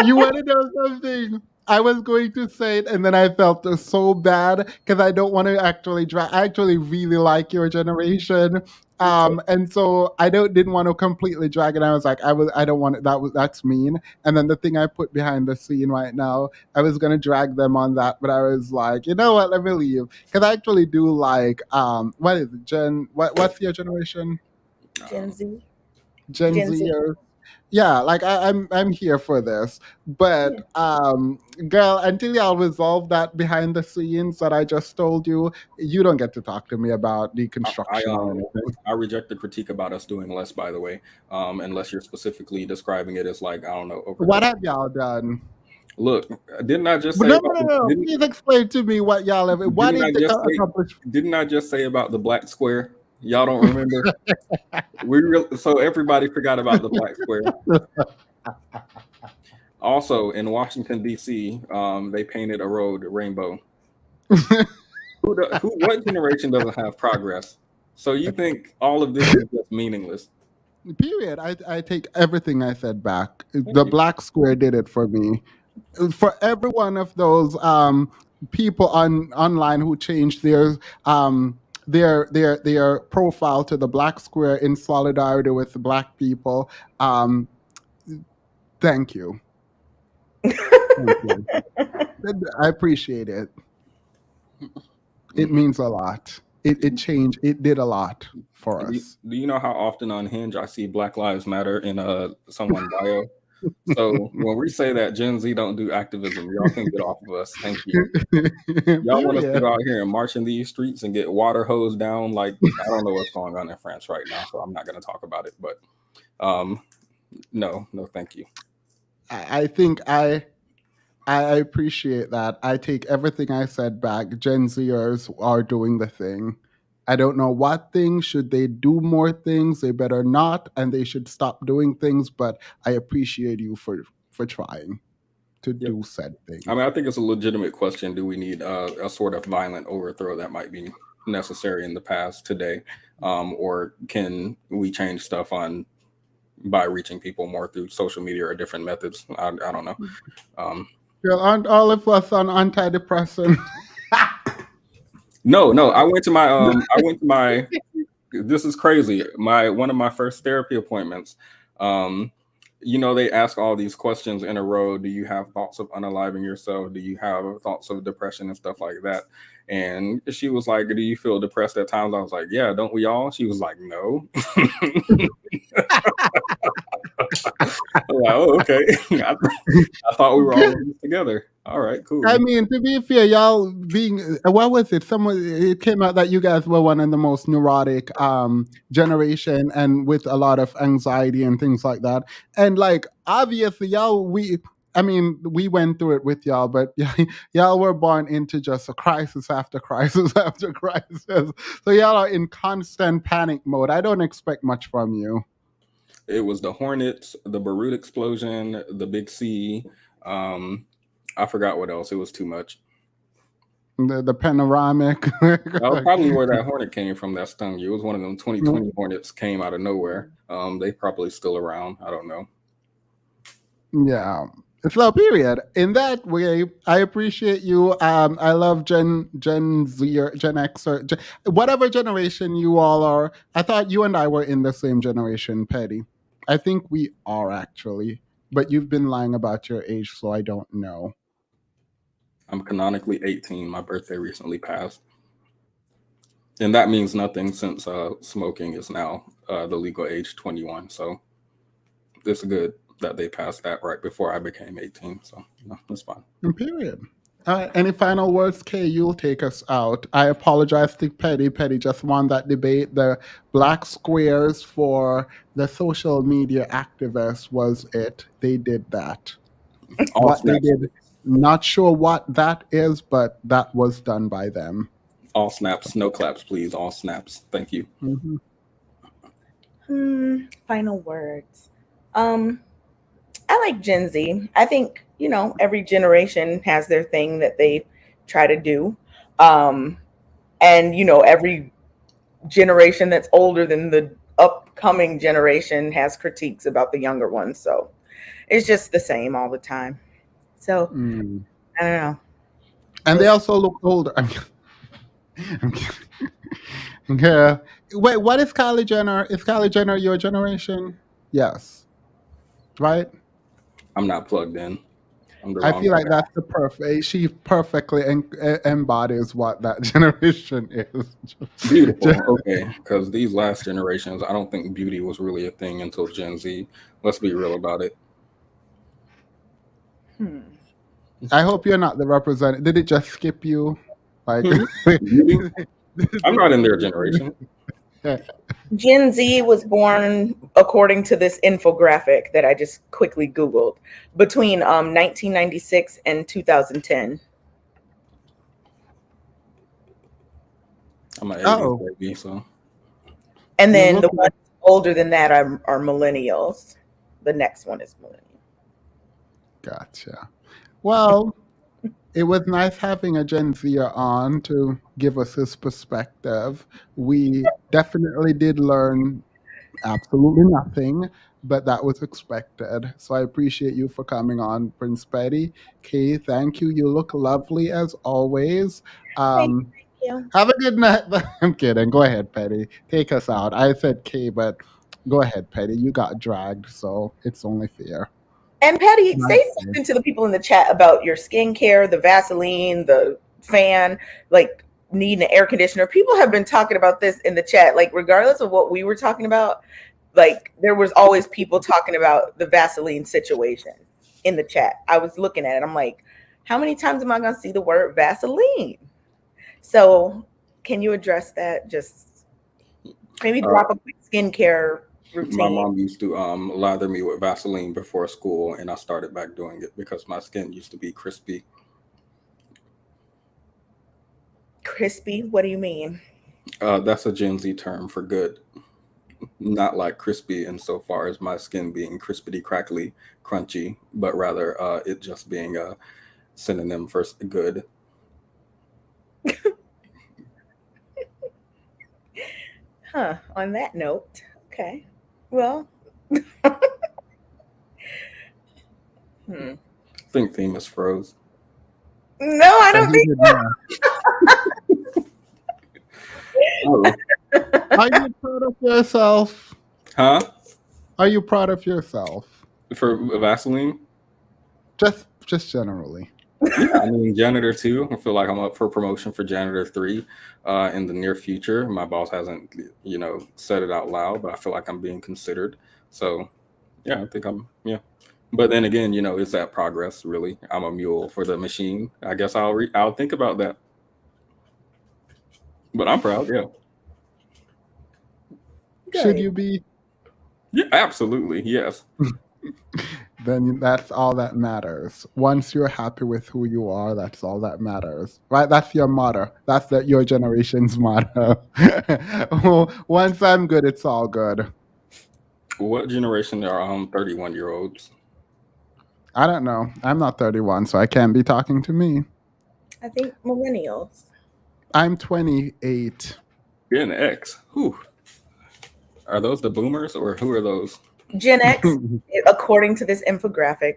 You want to know something? I was going to say it, and then I felt so bad because I don't want to actually drag. I actually really like your generation, and so I didn't want to completely drag it. I was like, I don't want it. That's mean. And then the thing I put behind the scene right now, I was gonna drag them on that, but I was like, you know what? Let me leave because I actually do like what is it, what's your generation? Gen Z. Gen Gen Z. Z or yeah, like I'm here for this. But girl, until y'all resolve that behind the scenes that I just told you, you don't get to talk to me about I deconstruction or anything. I reject the critique about us doing less, by the way, unless you're specifically describing it as like, I don't know, over What the have y'all done? look. Didn't I just But say no, about no, no, no. Please explain to me what y'all have. What didn't is I the just say accomplishment? didn't I just say about the black square? Y'all don't remember? So everybody forgot about the black square. Also, in Washington D.C., they painted a road rainbow. What generation doesn't have progress? So you think all of this is just meaningless? Period. I take everything I said back. Thank The you. black square did it for me. For every one of those people online who changed their profile to the black square in solidarity with the black people, thank you. Thank you. I appreciate it. It means a lot. It changed. It did a lot for us. Do you know how often on Hinge I see Black Lives Matter in someone's bio? So when we say that Gen Z don't do activism, y'all can get off of us. Thank you. Y'all want us to Period. go out here and march in these streets and get water hosed down? Like, I don't know what's going on in France right now, so I'm not going to talk about it. But no, thank you. I think I appreciate that. I take everything I said back. Gen Zers are doing the thing. I don't know what things. Should they do more things? They better not, and they should stop doing things. But I appreciate you for trying to Yep. do said thing. I mean, I think it's a legitimate question. Do we need a sort of violent overthrow that might be necessary in the past today, or can we change stuff by reaching people more through social media or different methods? I don't know. Girl, aren't all of us on antidepressant? No. I went to my. This is crazy. One of my first therapy appointments. They ask all these questions in a row. Do you have thoughts of unaliving yourself? Do you have thoughts of depression and stuff like that? And she was like, do you feel depressed at times? I was like, yeah, don't we all? She was like, no. I'm like, oh, okay. I thought we were all in this together. All right, cool. I mean, to be fair, y'all being what was it? It came out that you guys were one of the most neurotic generation, and with a lot of anxiety and things like that. And like obviously, we went through it with y'all, but y'all were born into just a crisis after crisis after crisis. So y'all are in constant panic mode. I don't expect much from you. It was the Hornets, the Beirut explosion, the Big C. I forgot what else. It was too much. The panoramic. That was probably where that Hornet came from that stung you. It was one of them 2020 Hornets came out of nowhere. They probably still around. I don't know. Yeah. So period. In that way, I appreciate you. I love Gen Z or Gen X or whatever generation you all are. I thought you and I were in the same generation, Petty. I think we are actually, but you've been lying about your age, so I don't know. I'm canonically 18. My birthday recently passed. And that means nothing since smoking is now the legal age 21. So it's good that they passed that right before I became 18. So that's fine. Period. Any final words, Kay? You'll take us out. I apologize to Petty. Petty just won that debate. The black squares for the social media activists was it. They did that. What they did, not sure what that is, but that was done by them. All snaps, no claps, please. All snaps. Thank you. Mm-hmm. Final words. I like Gen Z. I think, every generation has their thing that they try to do. And, every generation that's older than the upcoming generation has critiques about the younger ones. So it's just the same all the time. So I don't know. And they also look older. I'm kidding. Yeah. Wait, what is Kylie Jenner? Is Kylie Jenner your generation? Yes. Right? I'm not plugged in. I'm the I wrong feel like guy. that's the perfect. She perfectly embodies what that generation is. Beautiful. Okay. Because these last generations, I don't think beauty was really a thing until Gen Z. Let's be real about it. I hope you're not the representative. Did it just skip you? Like, Beauty? I'm not in their generation. Gen Z was born, according to this infographic that I just quickly Googled, between 1996 and 2010. I'm an 80s Oh, baby, so And you then look the like ones older than that are millennials. The next one is millennial. gotcha. Well, it was nice having a Gen Zer on to give us his perspective. We definitely did learn absolutely nothing, but that was expected. So I appreciate you for coming on, Prince Petty. Kay, thank you. You look lovely as always. Thank Um, you. have a good night. I'm kidding. Go ahead, Petty. Take us out. I said Kay, but go ahead, Petty. You got dragged, so it's only fair. And Patty, Nice. say something to the people in the chat about your skincare, the Vaseline, the fan, like needing an air conditioner. People have been talking about this in the chat, like regardless of what we were talking about. Like there was always people talking about the Vaseline situation in the chat. I was looking at it. I'm like, how many times am I going to see the word Vaseline? So can you address that? Just maybe drop a quick skincare routine. my mom used to lather me with Vaseline before school, and I started back doing it because my skin used to be crispy. Crispy? What do you mean? That's a Gen Z term for good. Not like crispy insofar as my skin being crispity crackly crunchy, but rather it just being a synonym for good. Huh. On that note, okay. Well, I think Themis froze. no, I don't think Oh. Are you proud of yourself? Huh? Are you proud of yourself? For Vaseline? Just generally. Yeah, I mean, Janitor 2. I feel like I'm up for promotion for Janitor 3 in the near future. My boss hasn't, said it out loud, but I feel like I'm being considered. So, yeah, I think yeah. But then again, it's that progress, really. I'm a mule for the machine. I guess I'll think about that. But I'm proud, yeah. Should you be? Yeah, absolutely, yes. Then that's all that matters. Once you're happy with who you are, that's all that matters, right? That's your motto. That's your generation's motto. Once I'm good, it's all good. What generation are 31-year-olds? I don't know. I'm not 31, so I can't be talking to me. I think millennials. I'm 28. Gen X. Whew. Are those the boomers, or who are those? Gen X, according to this infographic,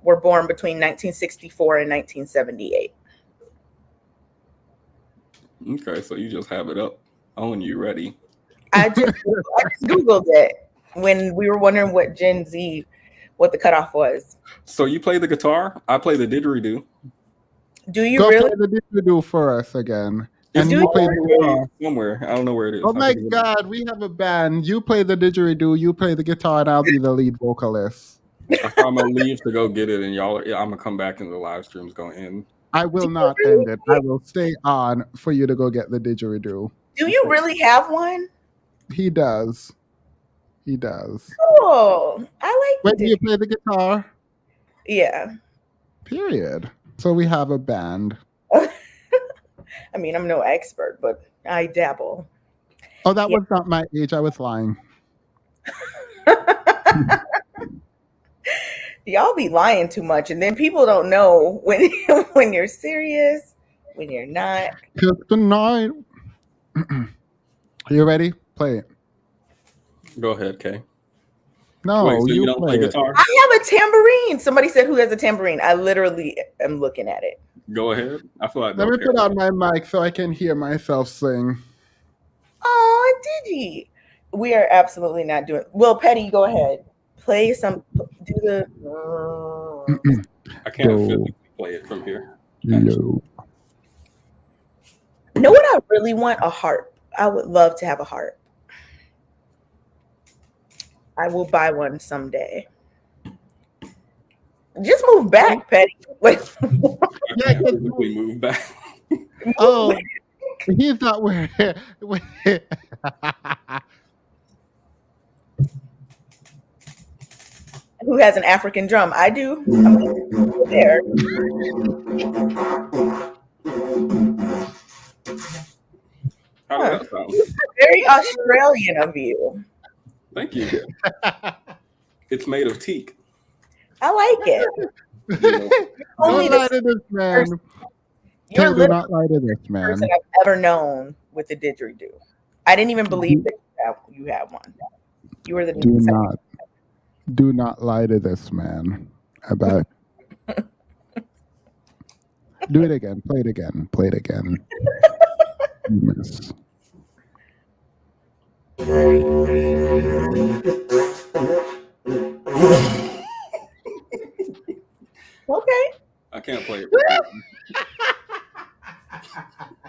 were born between 1964 and 1978. Okay, so you just have it up on you ready. I just Googled it when we were wondering what Gen Z, what the cutoff was. So you play the guitar? I play the didgeridoo. Do you Go really? play the didgeridoo for us again. It's And you play the guitar. somewhere. I don't know where it is. Oh my God, we have a band. You play the didgeridoo, you play the guitar, and I'll be the lead vocalist. I'm gonna leave to go get it, and I'm gonna come back and the live stream's going to end. I will not end it. I will stay on for you to go get the didgeridoo. Do you really have one? He does. He does. Cool. I like When do you play the guitar? Yeah. Period. So we have a band. I mean, I'm no expert, but I dabble. Oh, that was not my age. I was lying. Y'all be lying too much, and then people don't know when you're serious, when you're not. Just tonight. You ready? Play it. Go ahead, Kay. No, Wait, so you you don't play play it. guitar? I have a tambourine. Somebody said, "Who has a tambourine?" I literally am looking at it. Go ahead. I feel like Let they'll me put pair on my mic so I can hear myself sing. Oh, Digi. We are absolutely not doing. Well, Petty, go ahead. Play some. Do the. I can't Go. physically play it from here. Low. Know what I really want? A harp. I would love to have a harp. I will buy one someday. Just move back, Petty. Like, I Yeah, can't physically move back. oh, he's not where. who has an African drum? I do. I'm there. How does that sound? Very Australian of you. Thank you. It's made of teak. I like it. Only Don't lie the to this man. You're Do literally not lie to this the man. person I've ever known with the didgeridoo. I didn't even believe that you have one. You were the Do not lie to this man about. Do it again. Play it again. Play it again. You miss. Okay. I can't play it.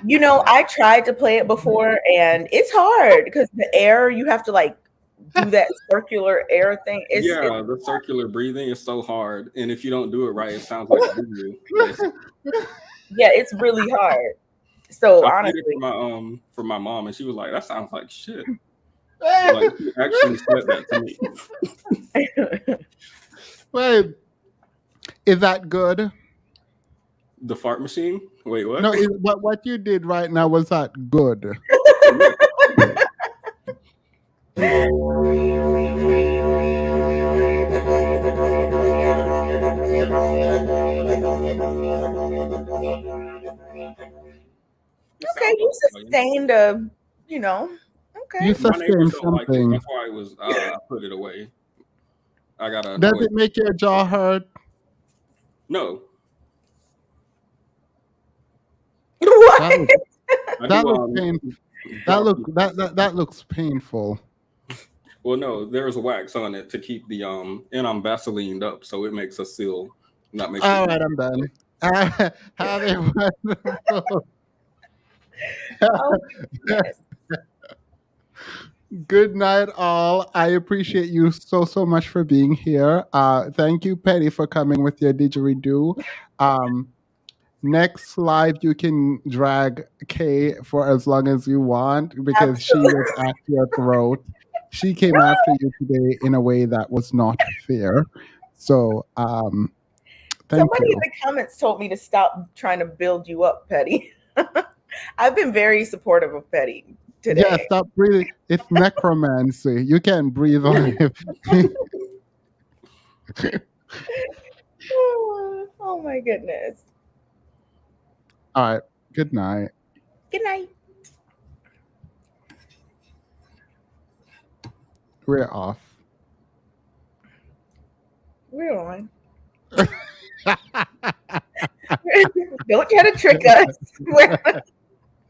You know, I tried to play it before and it's hard because the air, you have to like do that circular air thing. Yeah, the circular breathing is so hard. And if you don't do it right, it sounds like voodoo. Yeah, it's really hard. So I played honestly, it for my mom, and she was like, "That sounds like shit." Like she actually said that to me. Wait, is that good? The fart machine? Wait, what? No, what you did right now, was that good? okay, you sustained a, you know, okay. You My neighbors sustained don't like it. something. That's why I put it away. I got a Does it make your jaw hurt? No. What? That looks painful. That looks painful. Well, no, there's wax on it to keep the and I'm Vaselined up, so it makes a seal. Not make. All right, I'm done. Have a wonderful. Oh, yes. Good night, all. I appreciate you so much for being here. Thank you, Petty, for coming with your didgeridoo. Next live, you can drag Kay for as long as you want because she was at your throat. She came after you today in a way that was not fair. So, thank Somebody you. in the comments told me to stop trying to build you up, Petty. I've been very supportive of Petty today. Yeah, stop breathing. It's necromancy. You can't breathe on it. Oh my goodness. All right. Good night. Good night. We're off. We're on. Don't try to trick us.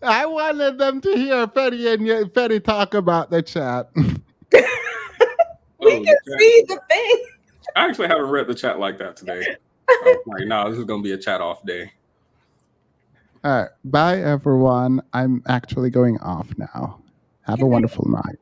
I wanted them to hear Petty talk about the chat. We can see the thing. I actually haven't read the chat like that today. I was like, no, this is gonna be a chat off day. All right. Bye, everyone. I'm actually going off now. Have a wonderful night.